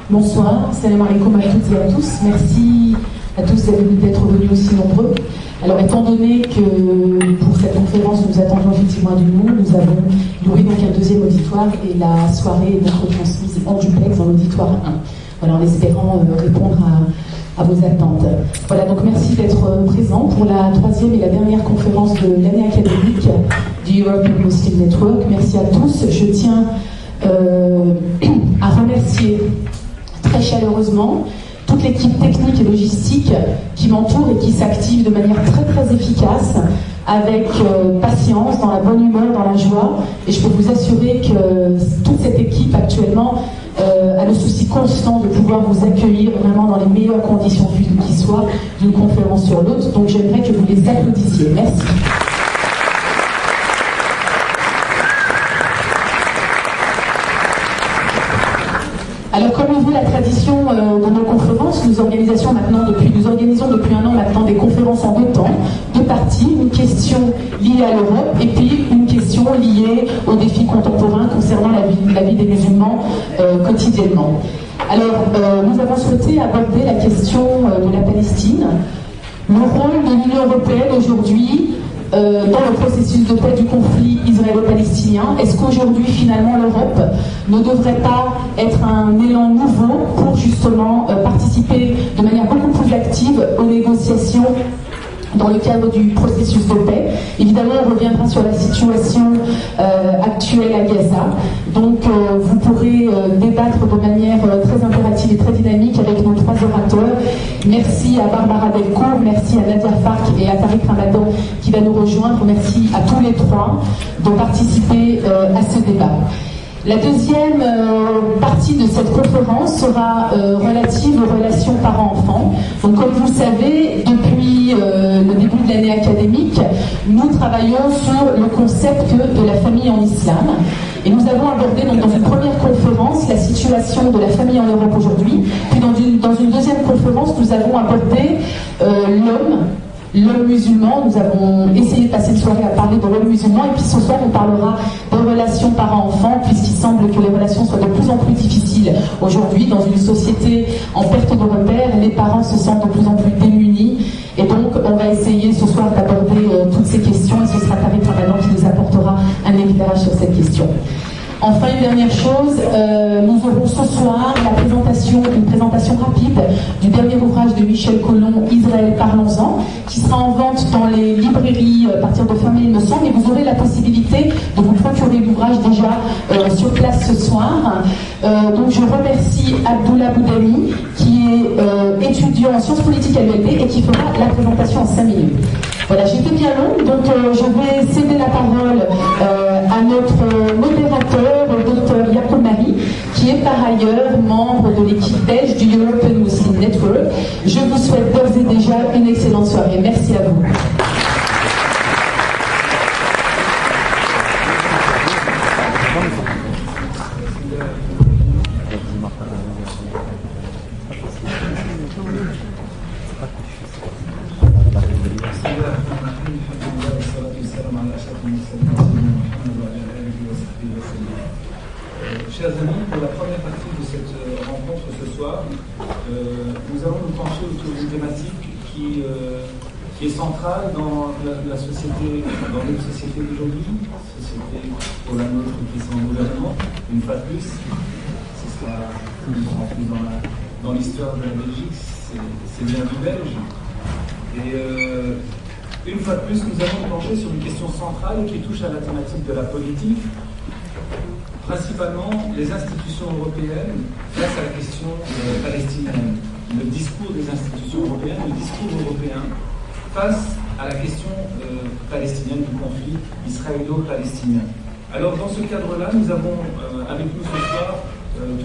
Bonsoir, salam alaikum à toutes et à tous. Merci à tous d'être venus aussi nombreux. Alors, étant donné que pour cette conférence, nous attendions effectivement du monde, nous avons loué donc un deuxième auditoire et la soirée est donc retransmise en duplex dans l'auditoire 1. Voilà, en espérant répondre à vos attentes. Voilà, donc merci d'être présents pour la troisième et la dernière conférence de l'année académique du European Muslim Network. Merci à tous. Je tiens à remercier très chaleureusement toute l'équipe technique et logistique qui m'entoure et qui s'active de manière très très efficace, avec patience, dans la bonne humeur, dans la joie. Et je peux vous assurer que toute cette équipe actuellement a le souci constant de pouvoir vous accueillir vraiment dans les meilleures conditions qui soient d'une conférence sur l'autre. Donc j'aimerais que vous les applaudissiez. Merci. Alors, comme le veut la tradition de nos conférences, nous organisons depuis un an maintenant des conférences en deux temps, deux parties, une question liée à l'Europe et puis une question liée aux défis contemporains concernant la vie des musulmans quotidiennement. Alors, nous avons souhaité aborder la question de la Palestine, le rôle de l'Union européenne aujourd'hui dans le processus de paix du conflit israélo-palestinien. Est-ce qu'aujourd'hui, finalement, l'Europe ne devrait pas être un élan nouveau pour justement participer de manière beaucoup plus active aux négociations dans le cadre du processus de paix? Évidemment, on reviendra sur la situation actuelle à Gaza. Donc, vous pourrez débattre de manière très impérative et très dynamique avec nos trois orateurs. Merci à Barbara Delcourt, merci à Nadia Fark et à Tariq Ramadan qui va nous rejoindre. Merci à tous les trois de participer à ce débat. La deuxième partie de cette conférence sera relative aux relations parents-enfants. Donc, comme vous le savez, depuis le début de l'année académique, nous travaillons sur le concept de la famille en islam. Et nous avons abordé donc, dans une première conférence la situation de la famille en Europe aujourd'hui. Puis dans une deuxième conférence, nous avons abordé l'homme musulman. Nous avons essayé de passer une soirée à parler de l'homme musulman, et puis ce soir on parlera de relations parents-enfants, puisqu'il semble que les relations soient de plus en plus difficiles aujourd'hui dans une société en perte de repères. Les parents se sentent de plus en plus démunis, et donc on va essayer ce soir d'aborder toutes ces questions, et ce sera Tariq Ramadan qui nous apportera un éclairage sur cette question. Enfin, une dernière chose, nous aurons ce soir une présentation rapide du dernier ouvrage de Michel Collomb, Israël, parlons-en, qui sera en vente dans les librairies à partir de fin mai, il me semble, et vous aurez la possibilité de vous procurer l'ouvrage déjà sur place ce soir. Donc je remercie Abdullah Boudami, qui est étudiant en sciences politiques à l'ULB et qui fera la présentation en 5 minutes. Voilà, j'étais bien longue, donc je vais céder la parole à notre modérateur, le docteur Yacoub Marie, qui est par ailleurs membre de l'équipe belge du European Muslim Network. Je vous souhaite d'ores et déjà une excellente soirée. Merci à vous. Chers amis, pour la première partie de cette rencontre ce soir, nous allons nous pencher autour d'une thématique qui est centrale dans la société, dans notre société d'aujourd'hui, société pour la nôtre qui est sans gouvernement, une fois de plus. Ce sera plus dans l'histoire de la Belgique, c'est bien du belge. Et une fois de plus, nous allons nous pencher sur une question centrale qui touche à la thématique de la politique, principalement les institutions européennes face à la question palestinienne. Le discours des institutions européennes, le discours européen face à la question palestinienne, du conflit israélo-palestinien. Alors dans ce cadre-là, nous avons avec nous ce soir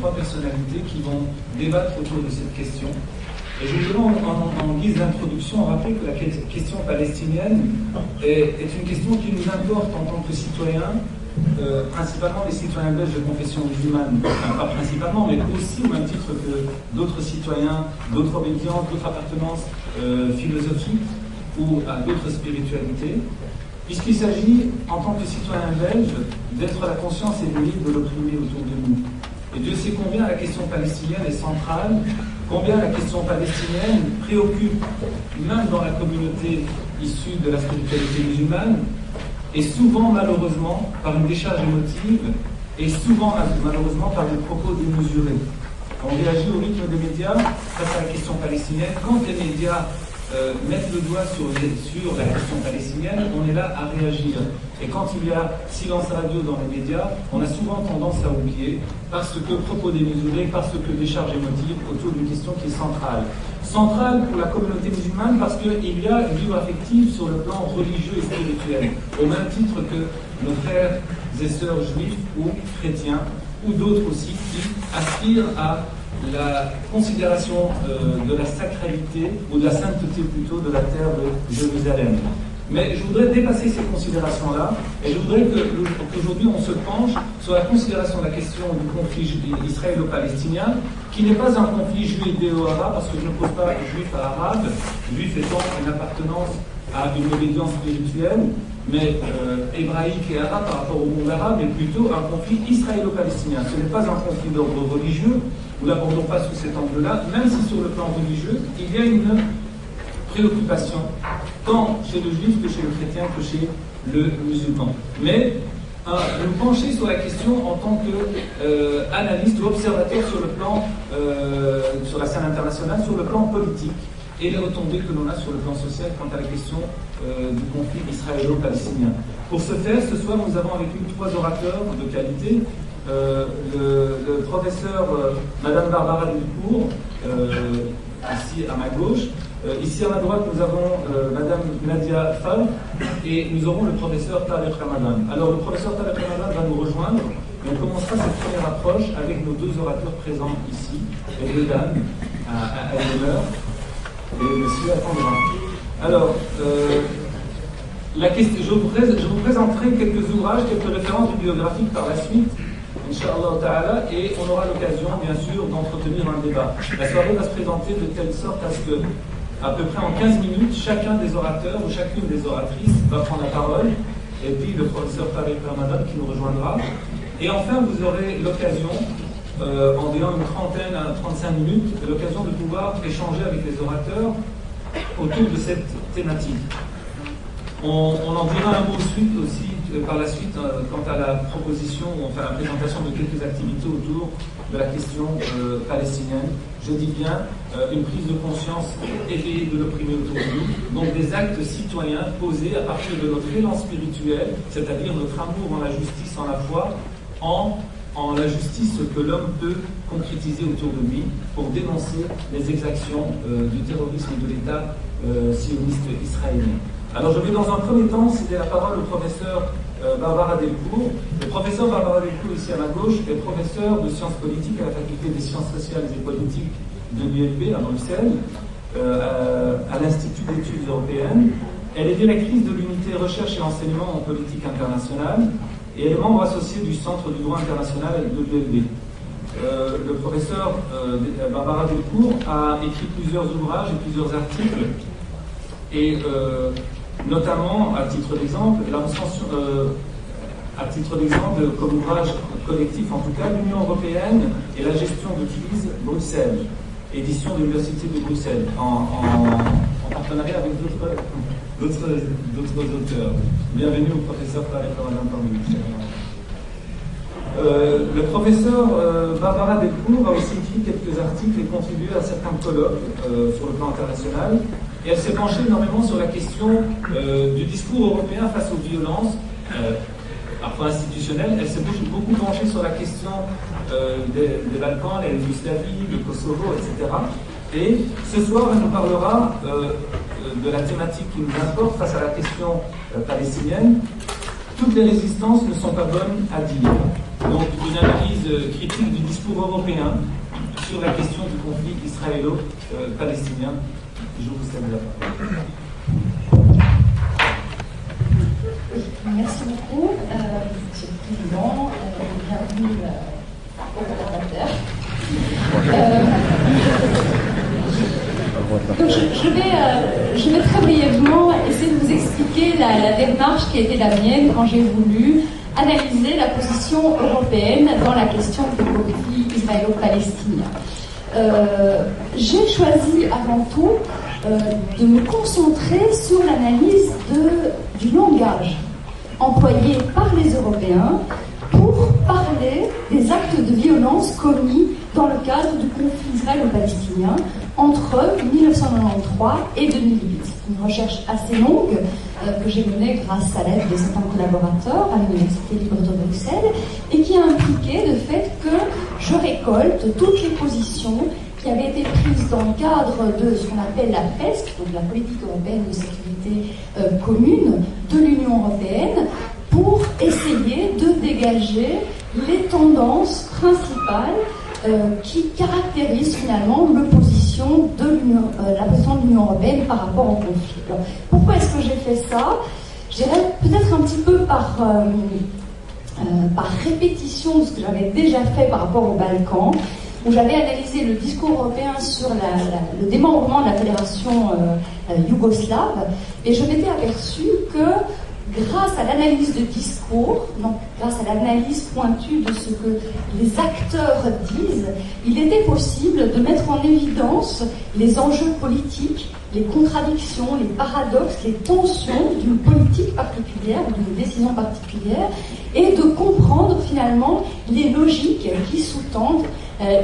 trois personnalités qui vont débattre autour de cette question. Et je voudrais en guise d'introduction rappeler que la question palestinienne est une question qui nous importe en tant que citoyens, principalement les citoyens belges de confession musulmane, enfin pas principalement, mais aussi au même titre que d'autres citoyens, d'autres obédiences, d'autres appartenances philosophiques ou à d'autres spiritualités. puisqu'il s'agit, en tant que citoyen belge, d'être la conscience éveillée de l'opprimé autour de nous. Et Dieu sait combien la question palestinienne est centrale, combien la question palestinienne préoccupe, même dans la communauté issue de la spiritualité musulmane, et souvent, malheureusement, par une décharge émotive, et souvent, malheureusement, par des propos démesurés. On réagit au rythme des médias face à la question palestinienne. Quand les médias mettent le doigt sur la question palestinienne, on est là à réagir. Et quand il y a silence radio dans les médias, on a souvent tendance à oublier, parce que propos démesurés, parce que décharge émotive autour d'une question qui est centrale. Centrale pour la communauté musulmane parce qu'il y a une vivre affective sur le plan religieux et spirituel, au même titre que nos frères et sœurs juifs ou chrétiens, ou d'autres aussi qui aspirent à la considération de la sacralité, ou de la sainteté plutôt, de la terre de Jérusalem. Mais je voudrais dépasser ces considérations-là, et je voudrais qu'aujourd'hui on se penche sur la considération de la question du conflit israélo-palestinien, qui n'est pas un conflit judéo-arabe, parce que je ne pose pas juif à arabe, juif étant une appartenance à une obédience spirituelle, mais hébraïque et arabe par rapport au monde arabe, mais plutôt un conflit israélo-palestinien. Ce n'est pas un conflit d'ordre religieux, nous ne l'abordons pas sous cet angle-là, même si sur le plan religieux, il y a une préoccupation, tant chez le juif que chez le chrétien que chez le musulman. Mais nous pencher sur la question en tant qu'analyste ou observateur sur le plan, sur la scène internationale, sur le plan politique, et les retombées que l'on a sur le plan social quant à la question du conflit israélo-palestinien. Pour ce faire, ce soir, nous avons avec nous 3 orateurs de qualité. Le professeur Madame Barbara Delcourt, ici à ma gauche. Ici à ma droite, nous avons Madame Nadia Fall et nous aurons le professeur Tarek Ramadan. Alors, le professeur Tarek Ramadan va nous rejoindre et on commencera cette première approche avec nos 2 orateurs présents ici, et 2 dames à l'honneur. Et monsieur attendra. Alors, je vous présenterai quelques ouvrages, quelques références bibliographiques par la suite, Inch'Allah Ta'ala, et on aura l'occasion, bien sûr, d'entretenir un débat. La soirée va se présenter de telle sorte à ce que, à peu près en 15 minutes, chacun des orateurs ou chacune des oratrices va prendre la parole, et puis le professeur Tarek Ramadan qui nous rejoindra. Et enfin, vous aurez l'occasion, environ une trentaine à 35 minutes, l'occasion de pouvoir échanger avec les orateurs autour de cette thématique. On en dira un mot aussi par la suite quant à la proposition, enfin la présentation de quelques activités autour de la question palestinienne. Je dis bien une prise de conscience éveillée de l'opprimé autour de nous, donc des actes citoyens posés à partir de notre élan spirituel, c'est-à-dire notre amour en la justice, en la foi, en la justice que l'homme peut concrétiser autour de lui pour dénoncer les exactions du terrorisme et de l'État sioniste israélien. Alors je vais dans un premier temps céder la parole au professeur Barbara Delcourt. Le professeur Barbara Delcourt, ici à ma gauche, est professeur de sciences politiques à la faculté des sciences sociales et politiques de l'ULB à Bruxelles, à l'Institut d'études européennes. Elle est directrice de l'unité recherche et enseignement en politique internationale et elle est membre associé du Centre du droit international de l'ULB. Le professeur Barbara Delcourt a écrit plusieurs ouvrages et plusieurs articles, et notamment, à titre d'exemple, comme ouvrage collectif en tout cas, l'Union européenne et la gestion de crise Bruxelles, édition de l'Université de Bruxelles, en partenariat avec d'autres auteurs. Bienvenue au professeur Tarek Ramadan parmi nous. Le professeur Barbara Delcourt a aussi écrit quelques articles et contribué à certains colloques sur le plan international. Et elle s'est penchée énormément sur la question du discours européen face aux violences, parfois institutionnelles. Elle s'est beaucoup penchée sur la question des Balkans, la Yougoslavie, le Kosovo, etc. Et ce soir, elle nous parlera de la thématique qui nous importe face à la question palestinienne. Toutes les résistances ne sont pas bonnes à dire. Donc, une analyse critique du discours européen sur la question du conflit israélo-palestinien. Je vous salue la parole. Merci beaucoup, Monsieur le Président. Bienvenue aux collaborateurs. Donc je vais très brièvement essayer de vous expliquer la démarche qui a été la mienne quand j'ai voulu analyser la position européenne dans la question du conflit israélo-palestinien. J'ai choisi avant tout de me concentrer sur l'analyse du langage employé par les Européens pour parler des actes de violence commis dans le cadre du conflit israélo-palestinien entre 1993 et 2008. Une recherche assez longue que j'ai menée grâce à l'aide de certains collaborateurs à l'Université libre de Bruxelles et qui a impliqué le fait que je récolte toutes les positions qui avaient été prises dans le cadre de ce qu'on appelle la PESC, donc la politique européenne de sécurité commune de l'Union européenne, pour essayer de dégager les tendances principales qui caractérisent finalement la position de l'Union européenne par rapport au conflit. Alors, pourquoi est-ce que j'ai fait ça? Je dirais peut-être un petit peu par répétition de ce que j'avais déjà fait par rapport aux Balkans, où j'avais analysé le discours européen sur le démembrement de la fédération yougoslave, et je m'étais aperçue que grâce à l'analyse de discours, donc grâce à l'analyse pointue de ce que les acteurs disent, il était possible de mettre en évidence les enjeux politiques, les contradictions, les paradoxes, les tensions d'une politique particulière, d'une décision particulière, et de comprendre finalement les logiques qui sous-tendent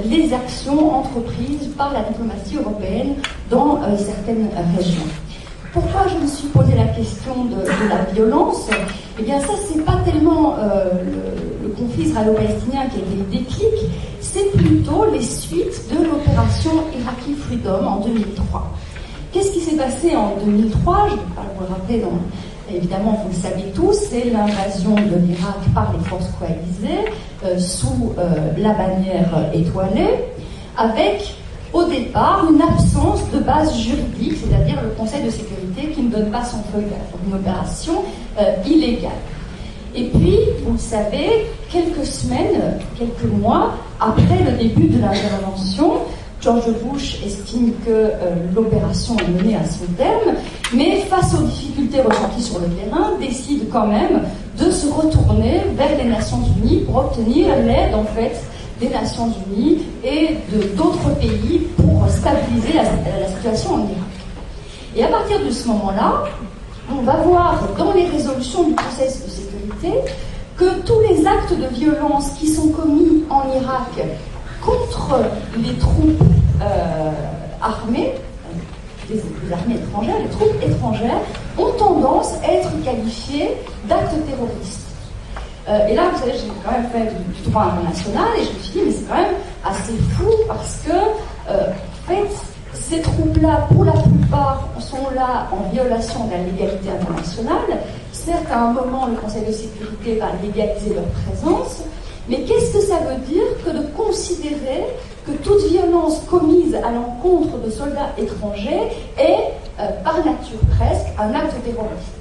les actions entreprises par la diplomatie européenne dans certaines régions. Pourquoi je me suis posé la question de la violence? Eh bien ça, c'est pas tellement le conflit israélo-palestinien qui a été le déclic, c'est plutôt les suites de l'opération Iraqi Freedom en 2003. Qu'est-ce qui s'est passé en 2003? Je ne vais pas vous le rappeler, évidemment vous le savez tous, c'est l'invasion de l'Irak par les forces coalisées sous la bannière étoilée, avec au départ une absence de base juridique, c'est-à-dire le Conseil de sécurité qui ne donne pas son feu vert, donc une opération illégale. Et puis, vous le savez, quelques semaines, quelques mois après le début de l'intervention, George Bush estime que l'opération est menée à son terme, mais face aux difficultés ressenties sur le terrain, décide quand même de se retourner vers les Nations Unies pour obtenir l'aide, en fait, des Nations Unies et d'autres pays pour stabiliser la situation en Irak. Et à partir de ce moment-là, on va voir dans les résolutions du Conseil de sécurité que tous les actes de violence qui sont commis en Irak contre les troupes armées, les armées étrangères, les troupes étrangères, ont tendance à être qualifiées d'actes terroristes. Et là, vous savez, j'ai quand même fait du droit international et je me suis dit, mais c'est quand même assez fou parce que, en fait, ces troupes-là, pour la plupart, sont là en violation de la légalité internationale. Certes, à un moment, le Conseil de sécurité va légaliser leur présence, mais qu'est-ce que ça veut dire que de considérer que toute violence commise à l'encontre de soldats étrangers est, par nature presque, un acte terroriste?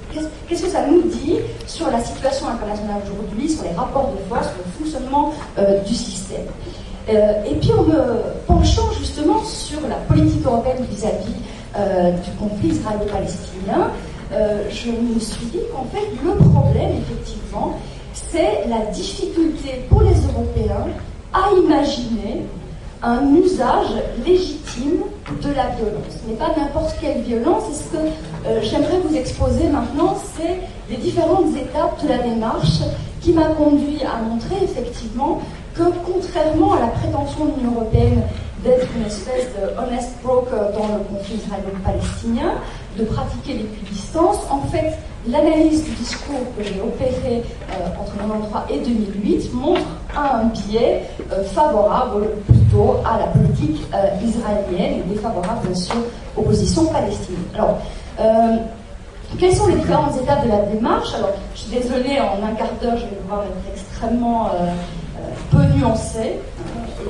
Qu'est-ce que ça nous dit sur la situation internationale aujourd'hui, sur les rapports de force, sur le fonctionnement du système? Et puis en me penchant justement sur la politique européenne vis-à-vis du conflit israélo-palestinien, je me suis dit qu'en fait le problème effectivement c'est la difficulté pour les Européens à imaginer un usage légitime de la violence. Mais pas n'importe quelle violence. Et ce que j'aimerais vous exposer maintenant, c'est les différentes étapes de la démarche qui m'a conduit à montrer effectivement que contrairement à la prétention de l'Union européenne d'être une espèce de honest broker dans le conflit israélo-palestinien, de pratiquer l'équidistance, en fait, l'analyse du discours que j'ai opéré entre 1993 et 2008 montre un biais favorable plutôt à la politique israélienne et défavorable bien sûr aux positions palestiniennes. Alors, quelles sont les différentes étapes de la démarche? Alors, je suis désolée, en un quart d'heure, je vais devoir être extrêmement peu nuancée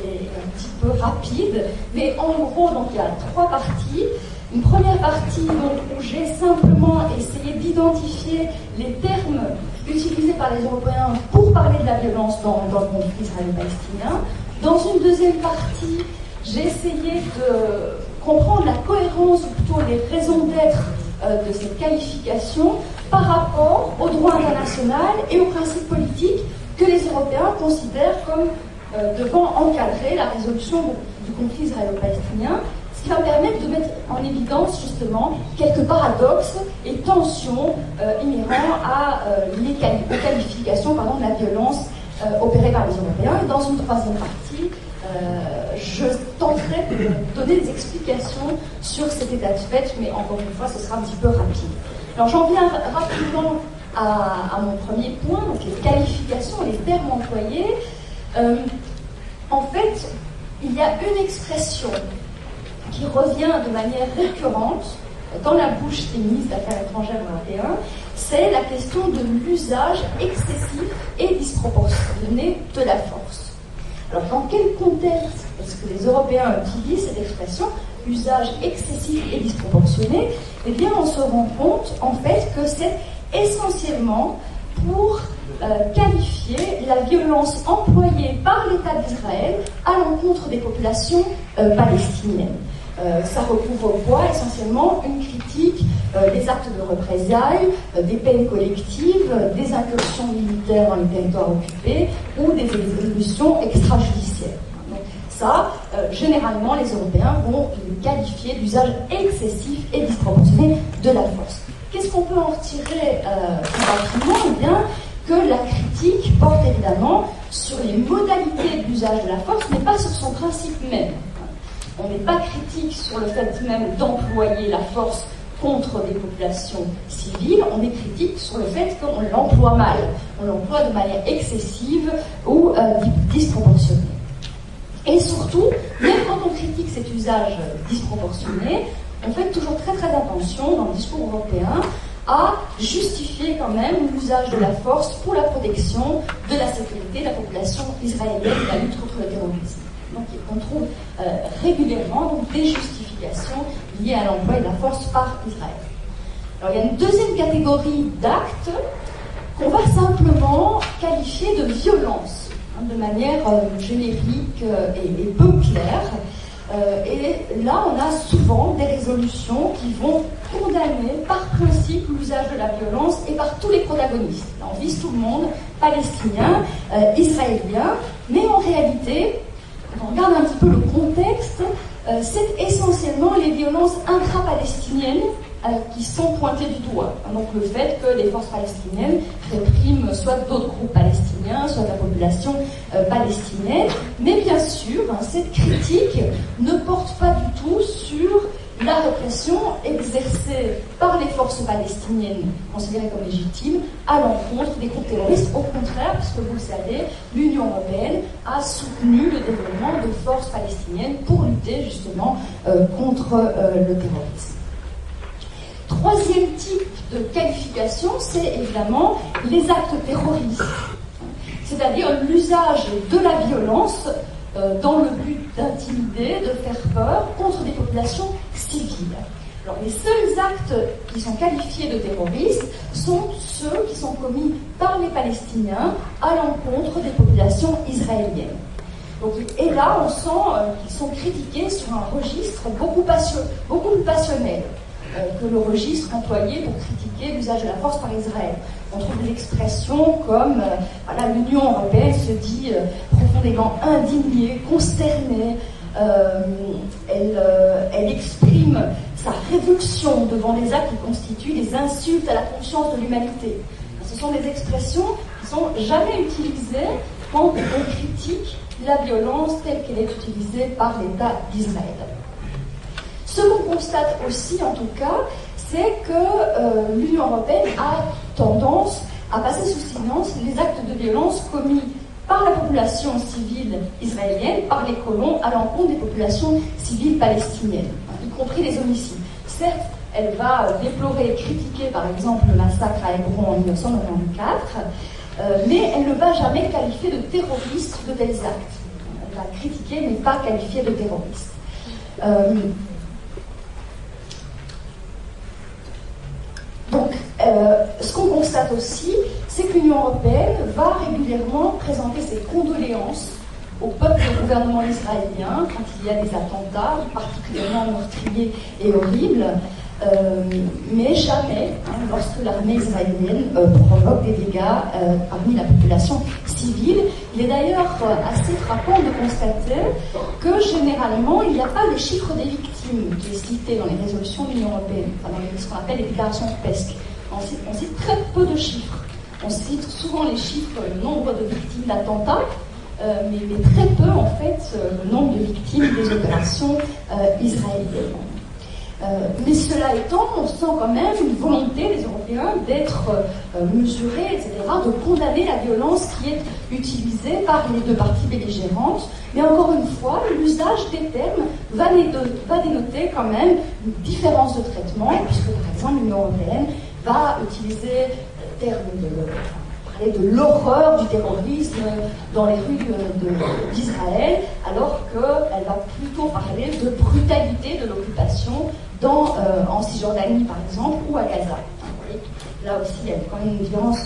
et un petit peu rapide, mais en gros, donc, il y a 3 parties. Une première partie donc, où j'ai simplement essayé d'identifier les termes utilisés par les Européens pour parler de la violence dans le conflit israélo-palestinien. Dans une deuxième partie, j'ai essayé de comprendre la cohérence, ou plutôt les raisons d'être de cette qualification par rapport au droit international et aux principes politiques que les Européens considèrent comme devant encadrer la résolution du conflit israélo-palestinien, ce qui va permettre de mettre en évidence justement quelques paradoxes et tensions inhérents aux qualifications de la violence opérée par les Européens. Et dans une troisième partie, je tenterai de donner des explications sur cet état de fait, mais encore une fois, ce sera un petit peu rapide. Alors j'en viens rapidement à mon premier point, donc les qualifications, les termes employés. En fait, il y a une expression qui revient de manière récurrente dans la bouche des ministres d'Affaires étrangères européens, c'est la question de l'usage excessif et disproportionné de la force. Alors, dans quel contexte est-ce que les Européens utilisent cette expression, usage excessif et disproportionné? Eh bien, on se rend compte, en fait, que c'est essentiellement pour qualifier la violence employée par l'État d'Israël à l'encontre des populations palestiniennes. Ça recouvre quoi? Essentiellement une critique des actes de représailles, des peines collectives, des incursions militaires dans les territoires occupés ou des exécutions extrajudiciaires. Donc ça, généralement, les Européens vont qualifier d'usage excessif et disproportionné de la force. Qu'est-ce qu'on peut en retirer rapidement? Eh bien, que la critique porte évidemment sur les modalités de l'usage de la force, mais pas sur son principe même. On n'est pas critique sur le fait même d'employer la force contre des populations civiles, on est critique sur le fait qu'on l'emploie mal, on l'emploie de manière excessive ou disproportionnée. Et surtout, même quand on critique cet usage disproportionné, on fait toujours très très attention dans le discours européen à justifier quand même l'usage de la force pour la protection de la sécurité de la population israélienne et la lutte contre le terrorisme. Donc on trouve régulièrement des justifications liées à l'emploi de la force par Israël. Alors il y a une deuxième catégorie d'actes qu'on va simplement qualifier de violence, de manière générique et peu claire. Et là, on a souvent des résolutions qui vont condamner par principe l'usage de la violence et par tous les protagonistes. Là, on vise tout le monde, palestinien, israélien, mais en réalité, quand on regarde un petit peu le contexte, c'est essentiellement les violences intra-palestiniennes qui sont pointées du doigt. Donc le fait que les forces palestiniennes répriment soit d'autres groupes palestiniens, soit la population palestinienne. Mais bien sûr, cette critique ne porte pas du tout sur la répression exercée par les forces palestiniennes, considérées comme légitimes, à l'encontre des groupes terroristes. Au contraire, puisque vous le savez, l'Union européenne a soutenu le développement de forces palestiniennes pour lutter justement contre le terrorisme. Troisième type de qualification, c'est évidemment les actes terroristes, c'est-à-dire l'usage de la violence dans le but d'intimider, de faire peur contre des populations civiles. Alors, les seuls actes qui sont qualifiés de terroristes sont ceux qui sont commis par les Palestiniens à l'encontre des populations israéliennes. Donc, et là, on sent qu'ils sont critiqués sur un registre beaucoup plus passionnel que le registre employé pour critiquer l'usage de la force par Israël. On trouve des expressions comme l'Union européenne se dit profondément indignée, consternée, elle exprime sa révulsion devant les actes qui constituent des insultes à la conscience de l'humanité. Ce sont des expressions qui ne sont jamais utilisées quand on critique la violence telle qu'elle est utilisée par l'État d'Israël. Ce qu'on constate aussi, en tout cas, c'est que l'Union européenne a tendance à passer sous silence les actes de violence commis par la population civile israélienne, par les colons, à l'encontre des populations civiles palestiniennes, y compris les homicides. Certes, elle va déplorer et critiquer, par exemple, le massacre à Hébron en 1994, mais elle ne va jamais qualifier de terroriste de tels actes. Elle va critiquer, mais pas qualifier de terroriste. Donc, ce qu'on constate aussi, c'est que l'Union européenne va régulièrement présenter ses condoléances au peuple et au gouvernement israélien quand il y a des attentats particulièrement meurtriers et horribles, mais jamais lorsque l'armée israélienne provoque des dégâts parmi la population civile. Il est d'ailleurs assez frappant de constater que généralement il n'y a pas le chiffre des victimes qui est cité dans les résolutions de l'Union européenne, enfin dans ce qu'on appelle les déclarations de PESC. On cite très peu de chiffres. On cite souvent les chiffres, le nombre de victimes d'attentats, mais très peu en fait le nombre de victimes des opérations israéliennes. Mais cela étant, on sent quand même une volonté des Européens d'être mesurés, etc., de condamner la violence qui est utilisée par les deux parties belligérantes. Mais encore une fois, l'usage des termes va dénoter quand même une différence de traitement, puisque par exemple l'Union européenne va utiliser le terme parler de l'horreur du terrorisme dans les rues d'Israël, alors qu'elle va plutôt parler de brutalité de l'occupation en Cisjordanie par exemple, ou à Gaza. Là aussi, il y a quand même une différence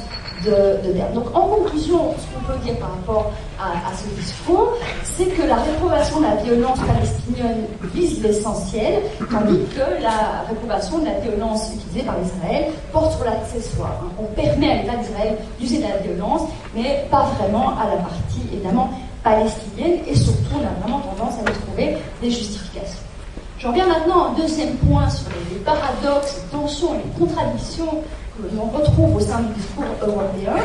de termes. Donc en conclusion, ce qu'on peut dire par rapport à ce discours, c'est que la réprobation de la violence palestinienne vise l'essentiel, tandis que la réprobation de la violence utilisée par Israël porte sur l'accessoire. On permet à l'État d'Israël d'user de la violence, mais pas vraiment à la partie, évidemment, palestinienne, et surtout, on a vraiment tendance à y trouver des justifications. J'en viens maintenant au deuxième point sur les paradoxes, les tensions et les contradictions que l'on retrouve au sein du discours européen.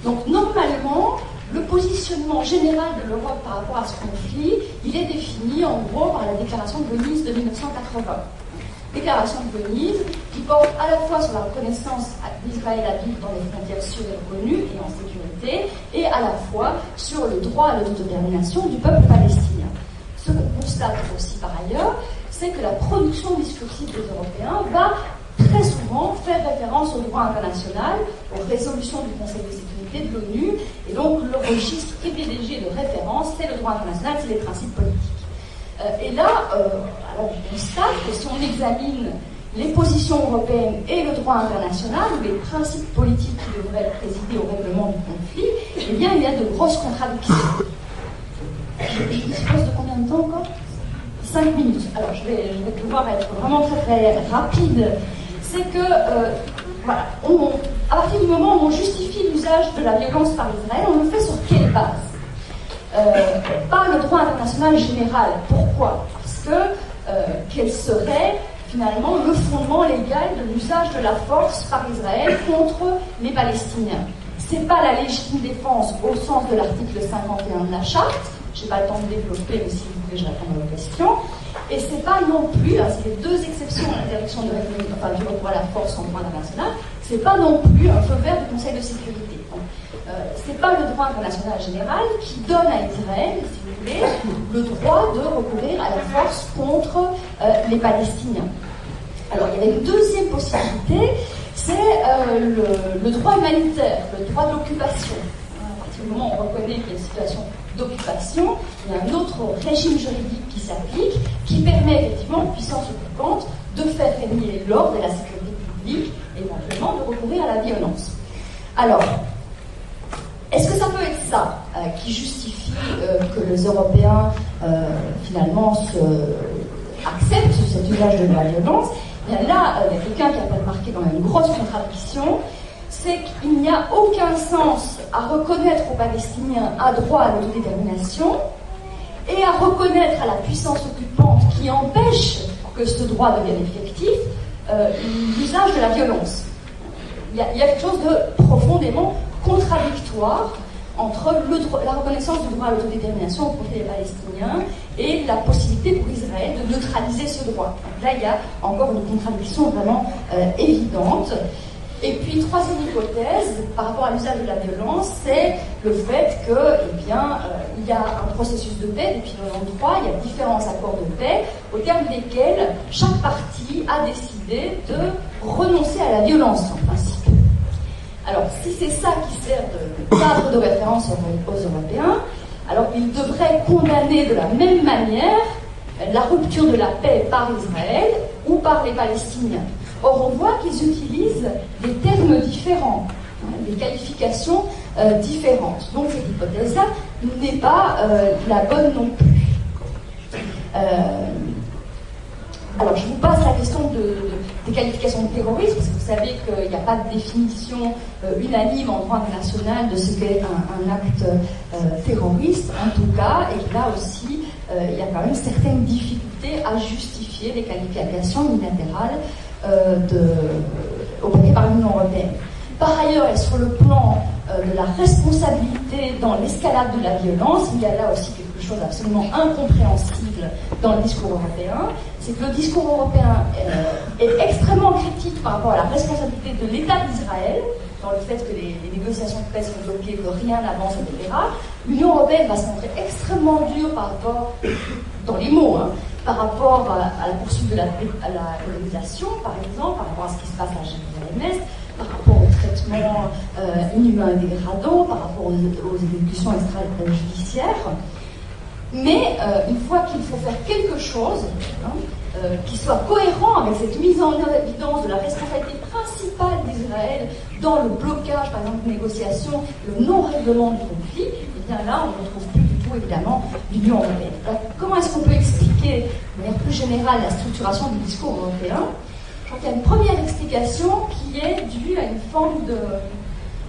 Donc, normalement, le positionnement général de l'Europe par rapport à ce conflit, il est défini en gros par la déclaration de Venise de 1980. Déclaration de Venise qui porte à la fois sur la reconnaissance d'Israël à vivre dans les frontières sûres et reconnues et en sécurité, et à la fois sur le droit à l'autodétermination du peuple palestinien. Ce qu'on constate aussi par ailleurs, c'est que la production discursive des Européens va très souvent faire référence au droit international, aux résolutions du Conseil de sécurité de l'ONU, et donc le registre privilégié de référence, c'est le droit international, c'est les principes politiques. Et là, alors on constate que si on examine les positions européennes et le droit international, ou les principes politiques qui devraient présider au règlement du conflit, eh bien il y a de grosses contradictions. Je dispose de combien de temps encore ? 5 minutes. Alors je vais pouvoir être vraiment très très rapide. C'est que, voilà, à partir du moment où on justifie l'usage de la violence par Israël, on le fait sur quelle base ? Pas le droit international général. Pourquoi ? Parce que quel serait finalement le fondement légal de l'usage de la force par Israël contre les Palestiniens. C'est pas la légitime défense au sens de l'article 51 de la charte. J'ai pas le temps de développer, mais si vous voulez, je réponds à vos questions. Et c'est pas non plus, c'est les deux exceptions à l'interdiction du recours à la force en droit international, c'est pas non plus un feu vert du Conseil de sécurité. C'est pas le droit international général qui donne à Israël, si vous voulez, le droit de recourir à la force contre les Palestiniens. Alors il y a une deuxième possibilité, c'est le droit humanitaire, le droit d'occupation. À partir du moment où on reconnaît qu'il y a une situation d'occupation, il y a un autre régime juridique qui s'applique, qui permet effectivement aux puissances occupantes de faire régner l'ordre et la sécurité publique, et éventuellement de recourir à la violence. Alors, est-ce que ça peut être ça qui justifie que les Européens finalement acceptent cet usage de la violence ? Bien là, il y a quelqu'un qui a remarqué dans une grosse contradiction, c'est qu'il n'y a aucun sens à reconnaître aux Palestiniens un droit à l'autodétermination et à reconnaître à la puissance occupante qui empêche que ce droit devienne effectif l'usage de la violence. Il y a quelque chose de profondément contradictoire entre la reconnaissance du droit à l'autodétermination au profit des Palestiniens et la possibilité pour Israël de neutraliser ce droit. Donc là, il y a encore une contradiction vraiment évidente. Et puis, troisième hypothèse, par rapport à l'usage de la violence, c'est le fait que, il y a un processus de paix depuis 1993, il y a différents accords de paix, au terme desquels chaque partie a décidé de renoncer à la violence, en principe. Alors, si c'est ça qui sert de cadre de référence aux Européens, alors ils devraient condamner de la même manière la rupture de la paix par Israël ou par les Palestiniens. Or, on voit qu'ils utilisent des termes différents. des qualifications différentes. Donc cette hypothèse-là n'est pas la bonne non plus. Alors je vous passe la question des qualifications de terrorisme, parce que vous savez qu'il n'y a pas de définition unanime en droit international de ce qu'est un acte terroriste, en tout cas, et là aussi il y a quand même certaines difficultés à justifier les qualifications unilatérales opérées par l'Union européenne. Par ailleurs, et sur le plan de la responsabilité dans l'escalade de la violence, il y a là aussi quelque chose d'absolument incompréhensible dans le discours européen, c'est que le discours européen est extrêmement critique par rapport à la responsabilité de l'État d'Israël, dans le fait que les négociations de paix sont bloquées, que rien n'avance, etc. L'Union européenne va se montrer extrêmement dure par rapport, dans les mots, par rapport à la poursuite de la colonisation, par exemple, par rapport à ce qui se passe à Jérusalem-Est, par rapport au traitement inhumain et dégradant, par rapport aux exécutions extrajudiciaires. Mais une fois qu'il faut faire quelque chose qui soit cohérent avec cette mise en évidence de la responsabilité principale d'Israël dans le blocage, par exemple, de négociations, le non-règlement du conflit, et bien là, on ne retrouve plus du tout, évidemment, l'Union européenne. Alors, comment est-ce qu'on peut expliquer, de manière plus générale, la structuration du discours européen? Je crois qu'il y a une première explication qui est due à une forme de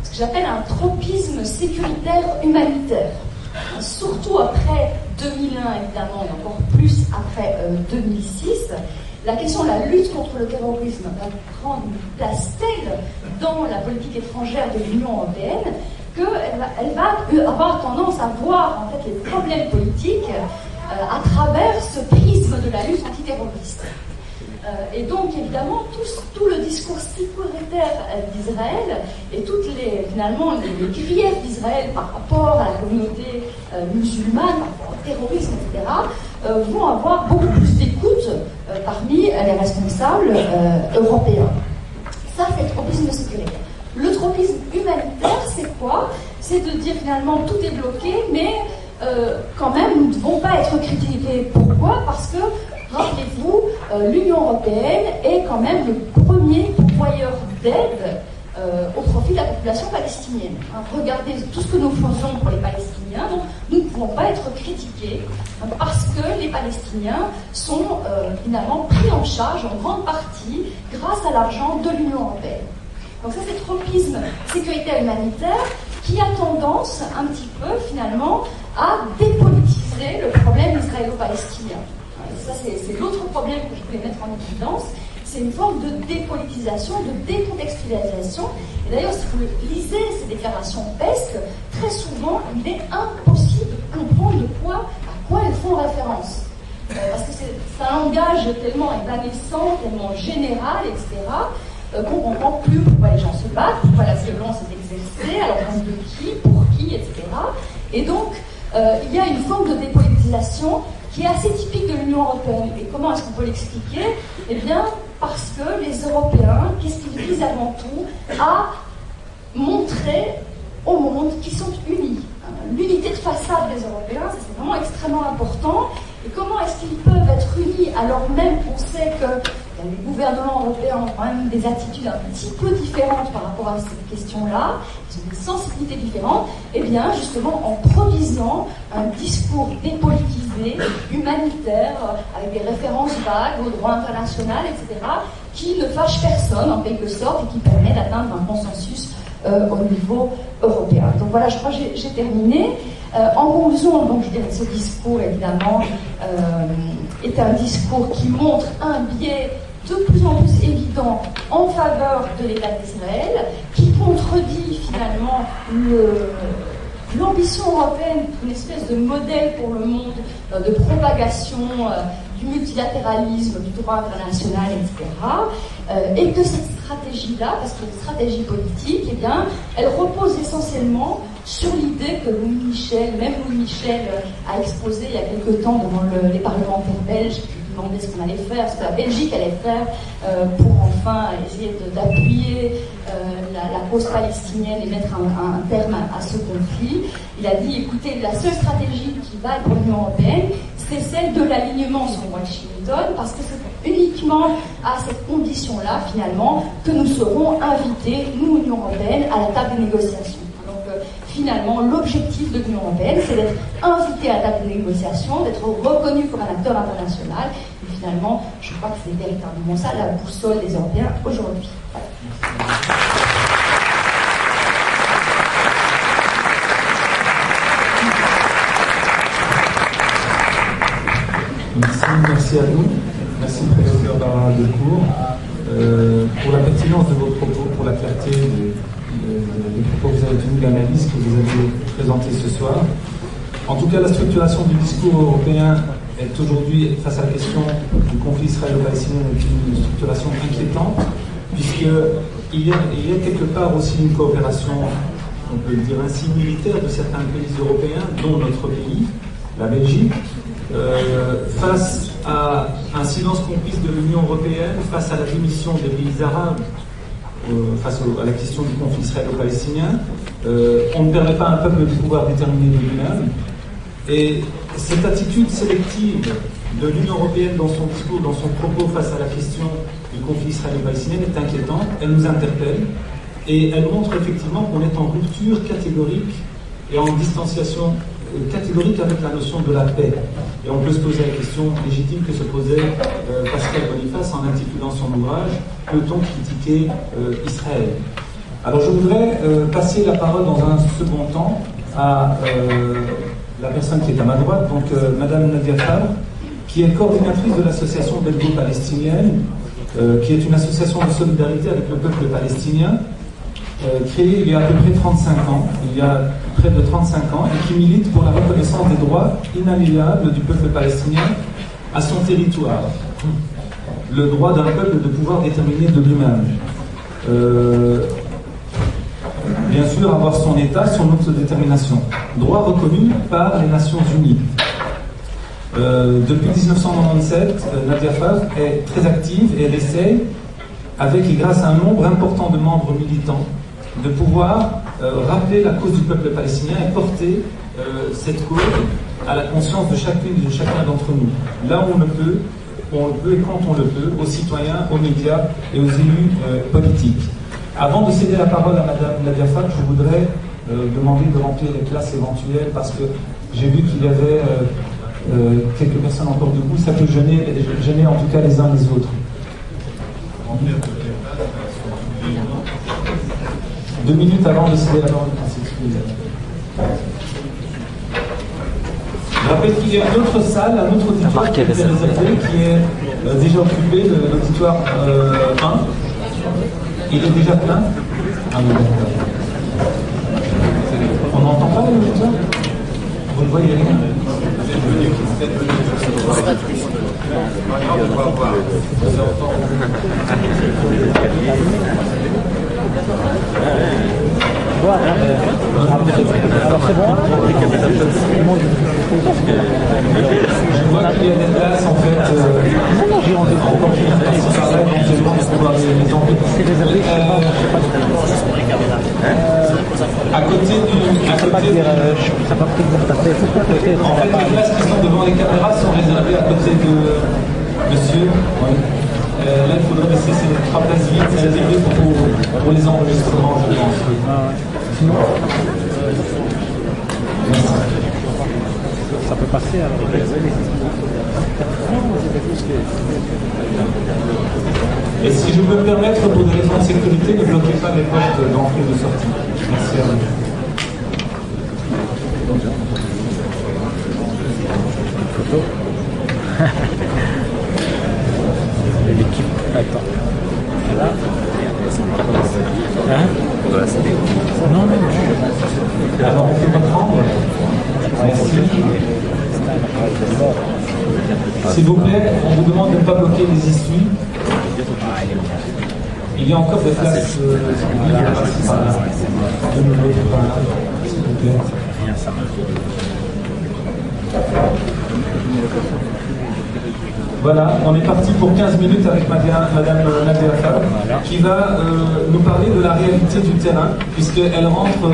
ce que j'appelle un tropisme sécuritaire humanitaire. Surtout après 2001, évidemment, et encore plus après 2006, la question de la lutte contre le terrorisme va prendre une place telle dans la politique étrangère de l'Union européenne qu'elle va avoir tendance à voir en fait les problèmes politiques à travers ce prisme de la lutte antiterroriste. Et donc, évidemment, tout le discours sécuritaire d'Israël et toutes finalement, les griefs d'Israël par rapport à la communauté musulmane, par rapport au terrorisme, etc., vont avoir beaucoup plus d'écoute parmi les responsables européens. Ça, c'est le tropisme sécuritaire. Le tropisme humanitaire, c'est quoi? C'est de dire finalement tout est bloqué, mais quand même, nous ne devons pas être critiqués. Pourquoi? Parce que rappelez-vous, l'Union européenne est quand même le premier pourvoyeur d'aide au profit de la population palestinienne. Regardez tout ce que nous faisons pour les Palestiniens, donc nous ne pouvons pas être critiqués parce que les Palestiniens sont finalement pris en charge en grande partie grâce à l'argent de l'Union européenne. Donc ça, c'est le tropisme sécuritaire humanitaire qui a tendance un petit peu finalement à dépolitiser le problème israélo-palestinien. Ça, c'est l'autre problème que je voulais mettre en évidence. C'est une forme de dépolitisation, de décontextualisation. Et d'ailleurs, si vous lisez ces déclarations PESC, très souvent, il est impossible de comprendre à quoi elles font référence. Parce que c'est un langage tellement évanescent, tellement général, etc., qu'on ne comprend plus pourquoi les gens se battent, pourquoi la violence est exercée, à l'encontre de qui, pour qui, etc. Et donc, il y a une forme de dépolitisation qui est assez typique de l'Union européenne. Et comment est-ce qu'on peut l'expliquer? Eh bien, parce que les Européens, qu'est-ce qu'ils visent avant tout? À montrer au monde qu'ils sont unis. L'unité de façade des Européens, ça, c'est vraiment extrêmement important. Et comment est-ce qu'ils peuvent être unis alors même qu'on sait que les gouvernements européens ont quand même des attitudes un petit peu différentes par rapport à cette question-là, ils ont des sensibilités différentes? Eh bien, justement, en produisant un discours dépolitisé, humanitaire, avec des références vagues au droit international, etc., qui ne fâche personne, en quelque sorte, et qui permet d'atteindre un consensus au niveau européen. Donc voilà, je crois que j'ai terminé. En conclusion, donc, je dirais que ce discours, évidemment, est un discours qui montre un biais de plus en plus évident en faveur de l'État d'Israël, qui contredit finalement l'ambition européenne, une espèce de modèle pour le monde de propagation du multilatéralisme, du droit international, etc. Et que cette stratégie-là, parce que c'est une stratégie politique, eh bien, elle repose essentiellement sur l'idée que Louis Michel a exposé il y a quelque temps devant les parlementaires belges, qui demandaient ce qu'on allait faire, ce que la Belgique allait faire pour enfin essayer d'appuyer la cause palestinienne et mettre un terme à ce conflit. Il a dit, écoutez, la seule stratégie qui va pour l'Union européenne, c'est celle de l'alignement sur Washington, parce que c'est uniquement à cette condition-là, finalement, que nous serons invités, nous, Union européenne, à la table des négociations. Donc, finalement, l'objectif de l'Union européenne, c'est d'être invité à la table des négociations, d'être reconnu comme un acteur international. Et finalement, je crois que c'est véritablement ça la boussole des Européens aujourd'hui. Merci à vous. Merci, professeur Barbara Delcourt, pour la pertinence de vos propos, pour la clarté des propos que vous avez tenus, l'analyse que vous avez présentée ce soir. En tout cas, la structuration du discours européen est aujourd'hui, face à la question du conflit israélo-palestinien, une structuration inquiétante, puisqu'il y a quelque part aussi une coopération, on peut le dire ainsi, militaire de certains pays européens, dont notre pays, la Belgique, face à un silence complice de l'Union européenne, face à la démission des pays arabes, face à la question du conflit israélo-palestinien. On ne permet pas à un peuple de pouvoir déterminer de lui-même. Et cette attitude sélective de l'Union européenne dans son discours, dans son propos face à la question du conflit israélo-palestinien est inquiétante, elle nous interpelle et elle montre effectivement qu'on est en rupture catégorique et en distanciation catégorique avec la notion de la paix. Et on peut se poser la question légitime que se posait Pascal Boniface en intitulant son ouvrage « Peut-on critiquer Israël ?» Alors je voudrais passer la parole dans un second temps à la personne qui est à ma droite, donc Madame Nadia Fabre, qui est coordinatrice de l'association belgo-palestinienne, qui est une association de solidarité avec le peuple palestinien, créée il y a à peu près 35 ans, il y a près de 35 ans, et qui milite pour la reconnaissance des droits inaliénables du peuple palestinien à son territoire. Le droit d'un peuple de pouvoir déterminer de lui-même. Bien sûr, avoir son État, son autodétermination. Droit reconnu par les Nations Unies. Depuis 1997, Nadia Fabre est très active et elle essaie, avec et grâce à un nombre important de membres militants, de pouvoir rappeler la cause du peuple palestinien et porter cette cause à la conscience de chacune et de chacun d'entre nous. Là où on le peut et quand on le peut, aux citoyens, aux médias et aux élus politiques. Avant de céder la parole à Madame Nadia Fabre, je voudrais demander de remplir les places éventuelles parce que j'ai vu qu'il y avait quelques personnes encore debout. Ça peut gêner en tout cas les uns les autres. 2 minutes avant de céder la parole à s'excuser. Je rappelle qu'il y a une autre salle, un autre auditoire qui est réservé, qui est déjà occupé, l'auditoire 1. Il est déjà plein. Ah oui, on n'entend pas l'auditoire? Vous ne voyez rien? Alors c'est bon. Je vois qu'il y a des places en fait. J'ai envie c'est réservé. À côté du. Ça pas dire. Ça pas pris tout à fait. En fait, les places qui sont devant les caméras sont réservées à côté de monsieur. Oui. Là, il faudrait laisser ces 3 places vides, c'est réservé pour les enregistrements, je pense. Sinon, ça peut passer alors. Et si je peux me permettre, pour des raisons de sécurité, ne bloquez pas les portes d'entrée et de sortie. Merci à vous. Photo. L'équipe. Attends. Là. Hein? Non, non. Alors, on peut reprendre. Merci. S'il vous plaît, on vous demande de ne pas bloquer les essuies. Il y a encore des places s'il vous plaît. Voilà, on est parti pour 15 minutes avec Madame Nadia Fabre, qui va nous parler de la réalité du terrain, puisqu'elle rentre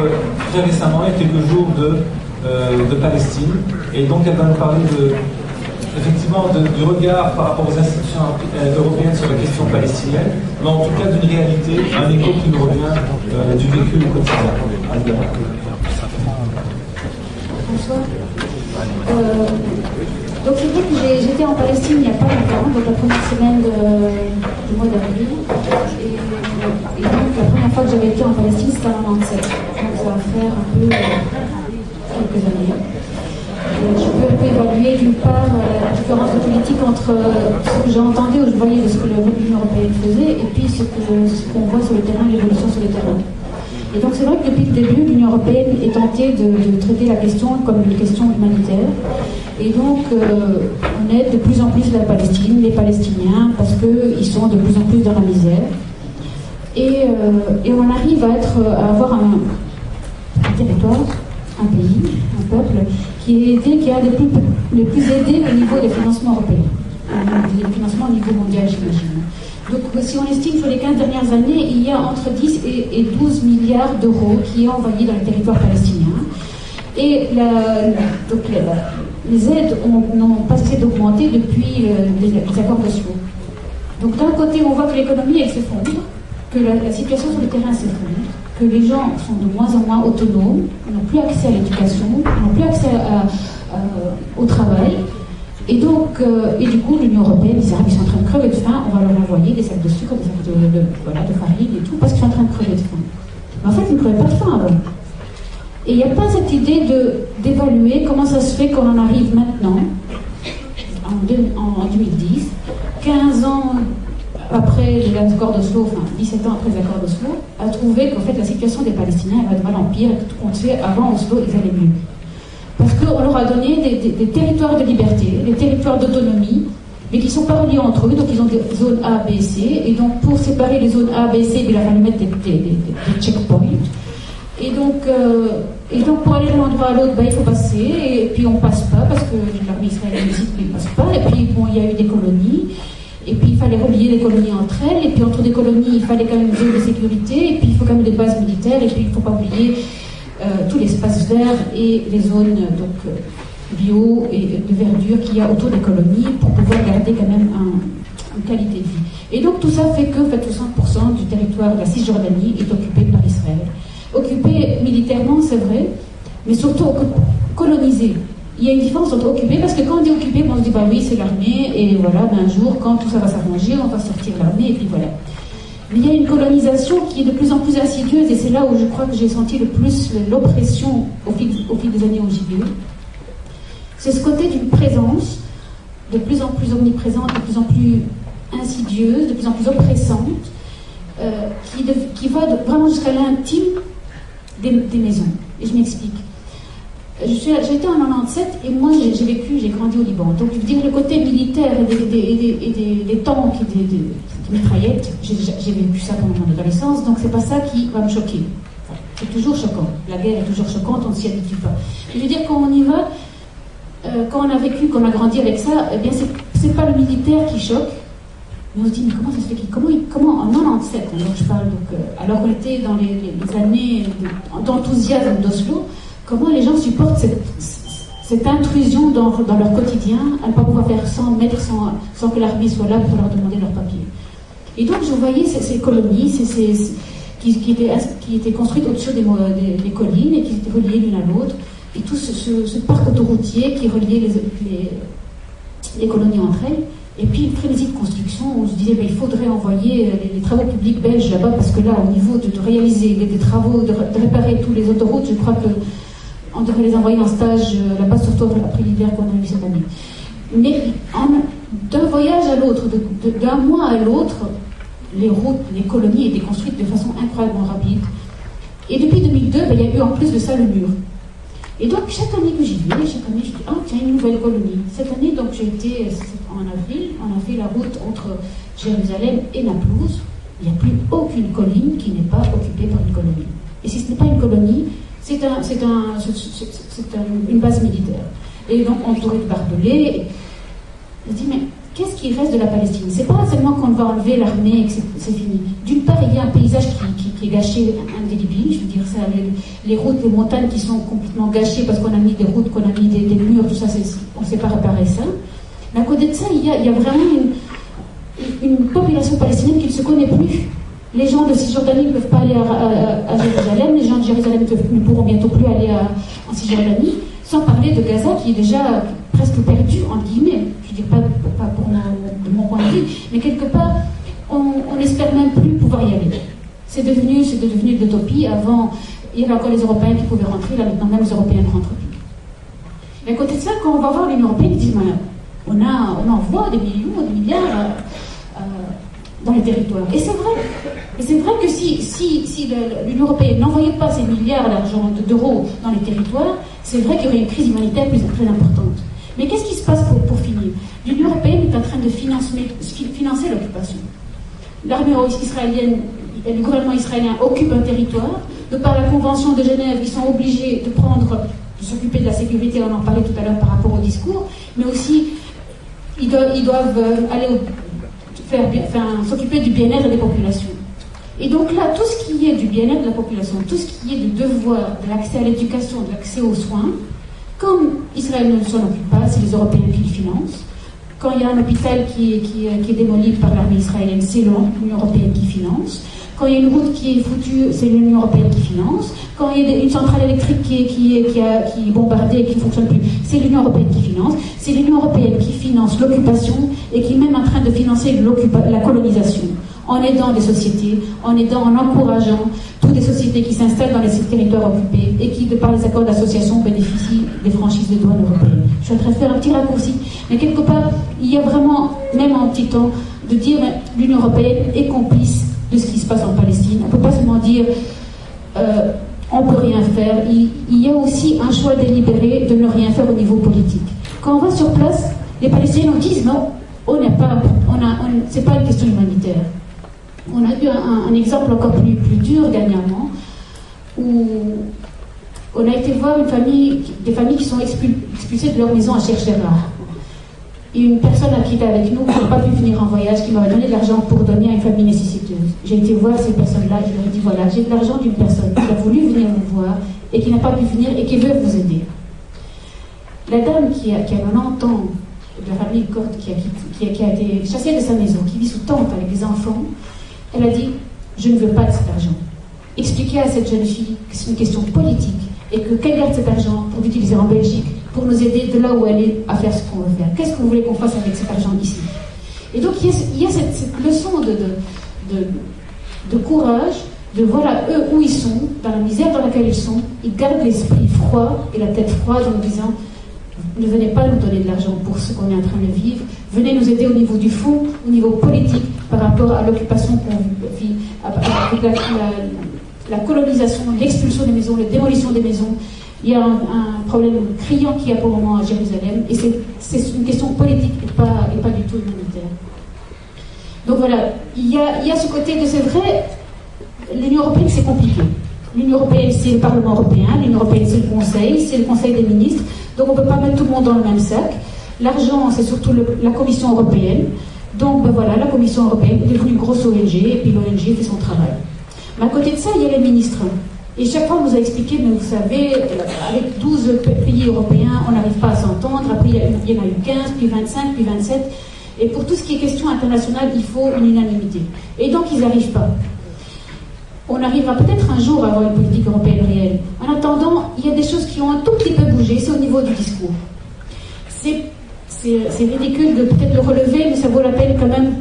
très récemment, il y a quelques jours de Palestine, et donc elle va nous parler effectivement du regard par rapport aux institutions européennes sur la question palestinienne, mais en tout cas d'une réalité, un écho qui nous revient du vécu au quotidien. Bonsoir. Donc c'est vrai que j'étais en Palestine il n'y a pas longtemps, donc la première semaine du mois d'avril. Et donc la première fois que j'avais été en Palestine, c'était en 97. Donc ça va faire un peu quelques années. Je peux un peu évaluer d'une part la différence de politique entre ce que j'entendais ou je voyais de ce que l'Union européenne faisait et puis ce qu'on voit sur le terrain, l'évolution sur le terrain. Et donc c'est vrai que depuis le début, l'Union européenne est tentée de traiter la question comme une question humanitaire. Et donc on aide de plus en plus la Palestine, les Palestiniens, parce qu'ils sont de plus en plus dans la misère. Et on arrive à avoir un territoire, un pays, un peuple, qui est un des plus aidés au niveau des financements européens, des financements au niveau mondial, j'imagine. Donc si on estime sur les 15 dernières années, il y a entre 10 et 12 milliards d'euros qui est envoyé dans le territoire palestinien. Et les aides n'ont pas cessé d'augmenter depuis les accords d'Oslo. Donc d'un côté, on voit que l'économie elle s'effondre, que la situation sur le terrain s'effondre, que les gens sont de moins en moins autonomes, n'ont plus accès à l'éducation, n'ont plus accès au travail. Et donc, du coup, l'Union européenne, ils sont en train de crever de faim, on va leur envoyer des sacs de sucre, des sacs de farine et tout, parce qu'ils sont en train de crever de faim. Mais en fait, ils ne crevaient pas de faim avant. Et il n'y a pas cette idée d'évaluer comment ça se fait qu'on en arrive maintenant, en 2010, 15 ans après les accords d'Oslo, enfin 17 ans après les accords d'Oslo, à trouver qu'en fait la situation des Palestiniens elle va de mal en pire et que tout compte fait, avant Oslo, ils allaient mieux. Parce qu'on leur a donné des territoires de liberté, des territoires d'autonomie, mais qui ne sont pas reliés entre eux, donc ils ont des zones A, B, C, et donc pour séparer les zones A, B, C, il a fallu mettre des checkpoints. Et donc pour aller d'un endroit à l'autre, il faut passer, et puis on ne passe pas, parce que l'armée israélienne décide qu'ils ne passent pas, et puis bon, il y a eu des colonies, et puis il fallait relier les colonies entre elles, et puis entre des colonies, il fallait quand même une zone de sécurité, et puis il faut quand même des bases militaires, et puis il ne faut pas oublier tout l'espace vert et les zones bio et de verdure qu'il y a autour des colonies pour pouvoir garder quand même une qualité de vie. Et donc tout ça fait que 60% du territoire de la Cisjordanie est occupé par Israël. Occupé militairement, c'est vrai, mais surtout colonisé. Il y a une différence entre occupé, parce que quand on dit occupé, on se dit bah oui, c'est l'armée, et voilà, un jour, quand tout ça va s'arranger, on va sortir l'armée, et puis voilà. Mais il y a une colonisation qui est de plus en plus insidieuse, et c'est là où je crois que j'ai senti le plus l'oppression au fil des années au JBE. C'est ce côté d'une présence de plus en plus omniprésente, de plus en plus insidieuse, de plus en plus oppressante, qui va vraiment jusqu'à l'intime des maisons. Et je m'explique. J'étais en 97 et moi j'ai grandi au Liban. Donc je veux dire le côté militaire et des tanks et des mitraillettes, j'ai vécu ça pendant mon adolescence, donc c'est pas ça qui va me choquer. C'est toujours choquant. La guerre est toujours choquante, on ne s'y habitue pas. Je veux dire quand on y va, quand on a vécu, qu'on a grandi avec ça, eh bien c'est pas le militaire qui choque. Mais on se dit, mais comment ça se fait comment en 97, alors je parle, alors qu'on était dans les années d'enthousiasme d'Oslo, comment les gens supportent cette intrusion dans leur quotidien, à ne pas pouvoir faire sans que l'armée soit là pour leur demander leurs papiers. Et donc je voyais ces colonies qui étaient construites au-dessus des collines et qui étaient reliées l'une à l'autre, et tout ce parc autoroutier qui reliait les colonies entre elles. Et puis une frénésie de construction où je disais il faudrait envoyer les travaux publics belges là-bas, parce que là, au niveau de réaliser des travaux, de réparer tous les autoroutes, je crois qu'on devrait les envoyer en stage là-bas, surtout après l'hiver qu'on a eu cette année. Mais d'un voyage à l'autre, d'un mois à l'autre, les routes, les colonies étaient construites de façon incroyablement rapide. Et depuis 2002, il y a eu en plus de ça le mur. Et donc, chaque année que j'y vais, je dis, ah, tiens, une nouvelle colonie. Cette année, donc, j'ai été en avril, on a fait la route entre Jérusalem et Naplouse. Il n'y a plus aucune colline qui n'est pas occupée par une colonie. Et si ce n'est pas une colonie, c'est une base militaire. Et donc, entouré de barbelés. Je dis, mais qu'est-ce qui reste de la Palestine? C'est pas seulement qu'on va enlever l'armée et que c'est fini. D'une part, il y a un paysage qui est gâché, indélébile. Je veux dire, ça, les routes, les montagnes qui sont complètement gâchées parce qu'on a mis des routes, qu'on a mis des murs, tout ça, on ne sait pas réparer ça. Mais à côté de ça, il y a vraiment une population palestinienne qui ne se connaît plus. Les gens de Cisjordanie ne peuvent pas aller à Jérusalem, les gens de Jérusalem ne pourront bientôt plus aller en Cisjordanie, sans parler de Gaza qui est déjà presque perdu, entre guillemets. Je ne dis pas de mon point de vue, mais quelque part, on n'espère même plus pouvoir y aller. C'est devenu de l'utopie. Avant, il y avait encore les Européens qui pouvaient rentrer, là maintenant même les Européens ne rentrent plus. Mais à côté de ça, quand on va voir l'Union Européenne, ils disent on envoie des millions, des milliards dans les territoires. Et c'est vrai. Et c'est vrai que si l'Union Européenne n'envoyait pas ces milliards d'euros dans les territoires, c'est vrai qu'il y aurait une crise humanitaire plus importante. Mais qu'est-ce qui se passe pour finir? L'Union Européenne est en train de financer l'occupation. L'armée israélienne et le gouvernement israélien occupent un territoire. De par la Convention de Genève, ils sont obligés de s'occuper de la sécurité, on en parlait tout à l'heure par rapport au discours, mais aussi ils doivent aller s'occuper du bien-être des populations. Et donc là, tout ce qui est du bien-être de la population, tout ce qui est du devoir, de l'accès à l'éducation, de l'accès aux soins, comme Israël ne s'en occupe pas, c'est les Européens qui le financent. Quand il y a un hôpital qui est démoli par l'armée israélienne, c'est l'Union Européenne qui finance. Quand il y a une route qui est foutue, c'est l'Union Européenne qui finance. Quand il y a une centrale électrique qui est bombardée et qui ne fonctionne plus, c'est l'Union Européenne qui finance. C'est l'Union Européenne qui finance l'occupation et qui est même en train de financer la colonisation, en aidant des sociétés, en encourageant toutes les sociétés qui s'installent dans les territoires occupés et qui, de par les accords d'association, bénéficient des franchises de douane européennes. Je suis en train de faire un petit raccourci, mais quelque part, il y a vraiment, même en petit temps, de dire l'Union Européenne est complice de ce qui se passe en Palestine. On ne peut pas seulement dire on ne peut rien faire. Il y a aussi un choix délibéré de ne rien faire au niveau politique. Quand on va sur place, les Palestiniens nous disent non, c'est pas une question humanitaire. On a eu un exemple encore plus dur dernièrement, où on a été voir des familles qui sont expulsées de leur maison à Sheikh Jarrah. Et une personne qui était avec nous, qui n'a pas pu venir en voyage, qui m'avait donné de l'argent pour donner à une famille nécessiteuse. J'ai été voir ces personnes-là, je leur ai dit voilà, j'ai de l'argent d'une personne qui a voulu venir vous voir et qui n'a pas pu venir et qui veut vous aider. La dame qui a 90 ans, de la famille Kord, qui a été chassée de sa maison, qui vit sous tente avec des enfants, elle a dit je ne veux pas de cet argent. Expliquez à cette jeune fille que c'est une question politique et qu'elle garde cet argent pour l'utiliser en Belgique, pour nous aider de là où elle est à faire ce qu'on veut faire. Qu'est-ce que vous voulez qu'on fasse avec cet argent ici? Et donc il y a cette leçon de courage, de voilà eux où ils sont, dans la misère dans laquelle ils sont, ils gardent l'esprit froid et la tête froide en nous disant ne venez pas nous donner de l'argent pour ce qu'on est en train de vivre, venez nous aider au niveau du fond, au niveau politique, par rapport à l'occupation qu'on vit, avec la colonisation, l'expulsion des maisons, la démolition des maisons. Il y a un problème criant qu'il y a pour le moment à Jérusalem, et c'est une question politique et pas du tout humanitaire. Donc voilà, il y a ce côté de c'est vrai, l'Union Européenne c'est compliqué. L'Union Européenne c'est le Parlement Européen, l'Union Européenne c'est le Conseil des ministres, donc on ne peut pas mettre tout le monde dans le même sac. L'argent c'est surtout la Commission Européenne, donc ben voilà, la Commission Européenne est devenue une grosse ONG, et puis l'ONG fait son travail. Mais à côté de ça, il y a les ministres. Et chaque fois, on nous a expliqué, mais vous savez, avec 12 pays européens, on n'arrive pas à s'entendre. Après, il y en a eu 15, puis 25, puis 27. Et pour tout ce qui est question internationale, il faut une unanimité. Et donc, ils n'arrivent pas. On arrivera peut-être un jour à avoir une politique européenne réelle. En attendant, il y a des choses qui ont un tout petit peu bougé. C'est au niveau du discours. C'est ridicule de peut-être le relever, mais ça vaut la peine quand même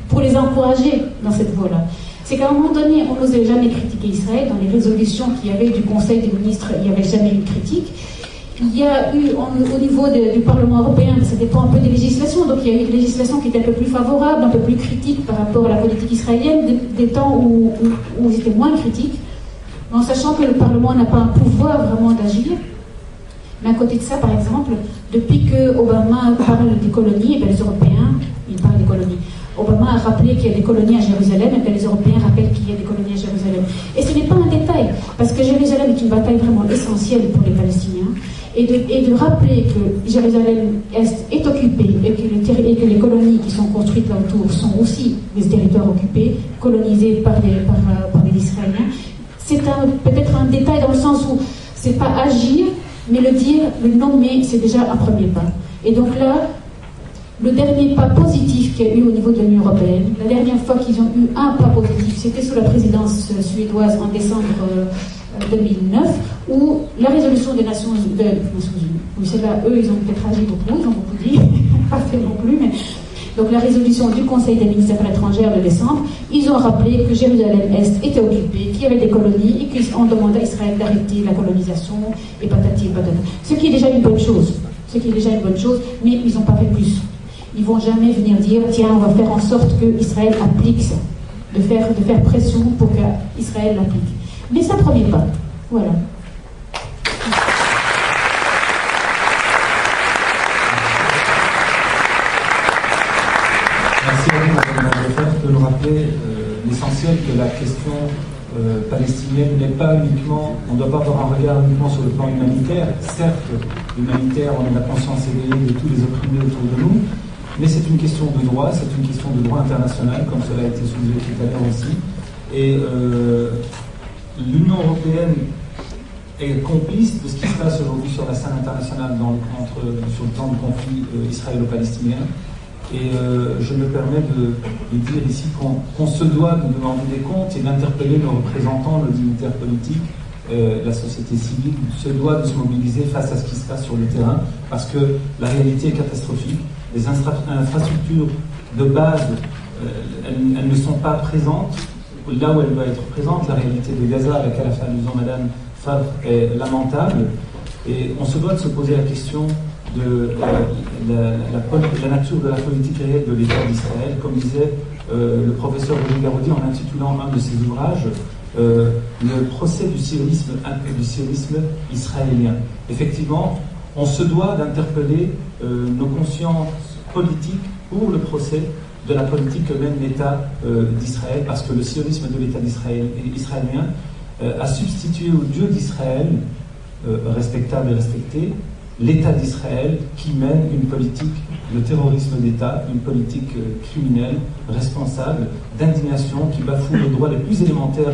pour les encourager dans cette voie-là. C'est qu'à un moment donné, on n'osait jamais critiquer Israël. Dans les résolutions qu'il y avait du Conseil des ministres, il n'y avait jamais une critique. Il y a eu, au niveau du Parlement européen, ça dépend un peu des législations, donc il y a eu des législations qui étaient un peu plus favorables, un peu plus critiques par rapport à la politique israélienne, des temps où ils étaient moins critiques, en sachant que le Parlement n'a pas un pouvoir vraiment d'agir. Mais à côté de ça, par exemple, depuis que Obama parle des colonies, et bien les Européens, ils parlent des colonies. Obama a rappelé qu'il y a des colonies à Jérusalem, et bien les Européens rappellent qu'il y a des colonies à Jérusalem. Et ce n'est pas un détail, parce que Jérusalem est une bataille vraiment essentielle pour les Palestiniens, et de rappeler que Jérusalem-Est est occupée, et que les colonies qui sont construites là autour sont aussi des territoires occupés, colonisés par les Israéliens, c'est peut-être un détail dans le sens où c'est pas agir, mais le dire, le nommer, c'est déjà un premier pas. Et donc là, le dernier pas positif qu'il y a eu au niveau de l'Union européenne. La dernière fois qu'ils ont eu un pas positif, c'était sous la présidence suédoise en décembre 2009, où la résolution des Nations Unies, oui, celle-là, eux, ils ont peut-être agi beaucoup, ils ont beaucoup dit, pas fait non plus, mais donc la résolution du Conseil des ministres des Affaires étrangères de décembre, ils ont rappelé que Jérusalem-Est était occupée, qu'il y avait des colonies et qu'on demandait à Israël d'arrêter la colonisation et patati et patata. Ce qui est déjà une bonne chose. Ce qui est déjà une bonne chose, mais ils n'ont pas fait plus. Ils ne vont jamais venir dire, tiens, on va faire en sorte qu'Israël applique ça. De faire pression pour qu'Israël l'applique. Mais c'est un premier pas. Voilà. Merci à vous, Madame Lefebvre, de nous rappeler l'essentiel que la question palestinienne n'est pas uniquement, on ne doit pas avoir un regard uniquement sur le plan humanitaire. Certes, humanitaire, on a la conscience éveillée de tous les opprimés autour de nous, mais c'est une question de droit, c'est une question de droit international, comme cela a été soulevé tout à l'heure aussi. Et l'Union européenne est complice de ce qui se passe aujourd'hui sur la scène internationale sur le temps du conflit israélo-palestinien. Et je me permets de dire ici qu'on se doit de demander des comptes et d'interpeller nos représentants, nos dignitaires politiques, la société civile se doit de se mobiliser face à ce qui se passe sur le terrain, parce que la réalité est catastrophique. Les infrastructures de base, elles ne sont pas présentes là où elles doivent être présentes. La réalité de Gaza, à laquelle a fait allusion Madame Favre, est lamentable. Et on se doit de se poser la question de la nature de la politique réelle de l'État d'Israël, comme disait le professeur Roger Garaudy en intitulant un de ses ouvrages le procès du sionisme israélien. Effectivement, on se doit d'interpeller nos consciences politiques pour le procès de la politique que mène l'État d'Israël, parce que le sionisme de l'État israélien a substitué au Dieu d'Israël, respectable et respecté, l'État d'Israël qui mène une politique de terrorisme d'État, une politique criminelle, responsable, d'indignation, qui bafoue les droits les plus élémentaires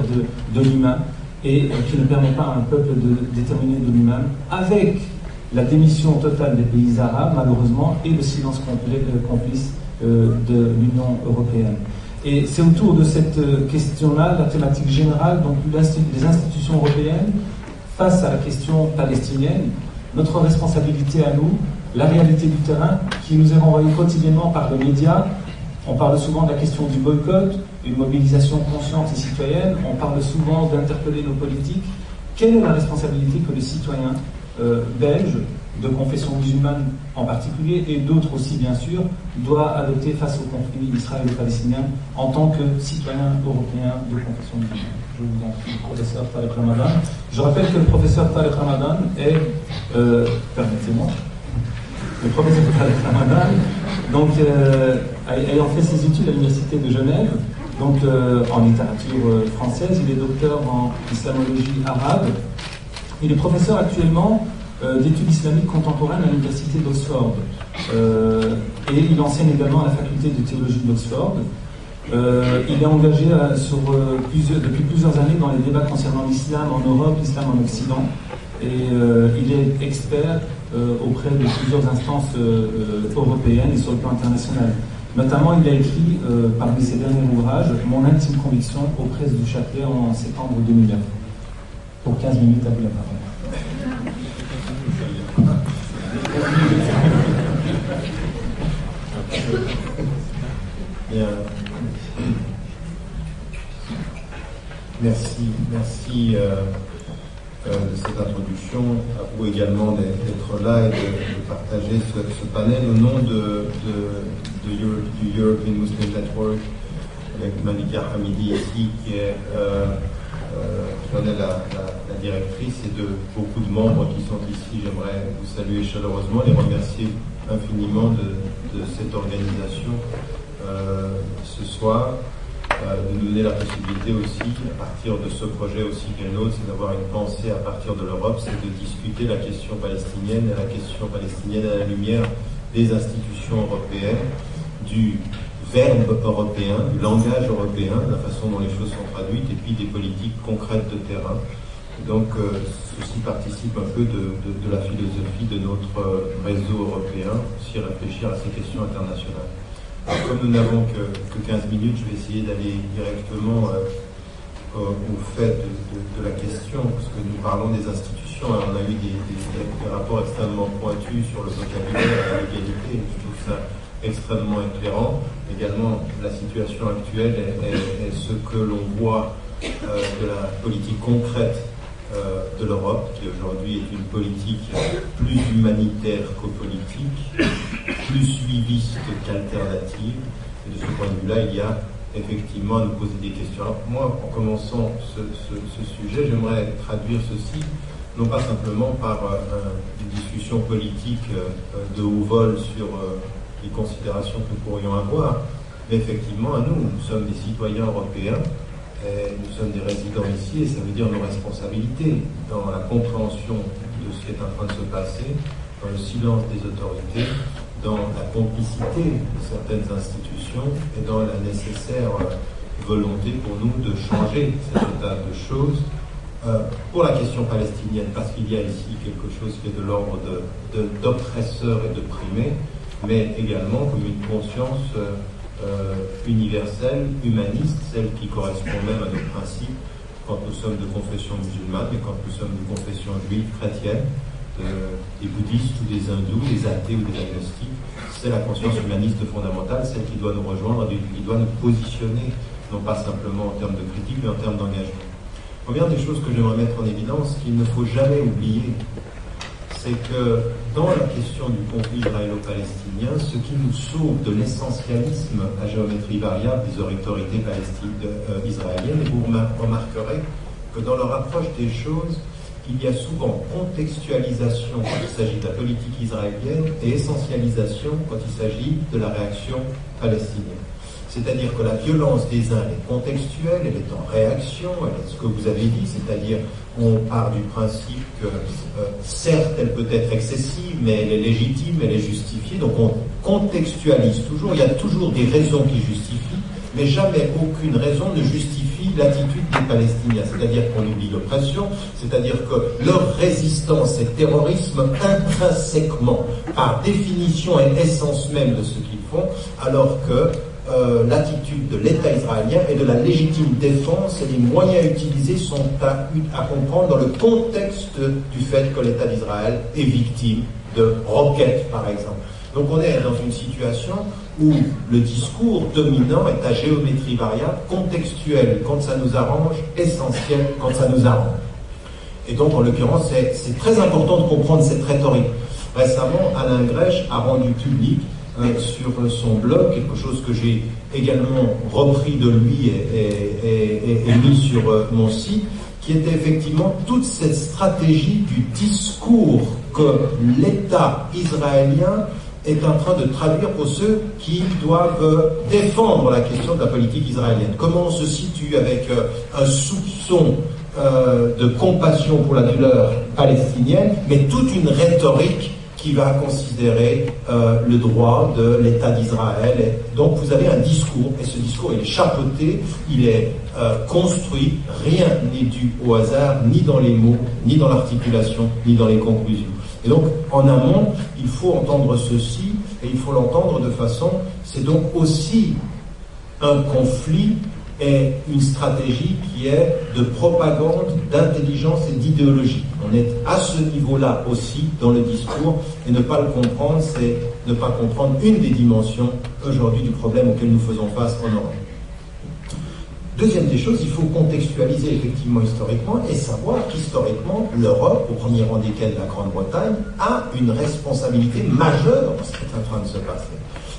de l'humain et qui ne permet pas à un peuple de déterminer de lui-même, avec la démission totale des pays arabes, malheureusement, et le silence complice de l'Union européenne. Et c'est autour de cette question-là, la thématique générale, donc les institutions européennes, face à la question palestinienne, notre responsabilité à nous, la réalité du terrain qui nous est renvoyée quotidiennement par les médias. On parle souvent de la question du boycott, une mobilisation consciente et citoyenne. On parle souvent d'interpeller nos politiques. Quelle est la responsabilité que les citoyens belges, de confession musulmane en particulier, et d'autres aussi bien sûr, doivent adopter face au conflit israélo-palestinien en tant que citoyens européens de confession musulmane? Je vous en prie, professeur Tariq Ramadan. Je rappelle que le professeur Tariq Ramadan est, permettez-moi, le professeur Tariq Ramadan, donc, ayant fait ses études à l'Université de Genève, donc en littérature française, il est docteur en islamologie arabe. Il est professeur actuellement d'études islamiques contemporaines à l'Université d'Oxford. Et il enseigne également à la faculté de théologie d'Oxford. Il est engagé depuis plusieurs années dans les débats concernant l'islam en Europe, l'islam en Occident. Et il est expert auprès de plusieurs instances européennes et sur le plan international. Notamment, il a écrit, parmi ses derniers ouvrages, Mon intime conviction aux presses du Châtelet en septembre 2009. Pour 15 minutes, à vous la parole. Bien. Merci de cette introduction, à vous également d'être là et de partager ce panel au nom du European Muslim Network avec Malika Hamidi ici qui en est la directrice, et de beaucoup de membres qui sont ici. J'aimerais vous saluer chaleureusement et les remercier infiniment de cette organisation ce soir, de nous donner la possibilité aussi, à partir de ce projet aussi qu'est le nôtre, c'est d'avoir une pensée à partir de l'Europe, c'est de discuter la question palestinienne et la question palestinienne à la lumière des institutions européennes, du verbe européen, du langage européen, de la façon dont les choses sont traduites, et puis des politiques concrètes de terrain Donc ceci participe un peu de la philosophie de notre réseau européen, aussi réfléchir à ces questions internationales. Alors, comme nous n'avons que 15 minutes, je vais essayer d'aller directement au fait de la question, parce que nous parlons des institutions, et on a eu des rapports extrêmement pointus sur le vocabulaire et la légalité, je trouve ça extrêmement éclairant. Également, la situation actuelle est ce que l'on voit de la politique concrète de l'Europe, qui aujourd'hui est une politique plus humanitaire qu'politique, plus suiviste qu'alternative. Et de ce point de vue-là, il y a effectivement à nous poser des questions. Alors, moi, en commençant ce sujet, j'aimerais traduire ceci, non pas simplement par une discussion politique de haut vol sur les considérations que nous pourrions avoir, mais effectivement, à nous sommes des citoyens européens, et nous sommes des résidents ici, et ça veut dire nos responsabilités dans la compréhension de ce qui est en train de se passer, dans le silence des autorités, dans la complicité de certaines institutions et dans la nécessaire volonté pour nous de changer cet état de choses. Pour la question palestinienne, parce qu'il y a ici quelque chose qui est de l'ordre d'oppresseur et d'opprimé, mais également comme une conscience universelle, humaniste, celle qui correspond même à nos principes quand nous sommes de confession musulmane et quand nous sommes de confession juive, chrétienne, des bouddhistes ou des hindous, des athées ou des agnostiques. C'est la conscience humaniste fondamentale, celle qui doit nous rejoindre, qui doit nous positionner, non pas simplement en termes de critique, mais en termes d'engagement. Première des choses que j'aimerais mettre en évidence, qu'il ne faut jamais oublier, c'est que dans la question du conflit israélo-palestinien, ce qui nous sauve de l'essentialisme à géométrie variable des autorités israéliennes, et vous remarquerez que dans leur approche des choses, il y a souvent contextualisation quand il s'agit de la politique israélienne et essentialisation quand il s'agit de la réaction palestinienne. C'est-à-dire que la violence des uns est contextuelle, elle est en réaction, elle est ce que vous avez dit, c'est-à-dire on part du principe que certes elle peut être excessive, mais elle est légitime, elle est justifiée, donc on contextualise toujours, il y a toujours des raisons qui justifient, mais jamais aucune raison ne justifie l'attitude des Palestiniens, c'est-à-dire qu'on oublie l'oppression, c'est-à-dire que leur résistance est terrorisme intrinsèquement, par définition et essence même de ce qu'ils font, alors que l'attitude de l'État israélien et de la légitime défense et les moyens utilisés sont à comprendre dans le contexte du fait que l'État d'Israël est victime de roquettes, par exemple. Donc on est dans une situation où le discours dominant est à géométrie variable, contextuel quand ça nous arrange, essentiel quand ça nous arrange. Et donc en l'occurrence, c'est très important de comprendre cette rhétorique. Récemment, Alain Grèche a rendu public sur son blog, quelque chose que j'ai également repris de lui et mis sur mon site, qui était effectivement toute cette stratégie du discours que l'État israélien est en train de traduire pour ceux qui doivent défendre la question de la politique israélienne. Comment on se situe avec un soupçon de compassion pour la douleur palestinienne, mais toute une rhétorique qui va considérer le droit de l'État d'Israël. Et donc vous avez un discours, et ce discours il est chapeauté, il est construit, rien n'est dû au hasard, ni dans les mots, ni dans l'articulation, ni dans les conclusions. Et donc en amont, il faut entendre ceci, et il faut l'entendre de façon, c'est donc aussi un conflit et une stratégie qui est de propagande, d'intelligence et d'idéologie. On est à ce niveau-là aussi dans le discours, et ne pas le comprendre, c'est ne pas comprendre une des dimensions aujourd'hui du problème auquel nous faisons face en Europe. Deuxième des choses, il faut contextualiser effectivement historiquement et savoir qu'historiquement, l'Europe, au premier rang desquels la Grande-Bretagne, a une responsabilité majeure dans ce qui est en train de se passer.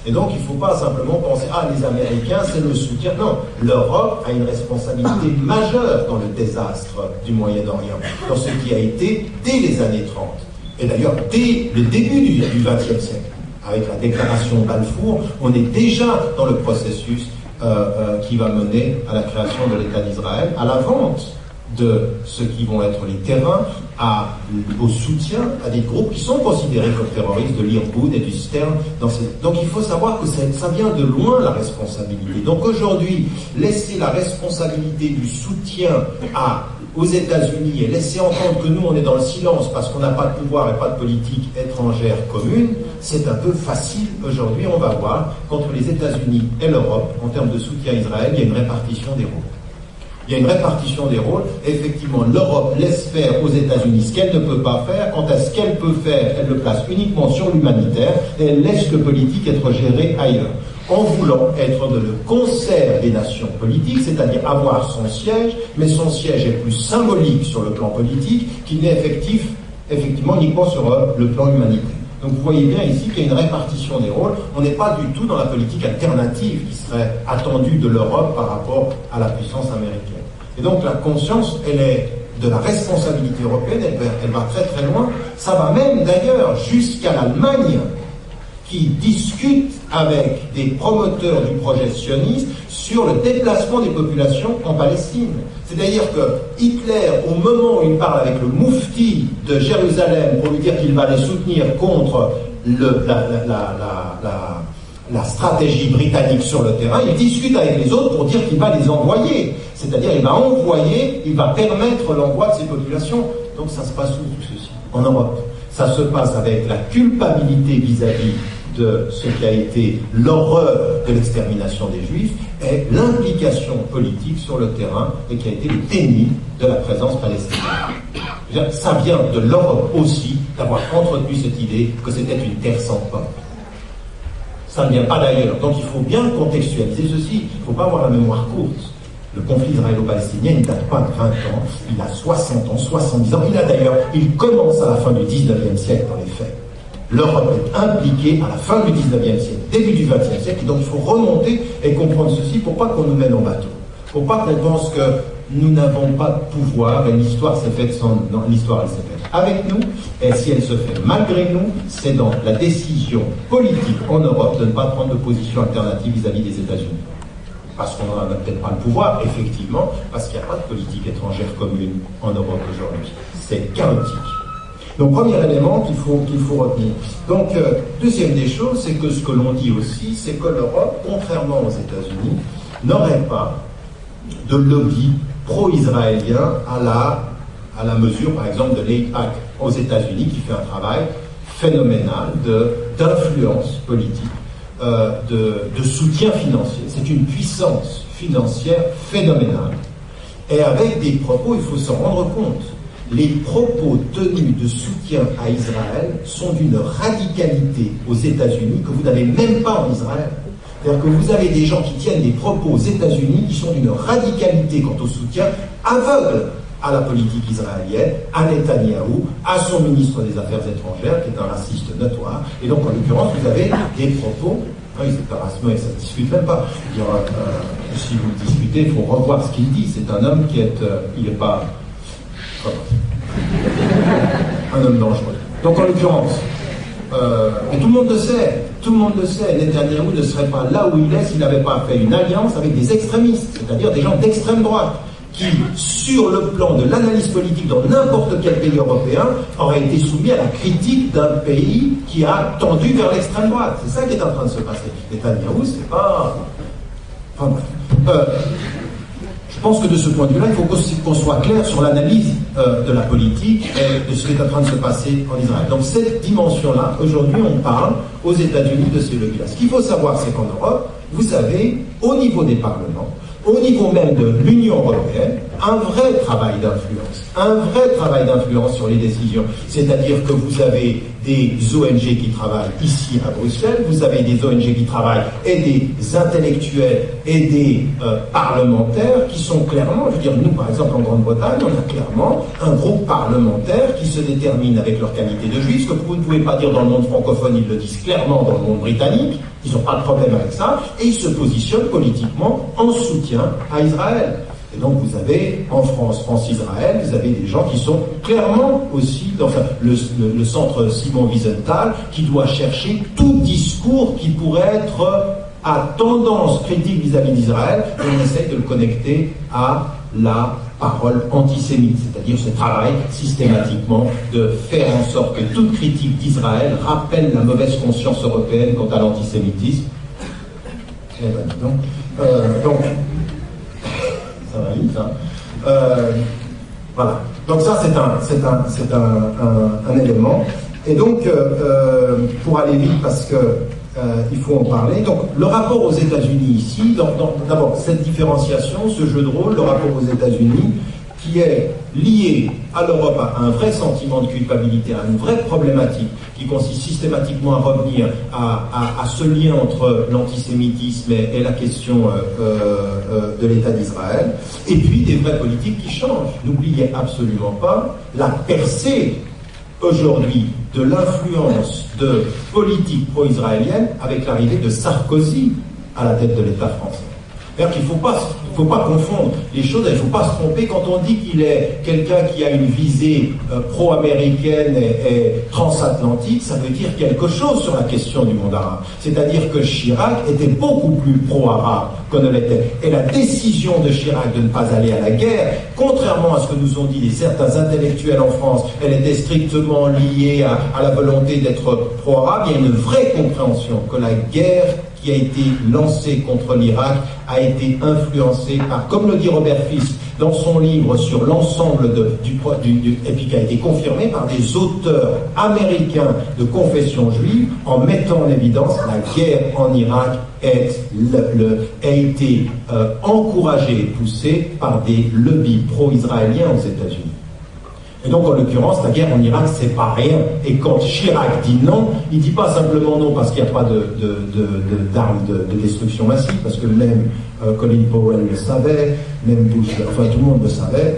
Et donc, il ne faut pas simplement penser « Ah, les Américains, c'est le soutien ». Non, l'Europe a une responsabilité majeure dans le désastre du Moyen-Orient, dans ce qui a été dès les années 30. Et d'ailleurs, dès le début du XXe siècle. Avec la déclaration Balfour, on est déjà dans le processus qui va mener à la création de l'État d'Israël, à la vente de ce qui vont être les terrains au soutien à des groupes qui sont considérés comme terroristes, de l'Irgun et du Stern. Donc il faut savoir que ça vient de loin, la responsabilité. Donc aujourd'hui, laisser la responsabilité du soutien aux États-Unis et laisser entendre que nous on est dans le silence parce qu'on n'a pas de pouvoir et pas de politique étrangère commune, c'est un peu facile aujourd'hui. On va voir qu'entre les États-Unis et l'Europe, en termes de soutien à Israël, il y a une répartition des rôles. Il y a une répartition des rôles. Effectivement, l'Europe laisse faire aux États-Unis ce qu'elle ne peut pas faire. Quant à ce qu'elle peut faire, elle le place uniquement sur l'humanitaire et elle laisse le politique être géré ailleurs. En voulant être dans le concert des nations politiques, c'est-à-dire avoir son siège, mais son siège est plus symbolique sur le plan politique qu'il n'est effectivement uniquement sur le plan humanitaire. Donc vous voyez bien ici qu'il y a une répartition des rôles. On n'est pas du tout dans la politique alternative qui serait attendue de l'Europe par rapport à la puissance américaine. Et donc la conscience, elle est de la responsabilité européenne, elle va très très loin. Ça va même d'ailleurs jusqu'à l'Allemagne qui discute avec des promoteurs du projet sioniste sur le déplacement des populations en Palestine. C'est-à-dire que Hitler, au moment où il parle avec le moufti de Jérusalem pour lui dire qu'il va les soutenir contre la stratégie britannique sur le terrain, il discute avec les autres pour dire qu'il va les envoyer. C'est-à-dire il va permettre l'envoi de ces populations. Donc ça se passe où tout ceci? En Europe. Ça se passe avec la culpabilité vis-à-vis de ce qui a été l'horreur de l'extermination des Juifs et l'implication politique sur le terrain et qui a été le déni de la présence palestinienne. Ça vient de l'Europe aussi d'avoir entretenu cette idée que c'était une terre sans peuple. Ça ne vient pas d'ailleurs. Donc il faut bien contextualiser ceci. Il ne faut pas avoir la mémoire courte. Le conflit israélo-palestinien, il ne date pas de 20 ans, il a 60 ans, 70 ans. Il commence à la fin du 19e siècle dans les faits. L'Europe est impliquée à la fin du 19e siècle, début du 20e siècle, et donc il faut remonter et comprendre ceci pour pas qu'on nous mène en bateau. Pour pas qu'on pense que nous n'avons pas de pouvoir et l'histoire s'est faite l'histoire elle s'est faite avec nous, et si elle se fait malgré nous, c'est dans la décision politique en Europe de ne pas prendre de position alternative vis-à-vis des États-Unis. Parce qu'on n'en a peut-être pas le pouvoir, effectivement, parce qu'il n'y a pas de politique étrangère commune en Europe aujourd'hui. C'est chaotique. Donc, premier élément qu'il faut retenir. Donc, deuxième des choses, c'est que ce que l'on dit aussi, c'est que l'Europe, contrairement aux États-Unis, n'aurait pas de lobby pro-israélien à la mesure, par exemple, de l'AIPAC aux États-Unis, qui fait un travail phénoménal d'influence politique. De soutien financier. C'est une puissance financière phénoménale. Et avec des propos, il faut s'en rendre compte. Les propos tenus de soutien à Israël sont d'une radicalité aux États-Unis que vous n'avez même pas en Israël. C'est-à-dire que vous avez des gens qui tiennent des propos aux États-Unis qui sont d'une radicalité quant au soutien aveugle à la politique israélienne, à Netanyahou, à son ministre des Affaires étrangères, qui est un raciste notoire. Et donc, en l'occurrence, vous avez des propos. Oui, c'est pas raciste, ça ne discute même pas. Si vous discutez, il faut revoir ce qu'il dit. C'est un homme qui est. Il n'est pas. Un homme dangereux. Donc, en l'occurrence, et tout le monde le sait, Netanyahou ne serait pas là où il est s'il n'avait pas fait une alliance avec des extrémistes, c'est-à-dire des gens d'extrême droite, qui, sur le plan de l'analyse politique dans n'importe quel pays européen, aurait été soumis à la critique d'un pays qui a tendu vers l'extrême droite. C'est ça qui est en train de se passer. Netanyahou, c'est pas... Enfin bref. Je pense que de ce point de vue-là, il faut qu'on soit clair sur l'analyse de la politique et de ce qui est en train de se passer en Israël. Donc cette dimension-là, aujourd'hui, on parle aux États-Unis de ces leviers-là. Ce qu'il faut savoir, c'est qu'en Europe, vous avez, au niveau des parlements, au niveau même de l'Union européenne, un vrai travail d'influence sur les décisions. C'est-à-dire que vous avez des ONG qui travaillent ici à Bruxelles, vous avez des ONG qui travaillent et des intellectuels et des parlementaires qui sont clairement, je veux dire, nous par exemple en Grande-Bretagne, on a clairement un groupe parlementaire qui se détermine avec leur qualité de juifs, ce que vous ne pouvez pas dire dans le monde francophone, ils le disent clairement dans le monde britannique, ils n'ont pas de problème avec ça, et ils se positionnent politiquement en soutien à Israël. Et donc vous avez en France, France-Israël, vous avez des gens qui sont clairement aussi dans le centre Simon Wiesenthal qui doit chercher tout discours qui pourrait être à tendance critique vis-à-vis d'Israël et on essaye de le connecter à la parole antisémite, c'est-à-dire ce travail systématiquement de faire en sorte que toute critique d'Israël rappelle la mauvaise conscience européenne quant à l'antisémitisme. Eh ben, donc, ça va vite, hein. Voilà. Donc ça, c'est un élément. Et donc, pour aller vite, parce que il faut en parler. Donc, le rapport aux États-Unis ici, d'abord, cette différenciation, ce jeu de rôle, le rapport aux États-Unis, qui est lié à l'Europe à un vrai sentiment de culpabilité, à une vraie problématique qui consiste systématiquement à revenir à ce lien entre l'antisémitisme et la question de l'État d'Israël, et puis des vraies politiques qui changent. N'oubliez absolument pas la percée aujourd'hui de l'influence de politiques pro-israéliennes avec l'arrivée de Sarkozy à la tête de l'État français. C'est-à-dire qu'il ne faut pas confondre les choses, il ne faut pas se tromper quand on dit qu'il est quelqu'un qui a une visée pro-américaine et transatlantique, ça veut dire quelque chose sur la question du monde arabe. C'est-à-dire que Chirac était beaucoup plus pro-arabe que ne l'était. Et la décision de Chirac de ne pas aller à la guerre, contrairement à ce que nous ont dit certains intellectuels en France, elle était strictement liée à la volonté d'être pro-arabe. Il y a une vraie compréhension que la guerre qui a été lancée contre l'Irak a été influencée par, comme le dit Robert Fisk dans son livre sur l'ensemble et puis qui a été confirmé par des auteurs américains de confession juive, en mettant en évidence la guerre en Irak a été encouragée et poussée par des lobbies pro-israéliens aux États-Unis. Et donc, en l'occurrence, la guerre en Irak, c'est pas rien. Et quand Chirac dit non, il dit pas simplement non parce qu'il n'y a pas d'armes de destruction massive, parce que même Colin Powell le savait, même Bush, enfin tout le monde le savait,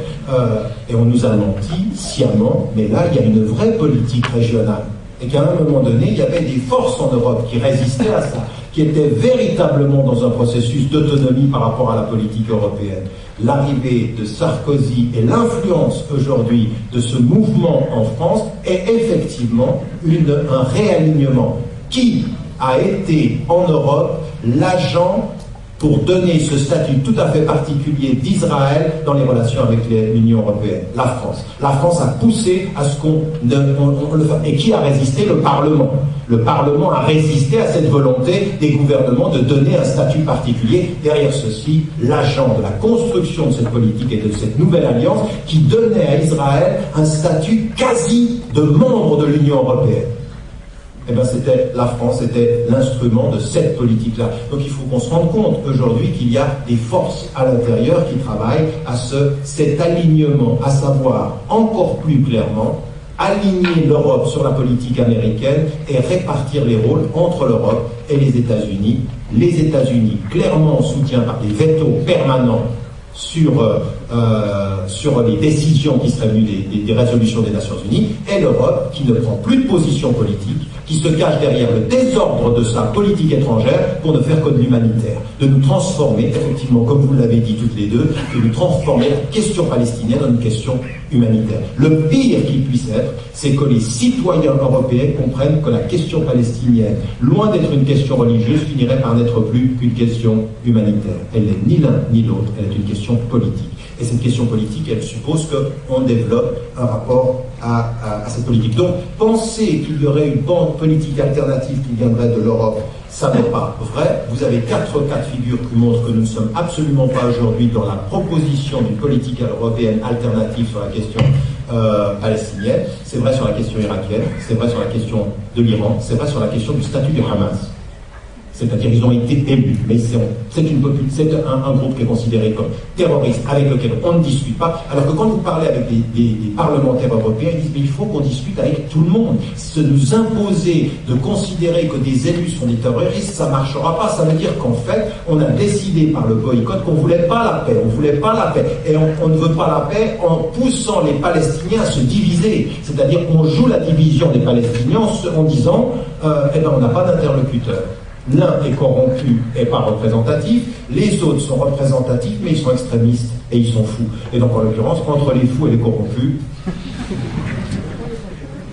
et on nous a menti sciemment, mais là, il y a une vraie politique régionale. Et qu'à un moment donné, il y avait des forces en Europe qui résistaient à ça, qui étaient véritablement dans un processus d'autonomie par rapport à la politique européenne. L'arrivée de Sarkozy et l'influence aujourd'hui de ce mouvement en France est effectivement un réalignement qui a été en Europe l'agent pour donner ce statut tout à fait particulier d'Israël dans les relations avec l'Union européenne, la France. La France a poussé à ce qu'on le fasse. Et qui a résisté? Le Parlement. Le Parlement a résisté à cette volonté des gouvernements de donner un statut particulier. Derrière ceci, l'agent de la construction de cette politique et de cette nouvelle alliance qui donnait à Israël un statut quasi de membre de l'Union européenne. Eh bien, c'était la France, c'était l'instrument de cette politique-là. Donc il faut qu'on se rende compte aujourd'hui qu'il y a des forces à l'intérieur qui travaillent à cet alignement, à savoir encore plus clairement aligner l'Europe sur la politique américaine et répartir les rôles entre l'Europe et les États-Unis. Les États-Unis clairement en soutien par des vétos permanents sur les décisions qui seraient venues des résolutions des Nations Unies, et l'Europe qui ne prend plus de position politique, qui se cache derrière le désordre de sa politique étrangère pour ne faire que de l'humanitaire, de nous transformer, effectivement, comme vous l'avez dit toutes les deux, de nous transformer la question palestinienne en une question humanitaire. Le pire qui puisse être, c'est que les citoyens européens comprennent que la question palestinienne, loin d'être une question religieuse, finirait par n'être plus qu'une question humanitaire. Elle n'est ni l'un ni l'autre, elle est une question politique. Et cette question politique, elle suppose qu'on développe un rapport à cette politique. Donc, penser qu'il y aurait une politique alternative qui viendrait de l'Europe, ça n'est pas vrai. Vous avez 4 cas de figure qui montrent que nous ne sommes absolument pas aujourd'hui dans la proposition d'une politique européenne alternative sur la question palestinienne. C'est vrai sur la question irakienne, c'est vrai sur la question de l'Iran, c'est vrai sur la question du statut du Hamas. C'est-à-dire qu'ils ont été élus, mais c'est un groupe qui est considéré comme terroriste, avec lequel on ne discute pas, alors que quand vous parlez avec des parlementaires européens, ils disent mais il faut qu'on discute avec tout le monde. Se nous imposer de considérer que des élus sont des terroristes, ça ne marchera pas. Ça veut dire qu'en fait, on a décidé par le boycott qu'on ne voulait pas la paix, et on ne veut pas la paix en poussant les Palestiniens à se diviser. C'est-à-dire qu'on joue la division des Palestiniens en disant on n'a pas d'interlocuteur. L'un est corrompu et pas représentatif, les autres sont représentatifs, mais ils sont extrémistes et ils sont fous. Et donc, en l'occurrence, entre les fous et les corrompus,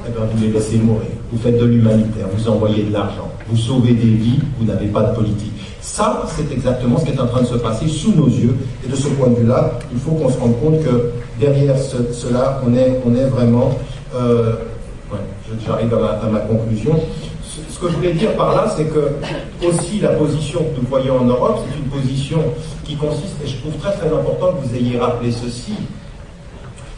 vous les laissez mourir. Vous faites de l'humanitaire, vous envoyez de l'argent, vous sauvez des vies, vous n'avez pas de politique. Ça, c'est exactement ce qui est en train de se passer sous nos yeux. Et de ce point de vue-là, il faut qu'on se rende compte que derrière cela, on est vraiment... j'arrive à ma conclusion. Ce que je voulais dire par là, c'est que aussi la position que nous voyons en Europe, c'est une position qui consiste, et je trouve très très important que vous ayez rappelé ceci.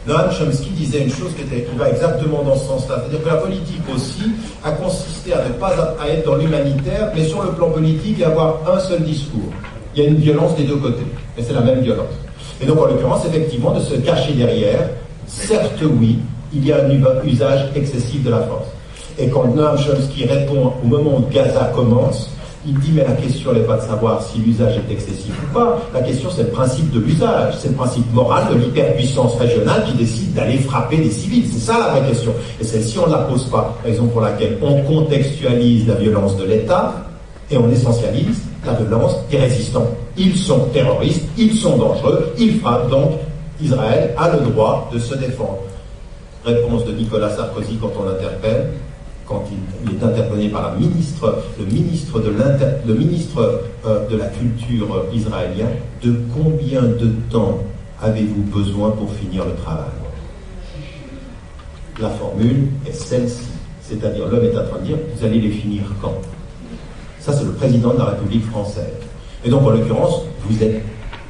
Noam Chomsky disait une chose qui va exactement dans ce sens-là, c'est-à-dire que la politique aussi a consisté à ne pas être dans l'humanitaire, mais sur le plan politique et avoir un seul discours. Il y a une violence des deux côtés, mais c'est la même violence. Et donc en l'occurrence, effectivement, de se cacher derrière, certes oui, il y a un usage excessif de la force. Et quand Noam Chomsky répond au moment où Gaza commence, il dit mais la question n'est pas de savoir si l'usage est excessif ou pas, la question c'est le principe de l'usage, c'est le principe moral de l'hyperpuissance régionale qui décide d'aller frapper des civils, c'est ça la vraie question. Et celle-ci on ne la pose pas, raison pour laquelle on contextualise la violence de l'État et on essentialise la violence des résistants. Ils sont terroristes, ils sont dangereux, ils frappent, donc Israël a le droit de se défendre. Réponse de Nicolas Sarkozy quand on l'interpelle, quand il est interpellé par le ministre de la culture israélien, de combien de temps avez-vous besoin pour finir le travail? La formule est celle-ci, c'est-à-dire l'homme est en train de dire, vous allez les finir quand? Ça c'est le président de la République française. Et donc en l'occurrence, vous êtes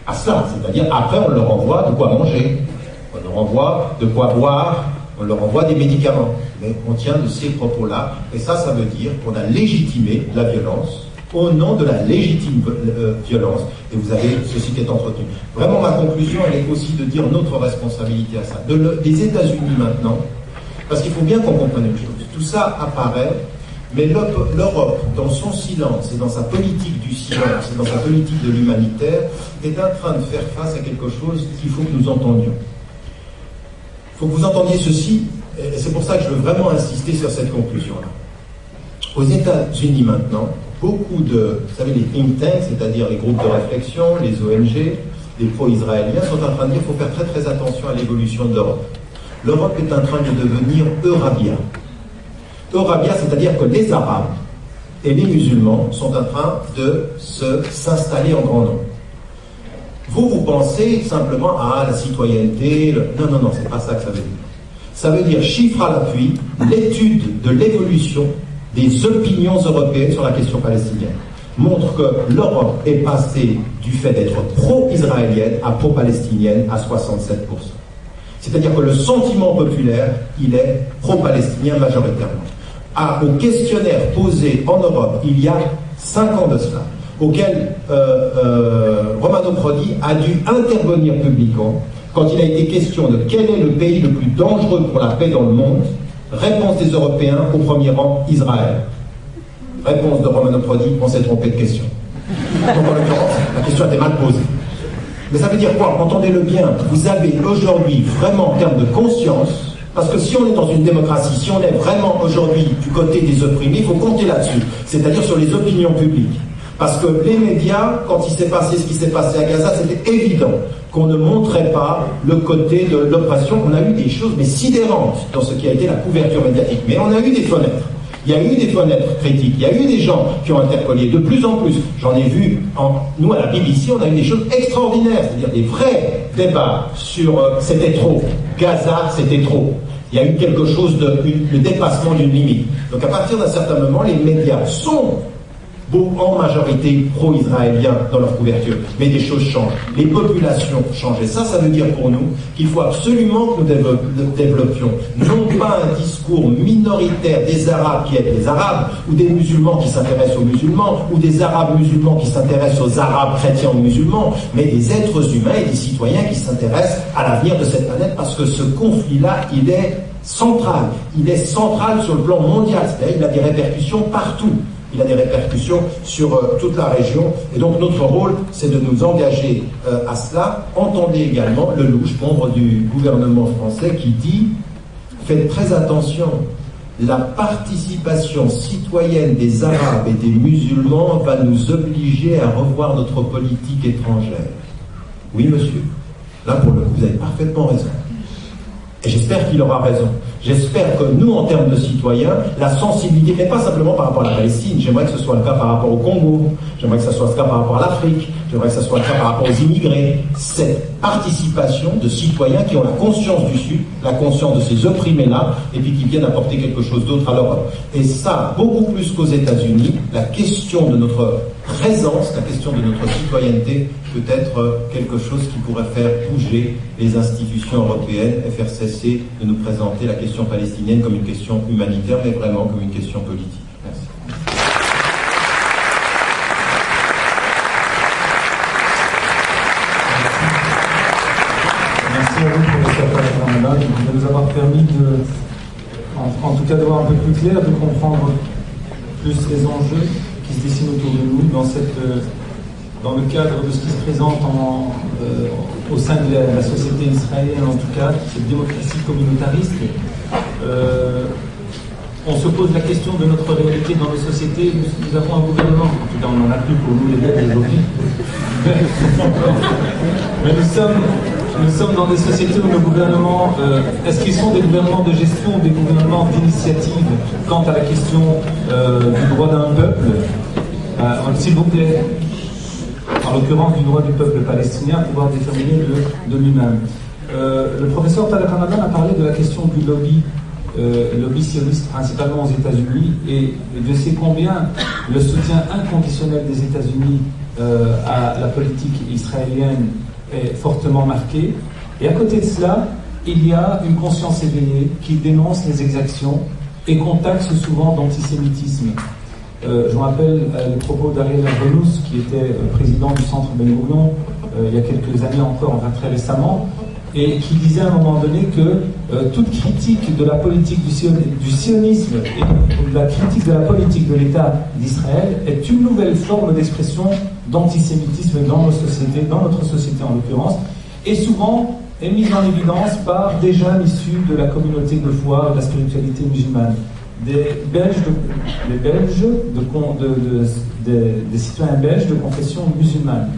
à cela, c'est-à-dire après on leur envoie de quoi manger, on leur envoie de quoi boire, on leur envoie des médicaments, mais on tient de ces propos-là, et ça veut dire qu'on a légitimé la violence au nom de la légitime violence, et vous avez ceci qui est entretenu. Vraiment, ma conclusion, elle est aussi de dire notre responsabilité à ça. Des États-Unis maintenant, parce qu'il faut bien qu'on comprenne une chose, tout ça apparaît, mais l'Europe, dans son silence et dans sa politique du silence et dans sa politique de l'humanitaire, est en train de faire face à quelque chose qu'il faut que nous entendions. Il faut que vous entendiez ceci, et c'est pour ça que je veux vraiment insister sur cette conclusion-là. Aux États-Unis maintenant, beaucoup de, vous savez, les think tanks, c'est-à-dire les groupes de réflexion, les ONG, les pro-israéliens, sont en train de dire qu'il faut faire très très attention à l'évolution de l'Europe. L'Europe est en train de devenir Eurabia. Eurabia, c'est-à-dire que les Arabes et les musulmans sont en train de s'installer en grand nombre. Vous pensez simplement à la citoyenneté, non, c'est pas ça que ça veut dire. Ça veut dire, chiffre à l'appui, l'étude de l'évolution des opinions européennes sur la question palestinienne montre que l'Europe est passée du fait d'être pro-israélienne à pro-palestinienne à 67%. C'est-à-dire que le sentiment populaire, il est pro-palestinien majoritairement. Au questionnaire posé en Europe il y a 5 ans de cela, auquel Romano Prodi a dû intervenir publiquement quand il a été question de quel est le pays le plus dangereux pour la paix dans le monde. Réponse des Européens, au premier rang, Israël. Réponse de Romano Prodi, on s'est trompé de question. Donc en l'occurrence, la question était mal posée. Mais ça veut dire quoi? Entendez-le bien, vous avez aujourd'hui vraiment en termes de conscience, parce que si on est dans une démocratie, si on est vraiment aujourd'hui du côté des opprimés, il faut compter là-dessus, c'est-à-dire sur les opinions publiques. Parce que les médias, quand il s'est passé ce qui s'est passé à Gaza, c'était évident qu'on ne montrait pas le côté de l'oppression. On a eu des choses mais sidérantes dans ce qui a été la couverture médiatique. Mais on a eu des fenêtres. Il y a eu des fenêtres critiques. Il y a eu des gens qui ont interpellé de plus en plus. J'en ai vu, nous à la BBC, on a eu des choses extraordinaires, c'est-à-dire des vrais débats sur c'était trop, Gaza c'était trop. Il y a eu quelque chose le dépassement d'une limite. Donc à partir d'un certain moment, les médias sont en majorité pro-israéliens dans leur couverture. Mais des choses changent. Les populations changent. Et ça veut dire pour nous qu'il faut absolument que nous développions non pas un discours minoritaire des Arabes qui aident les Arabes, ou des musulmans qui s'intéressent aux musulmans, ou des Arabes musulmans qui s'intéressent aux Arabes chrétiens ou musulmans, mais des êtres humains et des citoyens qui s'intéressent à l'avenir de cette planète, parce que ce conflit-là, il est central. Il est central sur le plan mondial. C'est-à-dire qu'il a des répercussions partout. Il a des répercussions sur toute la région. Et donc notre rôle, c'est de nous engager à cela. Entendez également le louche membre du gouvernement français qui dit « Faites très attention, la participation citoyenne des Arabes et des musulmans va nous obliger à revoir notre politique étrangère. » Oui, monsieur. Là, pour le coup, vous avez parfaitement raison. Et j'espère qu'il aura raison. J'espère que nous, en termes de citoyens, la sensibilité, mais pas simplement par rapport à la Palestine, j'aimerais que ce soit le cas par rapport au Congo, j'aimerais que ce soit le cas par rapport à l'Afrique, j'aimerais que ce soit le cas par rapport aux immigrés, cette participation de citoyens qui ont la conscience du Sud, la conscience de ces opprimés-là, et puis qui viennent apporter quelque chose d'autre à l'Europe. Et ça, beaucoup plus qu'aux États-Unis, la question de notre présence, la question de notre citoyenneté peut être quelque chose qui pourrait faire bouger les institutions européennes et faire cesser de nous présenter la question palestinienne comme une question humanitaire, mais vraiment comme une question politique. Merci. Merci à vous, professeur Talek-Ramadan, de nous avoir permis en tout cas de voir un peu plus clair, de comprendre plus les enjeux qui se dessinent autour de nous dans le cadre de ce qui se présente au sein de la société israélienne, en tout cas, cette démocratie communautariste. On se pose la question de notre réalité dans nos sociétés. Nous avons un gouvernement, en tout cas on n'en a plus pour nous les Belges aujourd'hui, mais nous sommes dans des sociétés où nos gouvernements, est-ce qu'ils sont des gouvernements de gestion ou des gouvernements d'initiative quant à la question du droit d'un peuple? S'il vous plaît, en l'occurrence du droit du peuple palestinien à pouvoir déterminer de lui-même. Le professeur Talek-Ramadan a parlé de la question du lobby sioniste principalement aux États-Unis, et de sais combien le soutien inconditionnel des États-Unis à la politique israélienne est fortement marqué. Et à côté de cela, il y a une conscience éveillée qui dénonce les exactions et qu'on taxe souvent d'antisémitisme. Je me rappelle les propos d'Ariel Aronous, qui était président du Centre Ben-Gurion il y a quelques années encore, enfin très récemment, et qui disait à un moment donné que toute critique de la politique du sionisme et de la critique de la politique de l'État d'Israël est une nouvelle forme d'expression d'antisémitisme dans nos sociétés, dans notre société en l'occurrence, et souvent est mise en évidence par des jeunes issus de la communauté de foi, de la spiritualité musulmane. Des citoyens belges de confession musulmane.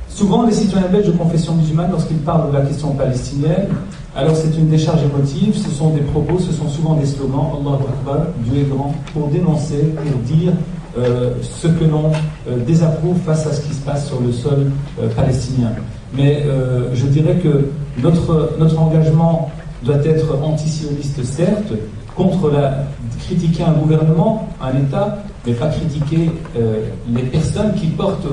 Souvent, les citoyens belges de confession musulmane, lorsqu'ils parlent de la question palestinienne, alors c'est une décharge émotive, ce sont des propos, ce sont souvent des slogans, Allahu Akbar, Dieu est grand, pour dénoncer, pour dire ce que l'on désapprouve face à ce qui se passe sur le sol palestinien. Mais je dirais que notre engagement doit être antisioniste, certes, contre critiquer un gouvernement, un État, mais pas critiquer les personnes qui portent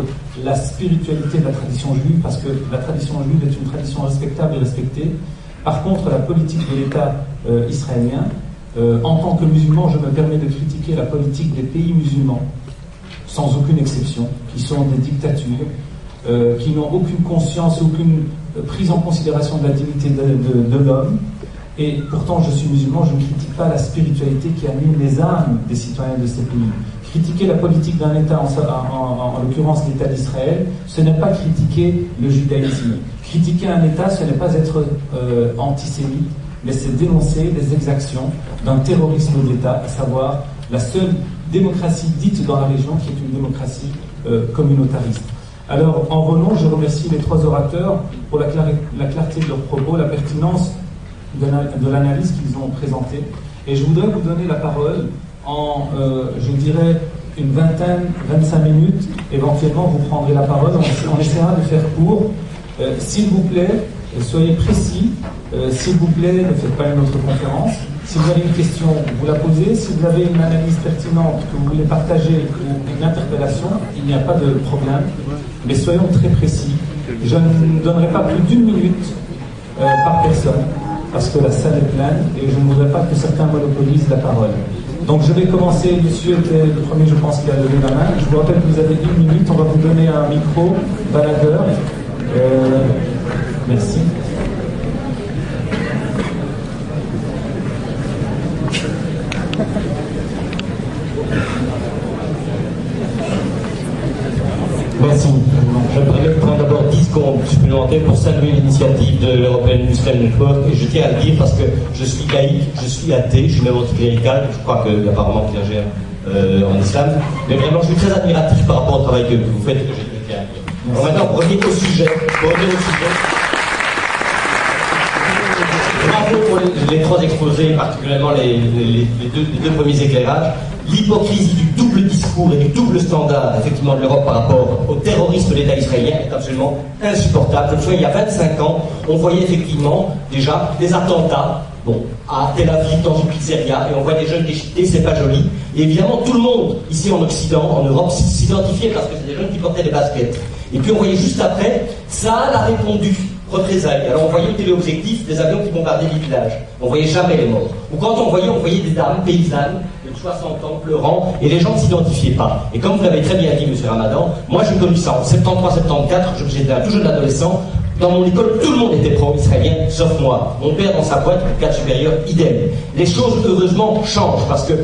la spiritualité de la tradition juive, parce que la tradition juive est une tradition respectable et respectée. Par contre, la politique de l'État israélien, en tant que musulman, je me permets de critiquer la politique des pays musulmans, sans aucune exception, qui sont des dictatures, qui n'ont aucune conscience, aucune prise en considération de la dignité de l'homme. Et pourtant, je suis musulman, je ne critique pas la spiritualité qui anime les âmes des citoyens de ces pays. Critiquer la politique d'un État, en l'occurrence l'État d'Israël, ce n'est pas critiquer le judaïsme. Critiquer un État, ce n'est pas être antisémite, mais c'est dénoncer les exactions d'un terrorisme d'État, à savoir la seule démocratie dite dans la région, qui est une démocratie communautariste. Alors, en renom, je remercie les trois orateurs pour la clarté de leurs propos, la pertinence de l'analyse qu'ils ont présentée. Et je voudrais vous donner la parole en, je dirais, une vingtaine, 25 minutes. Éventuellement, vous prendrez la parole. On essaiera de faire court. S'il vous plaît, soyez précis. S'il vous plaît, ne faites pas une autre conférence. Si vous avez une question, vous la posez. Si vous avez une analyse pertinente que vous voulez partager ou une interpellation, il n'y a pas de problème. Mais soyons très précis. Je ne donnerai pas plus d'une minute par personne, parce que la salle est pleine et je ne voudrais pas que certains monopolisent la parole. Donc je vais commencer, monsieur était le premier, je pense, qui a levé la main. Je vous rappelle que vous avez 1 minute, on va vous donner un micro baladeur. Merci. Merci. Je me permets de prendre d'abord 10 secondes supplémentaires pour saluer l'initiative de l'European Muslim Network, et je tiens à le dire parce que je suis laïque, je suis athée, je suis même anticlérical, je crois qu'il y a apparemment clergère en islam, mais vraiment je suis très admiratif par rapport au travail que vous faites et que je tiens à dire. Alors maintenant, pour revenir au sujet, Bravo pour les trois exposés, particulièrement les deux premiers éclairages. L'hypocrisie du double discours et du double standard, effectivement, de l'Europe par rapport au terrorisme de l'État israélien est absolument insupportable. Je me souviens, il y a 25 ans, on voyait effectivement déjà des attentats, à Tel Aviv, dans une pizzeria, et on voit des jeunes déchiquetés, c'est pas joli. Et évidemment, tout le monde, ici en Occident, en Europe, s'identifiait parce que c'est des jeunes qui portaient des baskets. Et puis on voyait juste après, ça a répondu. Représailles. Alors on voyait au téléobjectif des avions qui bombardaient les villages. On voyait jamais les morts. Ou quand on voyait des dames paysannes de 60 ans pleurant et les gens ne s'identifiaient pas. Et comme vous l'avez très bien dit, M. Ramadan, moi j'ai connu ça en 73-74, j'étais un tout jeune adolescent. Dans mon école, tout le monde était pro-israélien, sauf moi. Mon père, dans sa boîte, le cadre supérieur, idem. Les choses, heureusement, changent, parce que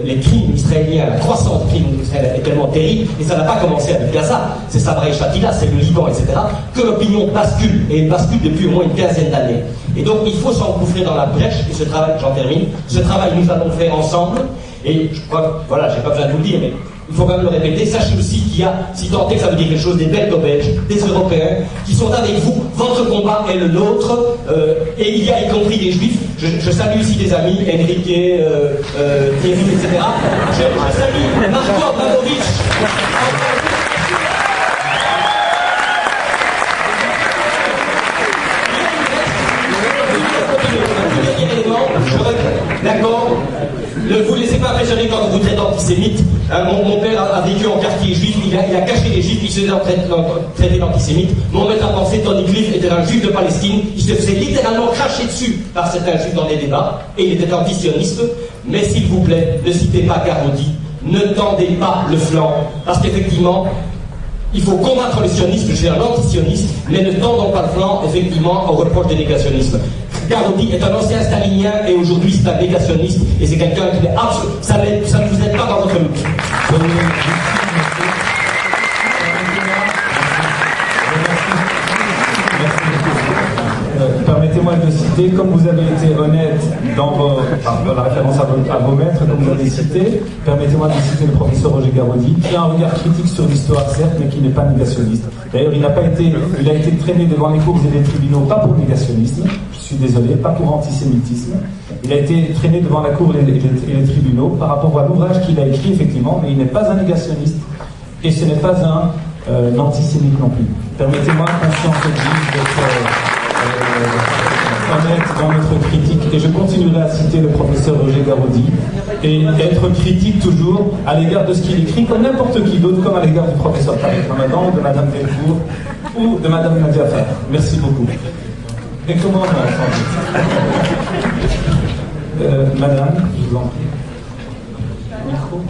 les crimes israéliens, la croissance des crimes israéliens est tellement terrible, et ça n'a pas commencé avec Gaza, c'est Sabra et Shatila, c'est le Liban, etc., que l'opinion bascule, et bascule depuis au moins une quinzaine d'années. Et donc, il faut s'engouffrer dans la brèche, et ce travail, j'en termine, ce travail, nous allons le faire ensemble, et je crois que, voilà, j'ai pas besoin de vous le dire, mais il faut quand même le répéter, sachez aussi qu'il y a, si tant est que ça veut dire quelque chose, des Belgo-Belges, des Européens, qui sont avec vous, votre combat est le nôtre, et il y a y compris des Juifs, je salue ici des amis, Enrique, Thierry, etc. Je salue Marco Abramovich. D'accord, ne vous laissez pas impressionner quand vous êtes antisémite. Mon père a vécu en quartier juif, il a caché les juifs, il se faisait traiter d'antisémite. Mon maître à penser, Tony Cliff, était un juif de Palestine, il se faisait littéralement cracher dessus par certains juifs dans les débats, et il était antisioniste. Mais s'il vous plaît, ne citez pas Garaudy, ne tendez pas le flanc, parce qu'effectivement, il faut combattre le sionisme, je suis un antisioniste, mais ne tendons pas le flanc, effectivement, au reproche des négationnismes. Garaudy est un ancien stalinien et aujourd'hui c'est un négationniste et c'est quelqu'un qui est absolument. Ça ne vous aide pas dans votre lutte. Permettez-moi de citer, comme vous avez été honnête dans la référence à vos maîtres, comme vous avez cité, permettez-moi de citer le professeur Roger Garaudy, qui a un regard critique sur l'histoire, certes, mais qui n'est pas négationniste. D'ailleurs, il a été traîné devant les cours et les tribunaux, pas pour négationnisme, je suis désolé, pas pour antisémitisme. Il a été traîné devant la cour et les tribunaux par rapport à l'ouvrage qu'il a écrit, effectivement, mais il n'est pas un négationniste. Et ce n'est pas un antisémite non plus. Permettez-moi, conscience d'être honnête dans notre critique, et je continuerai à citer le professeur Roger Garaudy et être critique toujours à l'égard de ce qu'il écrit, comme n'importe qui d'autre, comme à l'égard du professeur Tariq Ramadan, de Madame Delcourt ou de Madame Nadia Farr. Merci beaucoup. Et comment on a Madame, je vous en prie. Micro.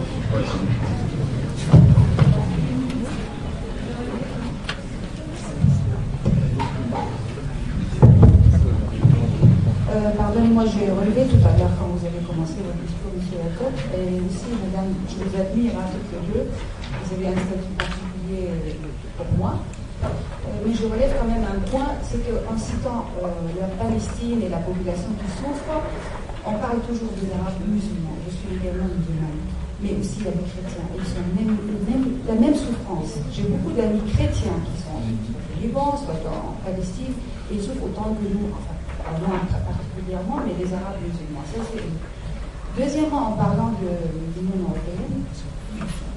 Pardonnez-moi, j'ai relevé tout à l'heure quand vous avez commencé votre discours, M. Lacotte, et aussi, madame, je vous admire toutes les deux. Vous avez un statut particulier pour moi. Mais je relève quand même un point, c'est qu'en citant la Palestine et la population qui souffre, on parle toujours des Arabes musulmans. Je suis également musulmane, mais aussi il y a des chrétiens. Ils ont la même souffrance. J'ai beaucoup d'amis chrétiens qui sont au Liban, soit en Palestine, et ils souffrent autant que nous. Enfin, pas loin particulièrement, mais les Arabes musulmans. Ça, c'est une. Deuxièmement, en parlant de l'Union européenne,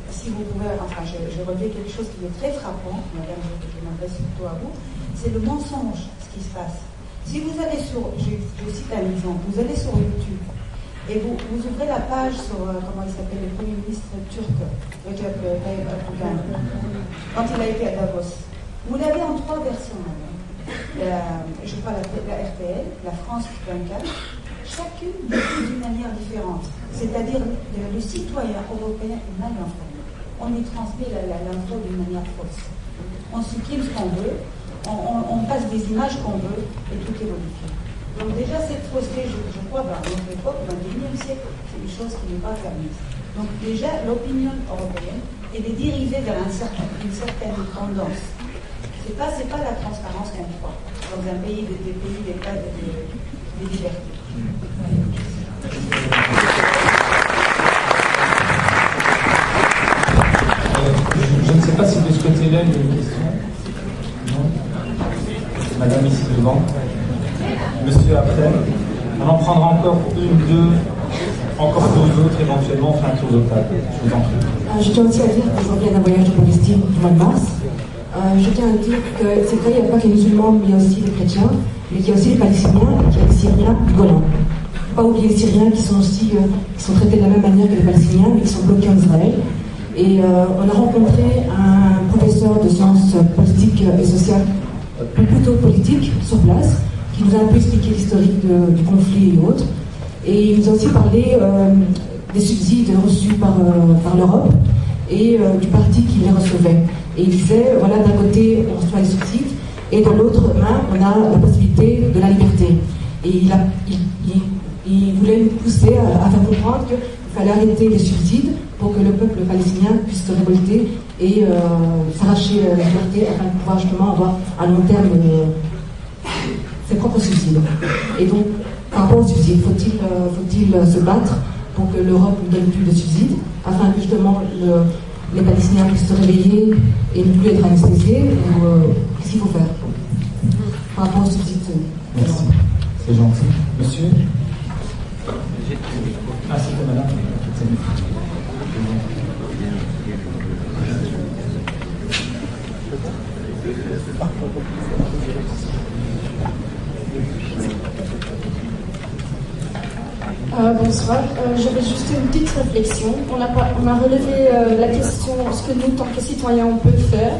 si vous pouvez, enfin, je relevé quelque chose qui est très frappant, madame, je m'adresse surtout à vous, c'est le mensonge, ce qui se passe. Si vous allez sur, je cite un exemple, vous allez sur YouTube, et vous ouvrez la page sur, comment il s'appelle, le Premier ministre turc, Recep Tayyip Erdogan, quand il a été à Davos. Vous l'avez en 3 versions, madame. Je crois la RTL, la France 24, chacune d'une manière différente. C'est-à-dire le citoyen européen est mal informé. On lui transmet l'info d'une manière fausse. On supprime ce qu'on veut, on passe des images qu'on veut et tout est modifié. Donc déjà cette fausseté, je crois, dans notre époque, dans le XXe siècle, c'est une chose qui n'est pas permise. Donc déjà, l'opinion européenne, elle est dérivée vers une certaine tendance. C'est pas la transparence qu'on croit dans un pays d'état de liberté. Je ne sais pas si de ce côté-là il y a une question. Non. Madame ici devant. Monsieur après. On en prendra encore une, deux, encore deux autres éventuellement, on fait un tour de table. Je vous en prie. Je tiens aussi à dire que je reviens d'un voyage en Palestine du mois de mars. Je tiens à dire que c'est vrai, il n'y a pas que les musulmans, mais il y a aussi les chrétiens, mais qu'il y a aussi les Palestiniens et qu'il y a les Syriens du Golan. Pas oublier les Syriens qui sont aussi qui sont traités de la même manière que les Palestiniens, mais qui sont bloqués en Israël. Et on a rencontré un professeur de sciences politiques et sociales, plutôt politique, sur place, qui nous a un peu expliqué l'historique du conflit et autres. Et il nous a aussi parlé des subsides reçus par l'Europe et du parti qui les recevait. Et il disait, voilà, d'un côté, on reçoit les subsides, et de l'autre main, on a la possibilité de la liberté. Et il voulait nous pousser à faire comprendre qu'il fallait arrêter les subsides pour que le peuple palestinien puisse se révolter et s'arracher la liberté afin de pouvoir justement avoir à long terme ses propres subsides. Et donc, par rapport aux subsides, faut-il se battre pour que l'Europe ne donne plus de subsides afin que justement les Palestiniens puissent se réveiller et ne plus être anesthésiés, ou qu'est-ce qu'il faut faire par rapport aux subsides? Merci, c'est gentil. Monsieur? Ah, c'était madame. Bonsoir, j'avais juste une petite réflexion. On a relevé la question ce que nous, tant que citoyens, on peut faire.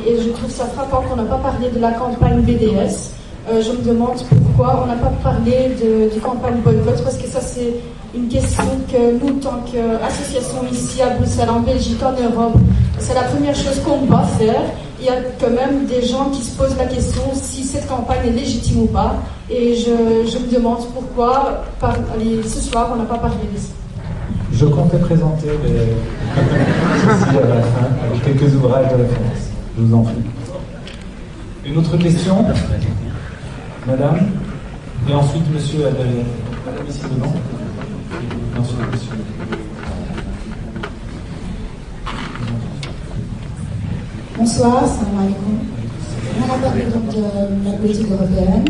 Et je trouve ça frappant qu'on n'a pas parlé de la campagne BDS. Je me demande pourquoi on n'a pas parlé du campagne boycott, parce que ça c'est une question que nous, tant qu'association ici à Bruxelles, en Belgique, en Europe, c'est la première chose qu'on doit faire. Il y a quand même des gens qui se posent la question si cette campagne est légitime ou pas. Et je me demande pourquoi, ce soir, on n'a pas parlé de ça. Je comptais présenter ceci à la fin, avec quelques ouvrages de référence. Je vous en prie. Une autre question? Madame? Et ensuite, monsieur derrière. Madame ici devant. Et ensuite, monsieur. Bonsoir, salam alaikum. On a parlé donc de la politique européenne.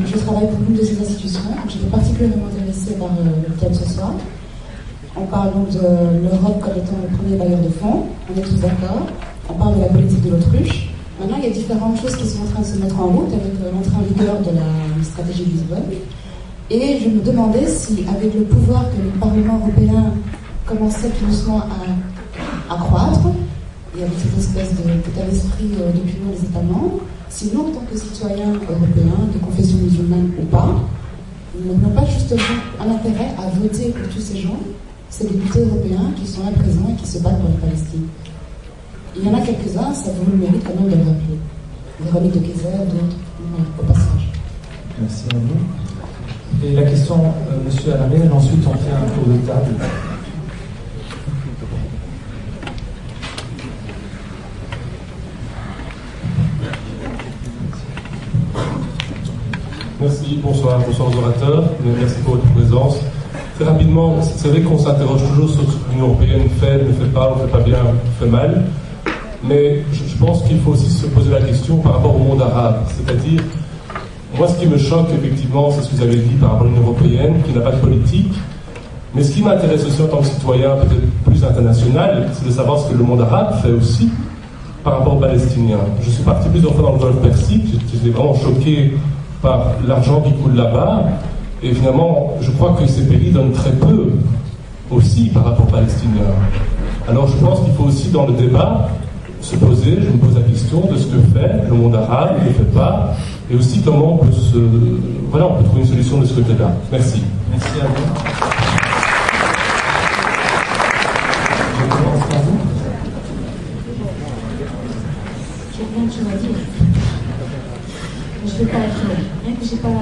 Je travaille pour l'une de ces institutions. J'étais particulièrement intéressée par le thème ce soir. On parle donc de l'Europe comme étant le premier bailleur de fonds. On est tous d'accord. On parle de la politique de l'autruche. Maintenant, il y a différentes choses qui sont en train de se mettre en route avec l'entrée en vigueur de la stratégie de Lisbonne. Et je me demandais si, avec le pouvoir que le Parlement européen commençait tout doucement à croître, et avec cette espèce d'état d'esprit d'opinion des États membres, si nous, en tant que citoyens européens, de confession musulmane ou pas, nous n'avons pas justement un intérêt à voter pour tous ces gens, ces députés européens qui sont là présents et qui se battent pour la Palestine. Il y en a quelques-uns, ça vaut le mérite quand même de le rappeler. Véronique de Kayser, d'autres, au passage. Merci à vous. Et la question, monsieur Alamé, ensuite on fait un tour de table. Merci, bonsoir aux orateurs, merci pour votre présence. Très rapidement, c'est vrai qu'on s'interroge toujours sur ce que l'Union européenne fait, ne fait pas, ou fait pas bien, fait mal. Mais je pense qu'il faut aussi se poser la question par rapport au monde arabe. C'est-à-dire, moi ce qui me choque effectivement, c'est ce que vous avez dit par rapport à l'Union européenne, qui n'a pas de politique. Mais ce qui m'intéresse aussi en tant que citoyen peut-être plus international, c'est de savoir ce que le monde arabe fait aussi par rapport aux Palestiniens. Je suis parti plusieurs fois dans le Golfe Persique, j'étais vraiment choqué par l'argent qui coule là-bas. Et finalement, je crois que ces pays donnent très peu aussi par rapport aux Palestiniens. Alors je pense qu'il faut aussi dans le débat se poser, je me pose la question de ce que fait le monde arabe, ne fait pas, et aussi comment on peut on peut trouver une solution de ce côté-là. Merci. Merci à vous. Je commence par vous. J'ai plein de choses à dire. Je ne vais pas être rien que j'ai pas.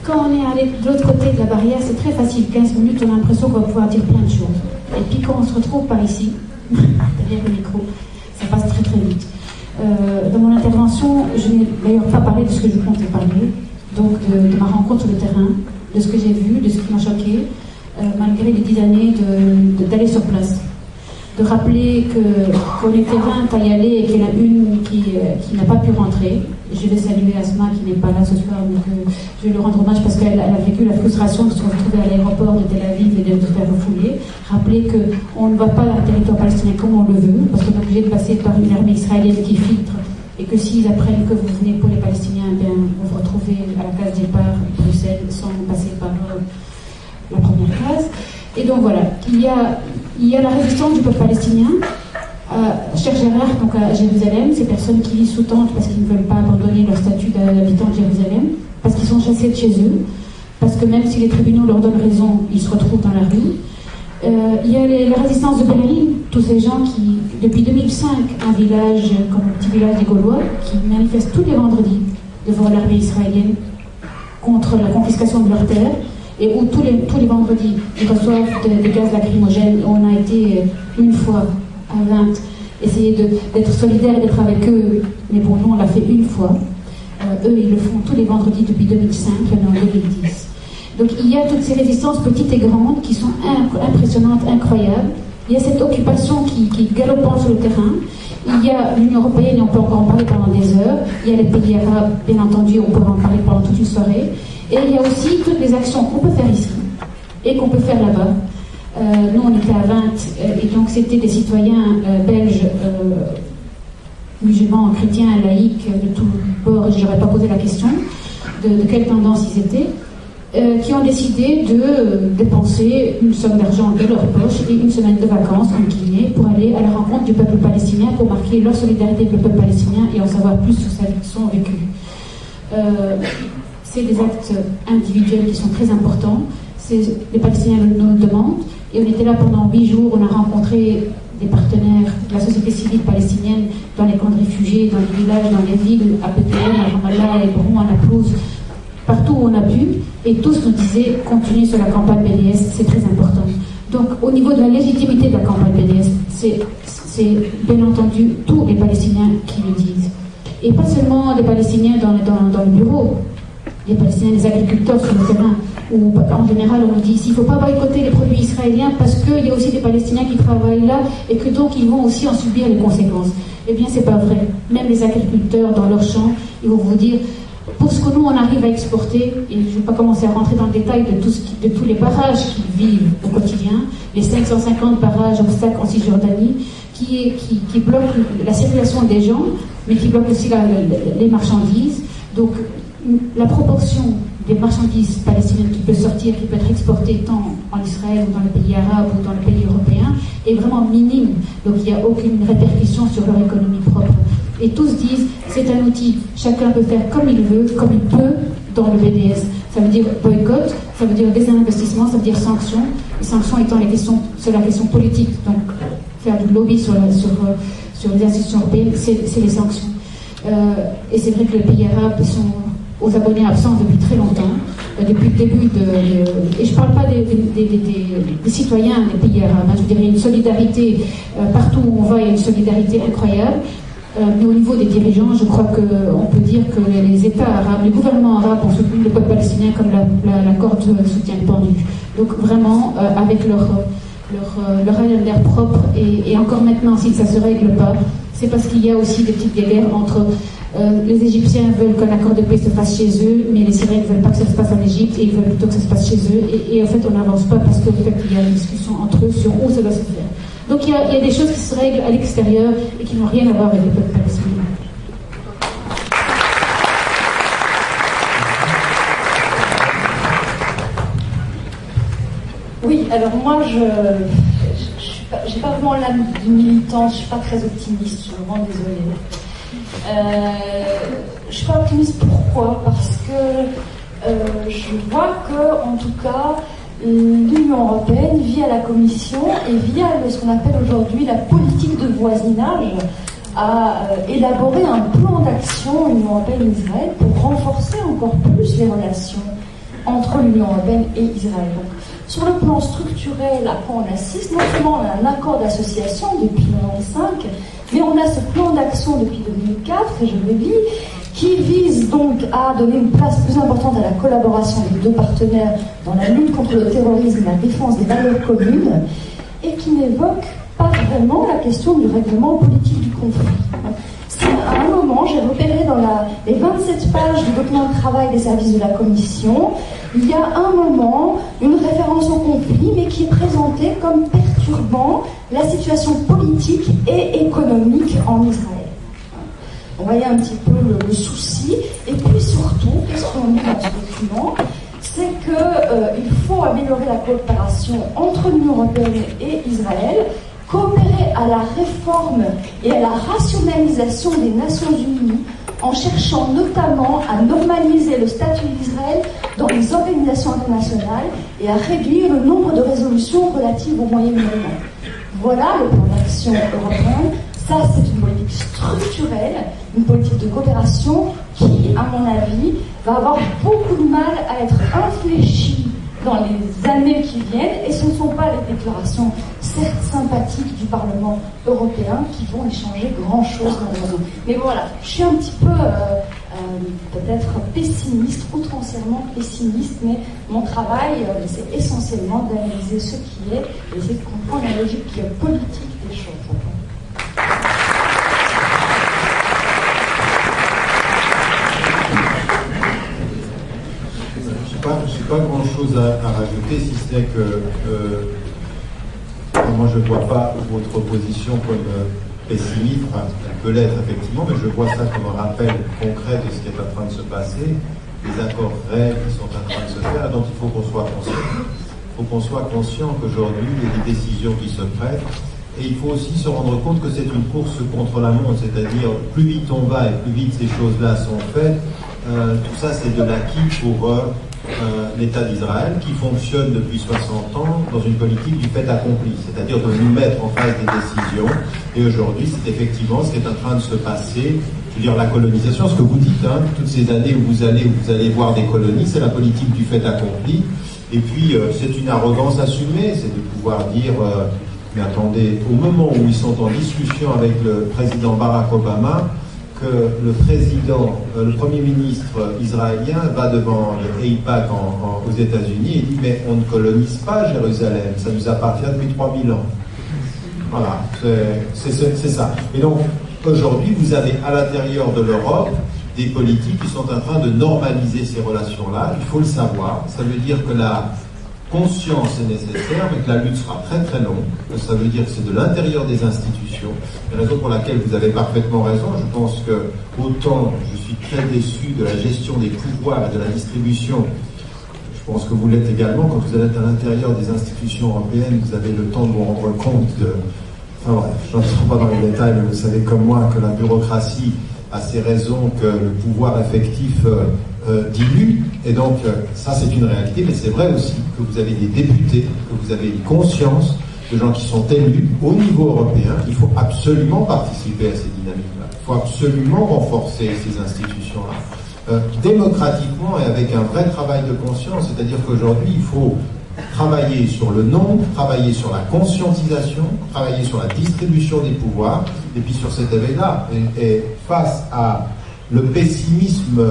Quand on est allé de l'autre côté de la barrière, c'est très facile. 15 minutes, on a l'impression qu'on va pouvoir dire plein de choses. Et puis quand on se retrouve par ici, derrière le micro, ça passe très très vite. Dans mon intervention, je n'ai d'ailleurs pas parlé de ce que je comptais parler, donc de ma rencontre sur le terrain, de ce que j'ai vu, de ce qui m'a choqué, malgré les 10 années d'aller sur place. de rappeler qu'on était 20 à y aller et qu'il y en a une qui n'a pas pu rentrer. Je vais saluer Asma qui n'est pas là ce soir, donc je vais lui rendre hommage parce qu'elle a vécu la frustration de se retrouver à l'aéroport de Tel Aviv et de se faire refouler. Rappeler qu'on ne va pas dans le territoire palestinien comme on le veut, parce qu'on est obligé de passer par une armée israélienne qui filtre, et que s'ils apprennent que vous venez pour les Palestiniens, bien, vous vous retrouvez à la case départ Bruxelles sans passer par la première case. Et donc voilà, il y a la résistance du peuple palestinien. Cher Gérard, donc à Jérusalem, ces personnes qui vivent sous tente parce qu'ils ne veulent pas abandonner leur statut d'habitant de Jérusalem, parce qu'ils sont chassés de chez eux, parce que même si les tribunaux leur donnent raison, ils se retrouvent dans la rue. Il y a la résistance de Berlin, tous ces gens qui, depuis 2005, un village comme le petit village des Gaulois, qui manifestent tous les vendredis devant l'armée israélienne contre la confiscation de leurs terres, et où tous les vendredis, ils reçoivent des gaz lacrymogènes. On a été une fois à 20, essayer d'être solidaires et d'être avec eux, mais pour nous on l'a fait une fois. Eux ils le font tous les vendredis depuis 2005, il y en a en 2010. Donc il y a toutes ces résistances petites et grandes qui sont impressionnantes, incroyables. Il y a cette occupation qui galopant sur le terrain. Il y a l'Union européenne, et on peut encore en parler pendant des heures. Il y a les pays arabes, bien entendu, on pourra en parler pendant toute une soirée. Et il y a aussi toutes les actions qu'on peut faire ici et qu'on peut faire là-bas. Nous, on était à 20, et donc c'était des citoyens belges, musulmans, chrétiens, laïcs, de tous bords, et je n'aurais pas posé la question de quelle tendance ils étaient, qui ont décidé de dépenser une somme d'argent de leur poche et une semaine de vacances en Guinée pour aller à la rencontre du peuple palestinien, pour marquer leur solidarité avec le peuple palestinien et en savoir plus sur son vécu. C'est des actes individuels qui sont très importants. Les Palestiniens nous le demandent. Et on était là pendant 8 jours. On a rencontré des partenaires de la société civile palestinienne dans les camps de réfugiés, dans les villages, dans les villes, à Bethléem, à Ramallah, à Hébron, à Naplouse, partout où on a pu. Et tous nous disaient continuez sur la campagne BDS, c'est très important. Donc au niveau de la légitimité de la campagne BDS, c'est bien entendu tous les Palestiniens qui le disent. Et pas seulement les Palestiniens dans le bureau. Les Palestiniens, les agriculteurs sur le terrain, où en général on nous dit il ne faut pas boycotter les produits israéliens parce qu'il y a aussi des Palestiniens qui travaillent là et que donc ils vont aussi en subir les conséquences. Eh bien c'est pas vrai. Même les agriculteurs dans leurs champs, ils vont vous dire pour ce que nous on arrive à exporter, et je ne vais pas commencer à rentrer dans le détail de tous les barrages qu'ils vivent au quotidien, les 550 barrages obstacles en Cisjordanie qui bloquent la circulation des gens, mais qui bloquent aussi les marchandises. Donc la proportion des marchandises palestiniennes qui peut sortir, qui peut être exportée tant en Israël ou dans les pays arabes ou dans les pays européens est vraiment minime. Donc il n'y a aucune répercussion sur leur économie propre. Et tous disent c'est un outil, chacun peut faire comme il veut, comme il peut dans le BDS. Ça veut dire boycott, ça veut dire désinvestissement, ça veut dire sanctions. Les sanctions étant sur la question politique, donc faire du lobby sur les institutions européennes, c'est les sanctions. Et c'est vrai que les pays arabes sont aux abonnés absents depuis très longtemps, depuis le début et je ne parle pas des citoyens des pays arabes, je dirais une solidarité, partout où on va, il y a une solidarité incroyable, mais au niveau des dirigeants, je crois qu'on peut dire que les États arabes, les gouvernements arabes ont soutenu le peuple palestinien comme la corde soutient le pendu. Donc vraiment, avec leur agenda propre, et encore maintenant, si ça ne se règle pas, c'est parce qu'il y a aussi des petites guerres entre les Égyptiens veulent qu'un accord de paix se fasse chez eux, mais les Syriens ne veulent pas que ça se passe en Égypte et ils veulent plutôt que ça se passe chez eux. Et en fait, on n'avance pas parce qu'en fait, il y a une discussion entre eux sur où ça doit se faire. Donc il y a des choses qui se règlent à l'extérieur et qui n'ont rien à voir avec le peuple palestinien. Oui, alors moi, je n'ai pas vraiment l'âme du militant, je ne suis pas très optimiste, je suis vraiment désolée. Je ne suis pas optimiste, pourquoi ? Parce que je vois que, en tout cas, l'Union européenne, via la Commission et via ce qu'on appelle aujourd'hui la politique de voisinage, a élaboré un plan d'action Union européenne-Israël pour renforcer encore plus les relations entre l'Union européenne et Israël. Donc, sur le plan structurel, à quoi on assiste, non seulement on a un accord d'association depuis 1995, mais on a ce plan d'action depuis 2004, et je le dis, qui vise donc à donner une place plus importante à la collaboration des deux partenaires dans la lutte contre le terrorisme et la défense des valeurs communes, et qui n'évoque pas vraiment la question du règlement politique du conflit. À un moment, j'ai repéré dans les 27 pages du document de travail des services de la Commission, il y a un moment une référence au conflit, mais qui est présentée comme perturbant la situation politique et économique en Israël. On voyait un petit peu le souci, et puis surtout, qu'est-ce qu'on dit dans ce document, c'est qu'il faut améliorer la coopération entre l'Union européenne et Israël, coopérer à la réforme et à la rationalisation des Nations Unies en cherchant notamment à normaliser le statut d'Israël dans les organisations internationales et à réduire le nombre de résolutions relatives au Moyen-Orient. Voilà le plan d'action européen. Ça, c'est une politique structurelle, une politique de coopération qui, à mon avis, va avoir beaucoup de mal à être infléchie dans les années qui viennent, et ce ne sont pas les déclarations certes sympathiques du Parlement européen qui vont y changer grand-chose malheureusement. Mais voilà, je suis un petit peu peut-être pessimiste, outrancièrement pessimiste, mais mon travail, c'est essentiellement d'analyser ce qui est et essayer de comprendre la logique politique des choses. Je n'ai pas grand-chose à rajouter, si ce n'est que moi je ne vois pas votre position comme pessimiste, enfin, elle peut l'être effectivement, mais je vois ça comme un rappel concret de ce qui est en train de se passer, des accords réels qui sont en train de se faire, dont il faut qu'on soit conscient. Il faut qu'on soit conscient qu'aujourd'hui, il y a des décisions qui se prennent, et il faut aussi se rendre compte que c'est une course contre la montre, c'est-à-dire plus vite on va et plus vite ces choses-là sont faites, tout ça c'est de l'acquis pour l'État d'Israël qui fonctionne depuis 60 ans dans une politique du fait accompli, c'est-à-dire de nous mettre en face des décisions. Et aujourd'hui, c'est effectivement ce qui est en train de se passer. Je veux dire, la colonisation, ce que vous dites, hein, toutes ces années où vous allez voir des colonies, c'est la politique du fait accompli. Et puis, c'est une arrogance assumée, c'est de pouvoir dire, mais attendez, au moment où ils sont en discussion avec le président Barack Obama, que le Premier ministre israélien va devant le AIPAC aux États-Unis et dit mais on ne colonise pas Jérusalem, ça nous appartient depuis 3000 ans. Voilà, c'est ça. Et donc aujourd'hui vous avez à l'intérieur de l'Europe des politiques qui sont en train de normaliser ces relations-là, il faut le savoir. Ça veut dire que la conscience est nécessaire, mais que la lutte sera très très longue. Ça veut dire que c'est de l'intérieur des institutions. La raison pour laquelle vous avez parfaitement raison, je pense que autant je suis très déçu de la gestion des pouvoirs et de la distribution, je pense que vous l'êtes également, quand vous êtes à l'intérieur des institutions européennes, vous avez le temps de vous rendre compte de... Enfin bref, je n'entre pas dans les détails, mais vous savez comme moi que la bureaucratie a ses raisons, que le pouvoir effectif dilue, et donc ça c'est une réalité, mais c'est vrai aussi que vous avez des députés, que vous avez une conscience de gens qui sont élus au niveau européen. Il faut absolument participer à ces dynamiques-là, il faut absolument renforcer ces institutions-là, démocratiquement et avec un vrai travail de conscience, c'est-à-dire qu'aujourd'hui il faut travailler sur le nombre, travailler sur la conscientisation, travailler sur la distribution des pouvoirs, et puis sur cet éveil-là, et face à le pessimisme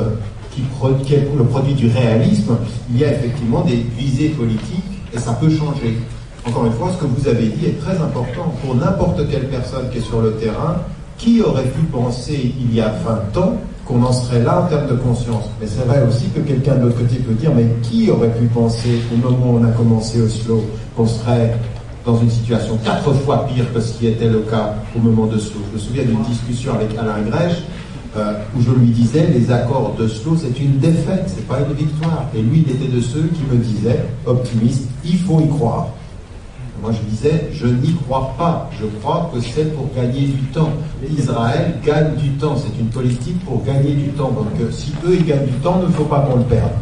qui est le produit du réalisme, il y a effectivement des visées politiques et ça peut changer. Encore une fois, ce que vous avez dit est très important. Pour n'importe quelle personne qui est sur le terrain, qui aurait pu penser il y a 20 ans qu'on en serait là en termes de conscience? Mais c'est vrai aussi que quelqu'un de l'autre côté peut dire, mais qui aurait pu penser au moment où on a commencé Oslo qu'on serait dans une situation 4 fois pire que ce qui était le cas au moment d'Oslo? Je me souviens d'une discussion avec Alain Grèche, où je lui disais, les accords d'Oslo, c'est une défaite, c'est pas une victoire. Et lui, il était de ceux qui me disaient, optimiste, il faut y croire. Moi, je disais, je n'y crois pas. Je crois que c'est pour gagner du temps. Israël gagne du temps. C'est une politique pour gagner du temps. Donc, si eux, ils gagnent du temps, il ne faut pas qu'on le perde.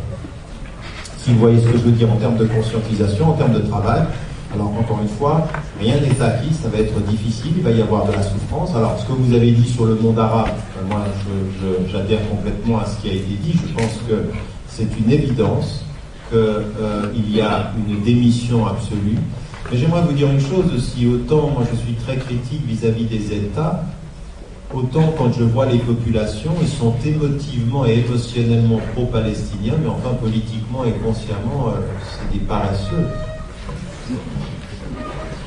Si vous voyez ce que je veux dire en termes de conscientisation, en termes de travail. Alors, encore une fois, rien n'est acquis, ça va être difficile, il va y avoir de la souffrance. Alors, ce que vous avez dit sur le monde arabe, moi, j'adhère complètement à ce qui a été dit. Je pense que c'est une évidence qu'il y a une démission absolue. Mais j'aimerais vous dire une chose aussi, autant moi je suis très critique vis-à-vis des États, autant quand je vois les populations, ils sont émotivement et émotionnellement pro-palestiniens, mais enfin politiquement et consciemment, c'est des paresseux.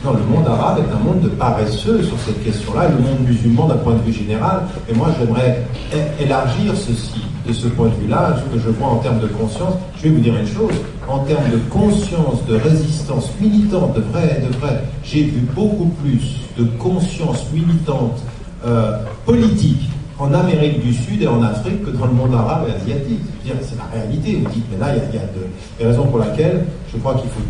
Non, le monde arabe est un monde de paresseux sur cette question-là, le monde musulman d'un point de vue général. Et moi, j'aimerais élargir ceci, de ce point de vue-là, ce que je vois en termes de conscience. Je vais vous dire une chose, en termes de conscience, de résistance militante, de vrai, j'ai vu beaucoup plus de conscience militante politique en Amérique du Sud et en Afrique que dans le monde arabe et asiatique. Je veux dire, c'est la réalité. Vous dites, mais là, il y a des raisons pour lesquelles je crois qu'il faut...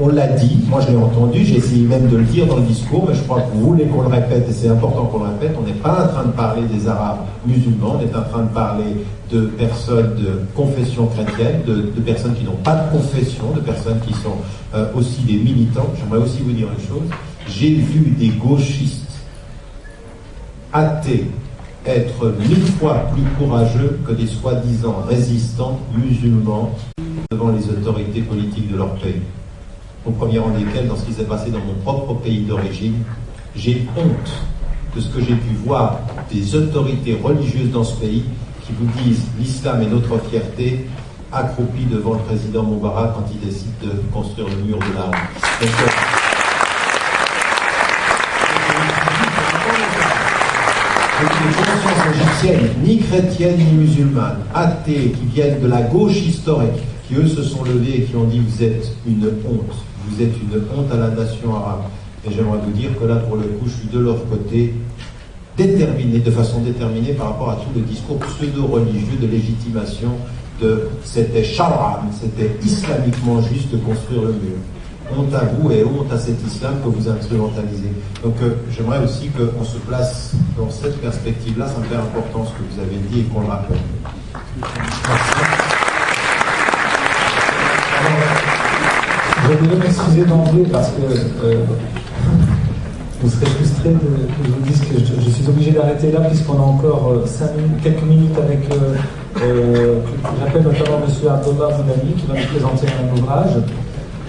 On l'a dit, moi je l'ai entendu, j'ai essayé même de le dire dans le discours, mais je crois que vous voulez qu'on le répète, et c'est important qu'on le répète. On n'est pas en train de parler des Arabes musulmans, on est en train de parler de personnes de confession chrétienne, de personnes qui n'ont pas de confession, de personnes qui sont aussi des militants. J'aimerais aussi vous dire une chose, j'ai vu des gauchistes athées être 1000 fois plus courageux que des soi-disant résistants musulmans devant les autorités politiques de leur pays. Au premier rang desquels, dans ce qui s'est passé dans mon propre pays d'origine, j'ai honte de ce que j'ai pu voir des autorités religieuses dans ce pays qui vous disent l'islam est notre fierté, accroupis devant le président Moubarak quand il décide de construire le mur de la rue. Les consciences égyptiennes, ni chrétiennes ni musulmanes, athées, qui viennent de la gauche historique, qui eux se sont levés et qui ont dit vous êtes une honte. Vous êtes une honte à la nation arabe. Et j'aimerais vous dire que là, pour le coup, je suis de leur côté, déterminé, de façon déterminée par rapport à tout le discours pseudo-religieux de légitimation de c'était shar'an, c'était islamiquement juste de construire le mur. Honte à vous et honte à cet islam que vous instrumentalisez. Donc j'aimerais aussi qu'on se place dans cette perspective-là, ça me paraît important ce que vous avez dit et qu'on le rappelle. Merci. Je voudrais m'excuser d'emblée parce que vous serez frustrés que je vous dise que je suis obligé d'arrêter là puisqu'on a encore quelques minutes avec, j'appelle notamment M. Abdullah Boudami qui va nous présenter un ouvrage.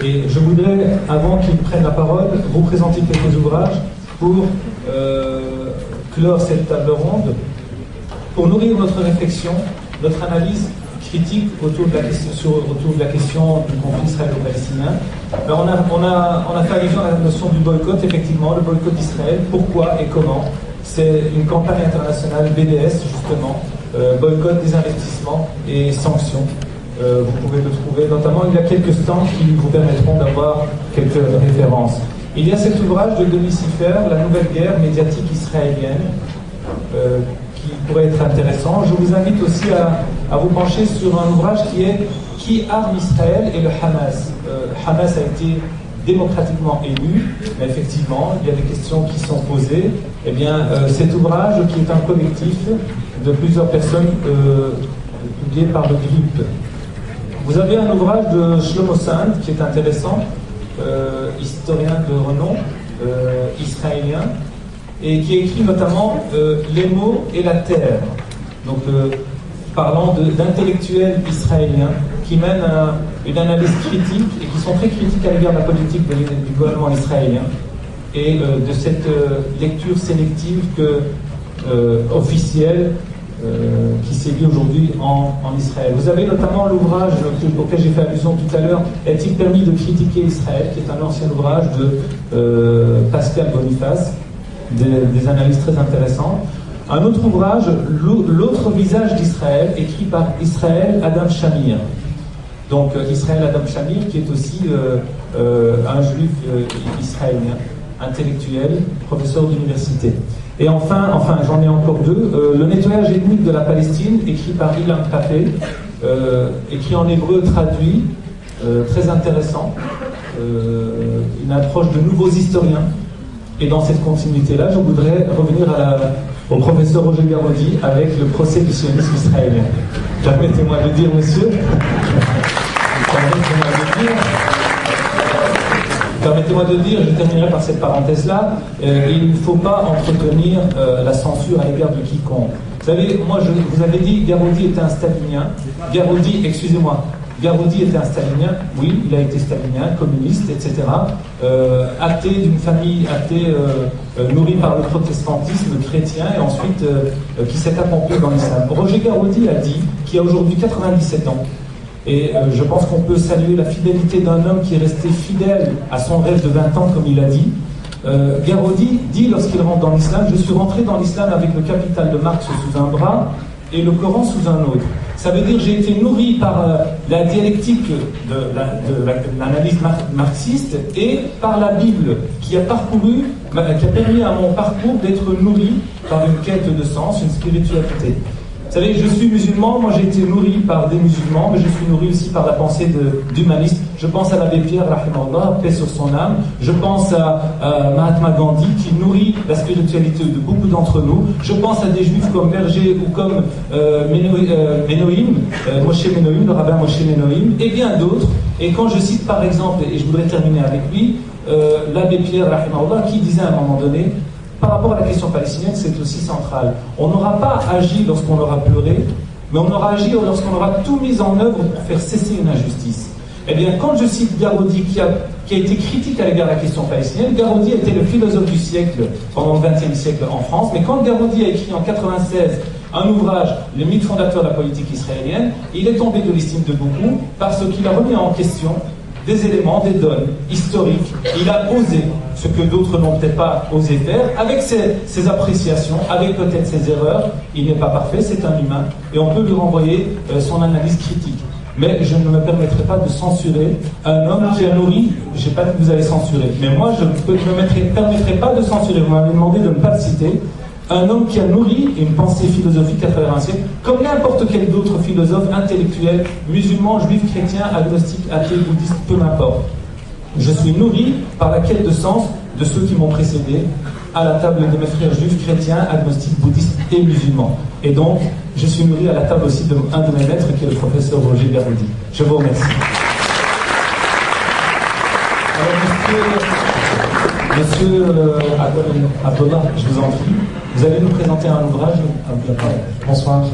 Et je voudrais, avant qu'il prenne la parole, vous présenter quelques ouvrages pour clore cette table ronde, pour nourrir notre réflexion, notre analyse critique autour de la question du conflit israélo-palestinien. Alors on a fait allusion à la notion du boycott, effectivement, le boycott d'Israël, pourquoi et comment. C'est une campagne internationale BDS, justement, boycott des investissements et sanctions. Vous pouvez le trouver, notamment il y a quelques stands qui vous permettront d'avoir quelques références. Il y a cet ouvrage de Denis Siffer, La nouvelle guerre médiatique israélienne, qui pourrait être intéressant. Je vous invite aussi à vous pencher sur un ouvrage qui est Qui arme Israël et le Hamas. Hamas a été démocratiquement élu, mais effectivement, il y a des questions qui sont posées. Eh bien, cet ouvrage, qui est un collectif de plusieurs personnes publié par le GRIP. Vous avez un ouvrage de Shlomo Sand qui est intéressant, historien de renom, israélien, et qui écrit notamment Les mots et la terre, donc parlant d'intellectuels israéliens qui mènent une analyse critique et qui sont très critiques à l'égard de la politique du gouvernement israélien et de cette lecture sélective officielle qui sévit aujourd'hui en Israël. Vous avez notamment l'ouvrage auquel j'ai fait allusion tout à l'heure, Est-il permis de critiquer Israël, qui est un ancien ouvrage de Pascal Boniface, des analyses très intéressantes. Un autre ouvrage, L'autre visage d'Israël, écrit par Israël Adam Shamir. Donc Israël Adam Shamir, qui est aussi un juif israélien, intellectuel, professeur d'université. Et enfin, j'en ai encore deux. Le nettoyage ethnique de la Palestine, écrit par Ilan Pappé, écrit en hébreu, traduit, très intéressant. Une approche de nouveaux historiens. Et dans cette continuité-là, je voudrais revenir au professeur Roger Garaudy avec le procès du sionisme israélien. Permettez-moi de dire, monsieur, permettez-moi de dire, je terminerai par cette parenthèse-là, il ne faut pas entretenir la censure à l'égard de quiconque. Vous savez, moi, vous avez dit Garaudy était un stalinien. Garaudy était un stalinien, oui, il a été stalinien, communiste, etc. Athée, d'une famille athée nourrie par le protestantisme chrétien et ensuite qui s'est accompli dans l'islam. Roger Garaudy a dit, qui a aujourd'hui 97 ans, Et je pense qu'on peut saluer la fidélité d'un homme qui est resté fidèle à son rêve de 20 ans, comme il a dit. Garaudy dit lorsqu'il rentre dans l'islam, je suis rentré dans l'islam avec le Capital de Marx sous un bras et le Coran sous un autre. Ça veut dire que j'ai été nourri par la dialectique de l'analyse marxiste et par la Bible qui a permis à mon parcours d'être nourri par une quête de sens, une spiritualité. Vous savez, je suis musulman, moi j'ai été nourri par des musulmans, mais je suis nourri aussi par la pensée d'humanistes. Je pense à l'abbé Pierre, rahimahullah, paix sur son âme. Je pense à Mahatma Gandhi, qui nourrit la spiritualité de beaucoup d'entre nous. Je pense à des juifs comme Berger ou comme Moshe Menoim, le rabbin Moshe Menoim, et bien d'autres. Et quand je cite par exemple, et je voudrais terminer avec lui, l'abbé Pierre, rahimahullah, qui disait à un moment donné, par rapport à la question palestinienne, c'est aussi central. On n'aura pas agi lorsqu'on aura pleuré, mais on aura agi lorsqu'on aura tout mis en œuvre pour faire cesser une injustice. Eh bien, quand je cite Garaudy, qui a été critique à l'égard de la question palestinienne, Garaudy était le philosophe du siècle pendant le XXe siècle en France, mais quand Garaudy a écrit en 1996 un ouvrage, le mythe fondateur de la politique israélienne, il est tombé de l'estime de beaucoup parce qu'il a remis en question des éléments, des donnes historiques. Il a osé ce que d'autres n'ont peut-être pas osé faire, avec ses appréciations, avec peut-être ses erreurs. Il n'est pas parfait, c'est un humain, et on peut lui renvoyer son analyse critique. Mais je ne me permettrai pas de censurer un homme qui a nourri, je ne sais pas que vous avez censuré, mais moi je ne me permettrai pas de censurer, vous m'avez demandé de ne pas le citer, un homme qui a nourri une pensée philosophique à travers un siècle, comme n'importe quel autre philosophe intellectuel, musulman, juif, chrétien, agnostique, athée, bouddhiste, peu m'importe. Je suis nourri par la quête de sens de ceux qui m'ont précédé à la table de mes frères juifs, chrétiens, agnostiques, bouddhistes et musulmans. Et donc, je suis nourri à la table aussi d'un de mes maîtres, qui est le professeur Roger Garaudy. Je vous remercie. Alors, monsieur Abdullah, je vous en prie, vous allez nous présenter un ouvrage. Bonsoir à toutes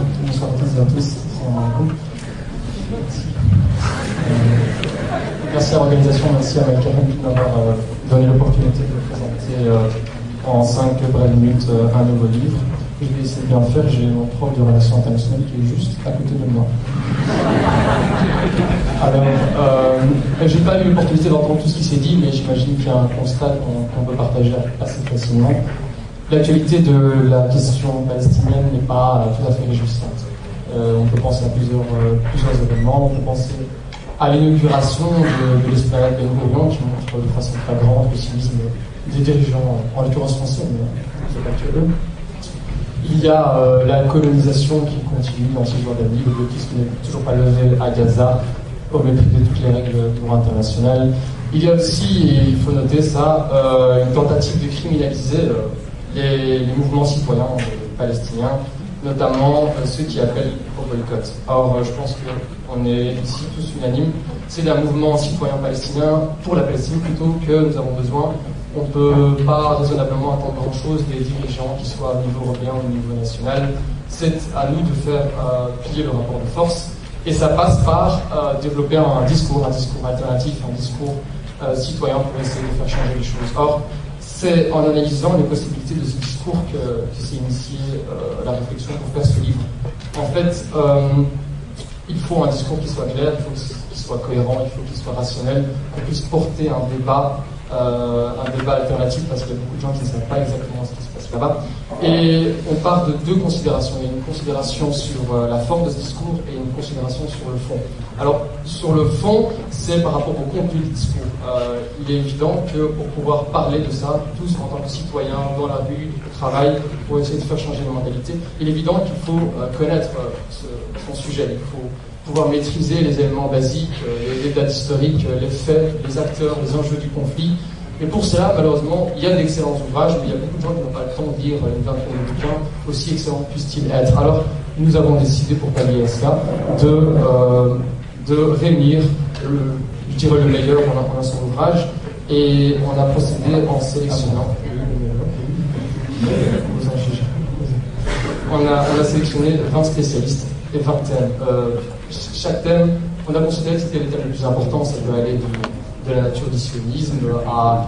et à tous. Merci à l'organisation, merci à Malika de m'avoir donné l'opportunité de présenter en 5 brèves minutes un nouveau livre. Je vais essayer de bien faire. J'ai mon prof de relations internationales qui est juste à côté de moi. Alors, j'ai pas eu l'opportunité d'entendre tout ce qui s'est dit, mais j'imagine qu'il y a un constat qu'on peut partager assez facilement. L'actualité de la question palestinienne n'est pas tout à fait réjouissante. On peut penser à plusieurs événements. On peut penser à l'inauguration de l'esplanade Ben Gurion, qui montre de façon flagrante le cynisme des dirigeants, en l'occurrence français, mais c'est pas que eux. Il y a la colonisation qui continue dans ces jours d'avis, le blocus qui n'est toujours pas levé à Gaza, au mépris de toutes les règles du droit international. Il y a aussi, et il faut noter ça, une tentative de criminaliser les mouvements citoyens palestiniens, notamment ceux qui appellent au boycott. Or, je pense qu'on est ici tous unanimes, c'est d'un mouvement citoyen palestinien pour la Palestine plutôt que nous avons besoin. On ne peut pas raisonnablement attendre grand-chose des dirigeants, qu'ils soient au niveau européen ou au niveau national. C'est à nous de faire plier le rapport de force, et ça passe par développer un discours alternatif, un discours citoyen pour essayer de faire changer les choses. Or, c'est en analysant les possibilités de ce discours que s'est initiée la réflexion pour faire ce livre. En fait, il faut un discours qui soit clair, il faut qu'il soit cohérent, il faut qu'il soit rationnel, qu'on puisse porter un débat alternatif, parce qu'il y a beaucoup de gens qui ne savent pas exactement ce qui se passe là-bas. Et on part de deux considérations. Il y a une considération sur la forme de ce discours et une considération sur le fond. Alors, sur le fond, c'est par rapport au contenu du discours. Il est évident que pour pouvoir parler de ça, tous en tant que citoyens, dans la rue, au travail, pour essayer de faire changer nos mentalités, il est évident qu'il faut connaître son sujet. Il faut pouvoir maîtriser les éléments basiques, les dates historiques, les faits, les acteurs, les enjeux du conflit. Et pour cela, malheureusement, il y a d'excellents ouvrages, mais il y a beaucoup de gens qui n'ont pas le temps de lire une vingtaine de bouquins, aussi excellents puissent-ils être. Alors, nous avons décidé, pour pallier à cela, de réunir, le meilleur en un seul ouvrage, et on a procédé en sélectionnant. On a sélectionné 20 spécialistes et 20 thèmes. Chaque thème, on a considéré que c'était les thèmes les plus importants, ça peut aller de la nature du sionisme à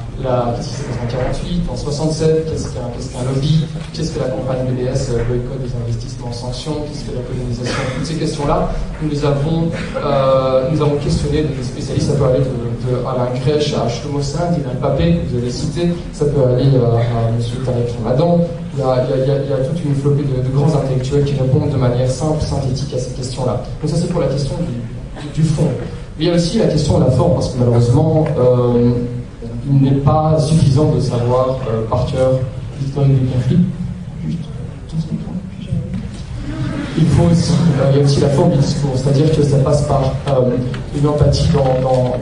qu'est-ce qui s'est passé en 1948, en 67, qu'est-ce qu'un lobby, qu'est-ce que la campagne BDS, boycott des investissements en sanctions, qu'est-ce que la colonisation, toutes ces questions-là, nous avons questionné des spécialistes. Ça peut aller de Alain Grèche à Shlomo Sand, Ilan Papé, que vous avez cité, ça peut aller à M. Tarek Ramadan. Il y a toute une flopée de grands intellectuels qui répondent de manière simple, synthétique à ces questions-là. Donc ça c'est pour la question du fond. Mais il y a aussi la question de la forme, parce que malheureusement, il n'est pas suffisant de savoir par cœur l'histoire du conflit. Il y a aussi la forme du discours, c'est-à-dire que ça passe par une empathie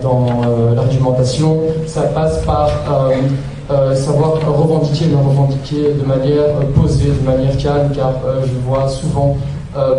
dans l'argumentation, ça passe par savoir revendiquer, mais revendiquer de manière posée, de manière calme, car je vois souvent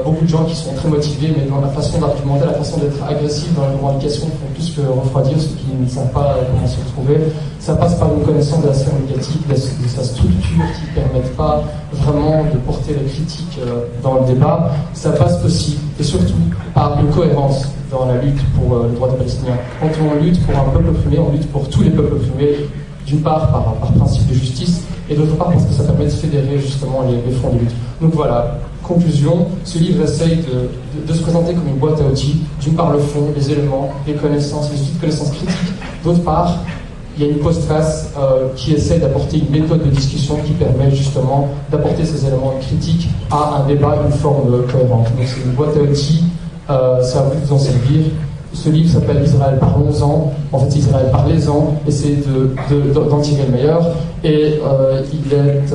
beaucoup de gens qui sont très motivés, mais dans la façon d'argumenter, la façon d'être agressif dans la revendication, font plus que refroidir ceux qui ne savent pas comment se retrouver. Ça passe par une connaissance de la sphère médiatique, de sa structure qui ne permettent pas vraiment de porter les critiques dans le débat. Ça passe aussi, et surtout, par une cohérence dans la lutte pour le droit des Palestiniens. Quand on lutte pour un peuple opprimé, on lutte pour tous les peuples opprimés, d'une part par principe de justice, et d'autre part parce que ça permet de fédérer justement les fronts de lutte. Donc voilà. Conclusion, ce livre essaye de se présenter comme une boîte à outils, d'une part le fond, les éléments, les connaissances, les outils de connaissances critiques, d'autre part, il y a une postface qui essaie d'apporter une méthode de discussion qui permet justement d'apporter ces éléments critiques à un débat, une forme cohérente. Donc c'est une boîte à outils, c'est à vous de vous en servir. Ce livre s'appelle Israël parlons-en. En fait, c'est Israël parlez-en. Essayez d'en tirer le meilleur. Et il est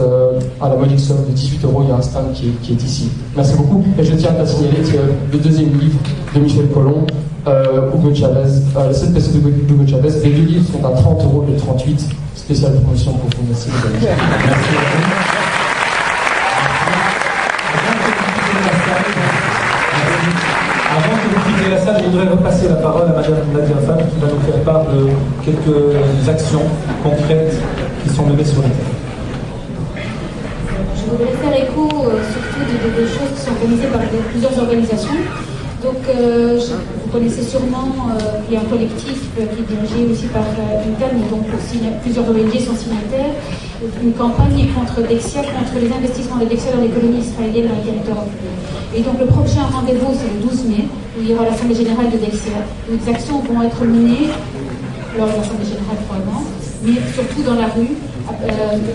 à la modique somme de 18 €. Il y a un stand qui est ici. Merci beaucoup. Et je tiens à signaler que le deuxième livre de Michel Colomb, Hugo Chavez, les 7 pesos d'Hugo Chavez, les deux livres sont à 30 € et 38. Spéciale promotion pour vous. Merci. Avant que vous quittiez la salle, je voudrais repasser la parole à Mme Nadia Fab qui va nous faire part de quelques actions concrètes qui sont menées sur le terrain. Je voudrais faire écho surtout des choses qui sont organisées par plusieurs organisations. Donc, vous connaissez sûrement qu'il y a un collectif qui est dirigé aussi par une dame, donc plusieurs ONG sont signataires, une campagne contre Dexia, contre les investissements de Dexia dans les colonies israéliennes dans le territoire occupé. Et donc, le prochain rendez-vous, c'est le 12 mai, où il y aura l'Assemblée générale de Dexia, où des actions vont être menées lors de l'Assemblée générale probablement, mais surtout dans la rue,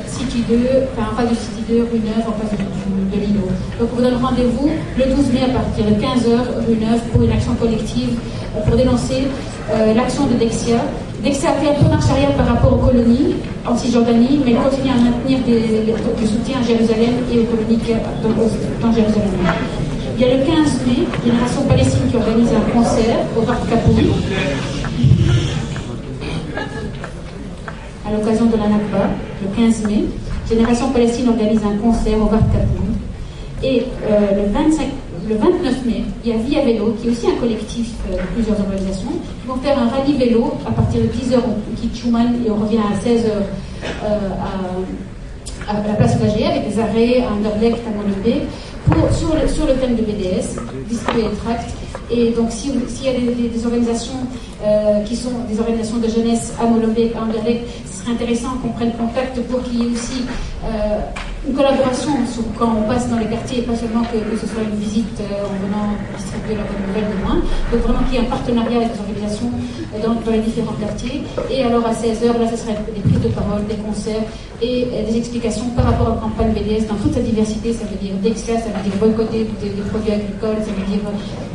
City 2, en face du City 2, rue 9, en face de Lino. Donc on vous donne rendez-vous le 12 mai à partir de 15h, rue 9, pour une action collective, pour dénoncer l'action de Dexia. Dexia a fait un peu marche arrière par rapport aux colonies en Cisjordanie, mais continue à maintenir du soutien à Jérusalem et aux colonies dans Jérusalem. Il y a le 15 mai, Génération Palestine qui organise un concert au Parc Capoul. À l'occasion de la Nakba, le 15 mai, Génération Palestine organise un concert au Bar Capoun. Et le 29 mai, il y a Via Vélo, qui est aussi un collectif de plusieurs organisations, qui vont faire un rallye vélo à partir de 10h, on quitte Schumann et on revient à 16h à la place Flagey, avec des arrêts à Anderlecht, à Molenbeek, sur le thème de BDS, distribuer les tracts. Et donc, s'il y a des organisations qui sont des organisations de jeunesse à Molenbeek, à Anderlecht, ce serait intéressant qu'on prenne contact pour qu'il y ait aussi une collaboration quand on passe dans les quartiers, et pas seulement que ce soit une visite en venant distribuer la bonne nouvelle de moins. Donc vraiment qu'il y ait un partenariat avec les organisations dans les différents quartiers. Et alors à 16h, là, ce serait des prises de parole, des concerts et des explications par rapport à la campagne BDS dans toute sa diversité. Ça veut dire Dexia, ça veut dire boycotter des produits agricoles, ça veut dire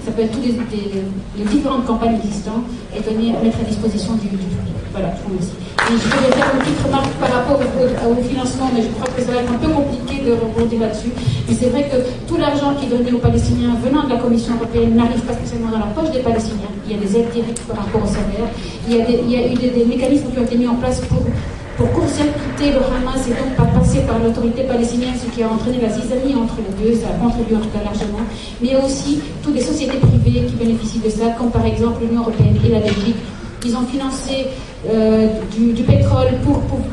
ça peut être toutes les différentes campagnes existantes et mettre à disposition du public. Voilà, je vous remercie. Et je voudrais faire une petite remarque par rapport au financement, mais je crois que ça va être un peu compliqué de rebondir là-dessus. Mais c'est vrai que tout l'argent qui est donné aux Palestiniens venant de la Commission européenne n'arrive pas spécialement dans la poche des Palestiniens. Il y a des aides directes par rapport au salaire. Il y a eu des mécanismes qui ont été mis en place pour court-circuiter le Hamas et donc pas passer par l'autorité palestinienne, ce qui a entraîné la zizanie entre les deux, ça a contribué en tout cas largement, mais il y a aussi toutes les sociétés privées qui bénéficient de ça, comme par exemple l'Union européenne et la Belgique. Ils ont financé du pétrole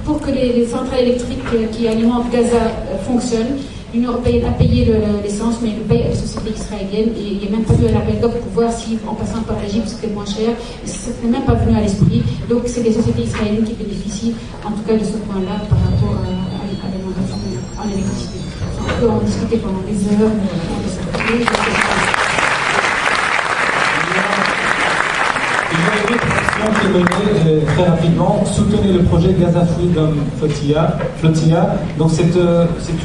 pour que les centrales électriques qui alimentent Gaza fonctionnent. l'Union européenne a payé l'essence, mais le paye à la société israélienne, et il n'y a même pas eu un appel d'offres pour voir si, en passant par l'Égypte, c'était moins cher. Ça n'est même pas venu à l'esprit. Donc, c'est les sociétés israéliennes qui bénéficient, en tout cas, de ce point-là par rapport à l'alimentation en électricité. On peut en discuter pendant des heures, mais on peut s'arrêter. Il y a une autre action qui est menée très rapidement. Soutenez le projet Gaza Freedom Flotilla. Donc c'est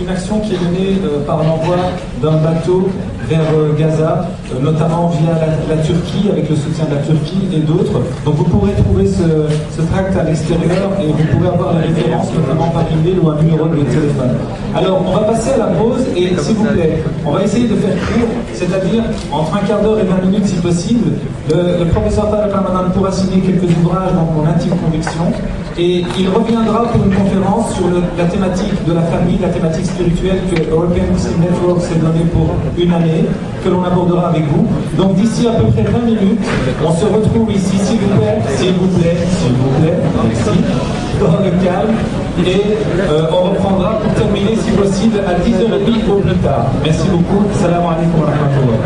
une action qui est menée par l'envoi d'un bateau vers Gaza, notamment via la Turquie, avec le soutien de la Turquie et d'autres. Donc vous pourrez trouver ce tract à l'extérieur et vous pourrez avoir les références, notamment par email ou un numéro de téléphone. Alors on va passer à la pause et s'il vous plaît, on va essayer de faire court, c'est-à-dire entre un quart d'heure et 20 minutes si possible. Le professeur Tariq Ramadan pourra signer quelques ouvrages dans mon intime conviction et il reviendra pour une conférence sur la thématique de la famille, la thématique spirituelle que European Muslim Network s'est donnée pour une année, que l'on abordera avec vous. Donc d'ici à peu près 20 minutes, on se retrouve ici, s'il vous plaît, merci, dans le calme, et on reprendra pour terminer, si possible, à 10h30 au plus tard. Merci beaucoup. Salam alaikum wa rahmatullah.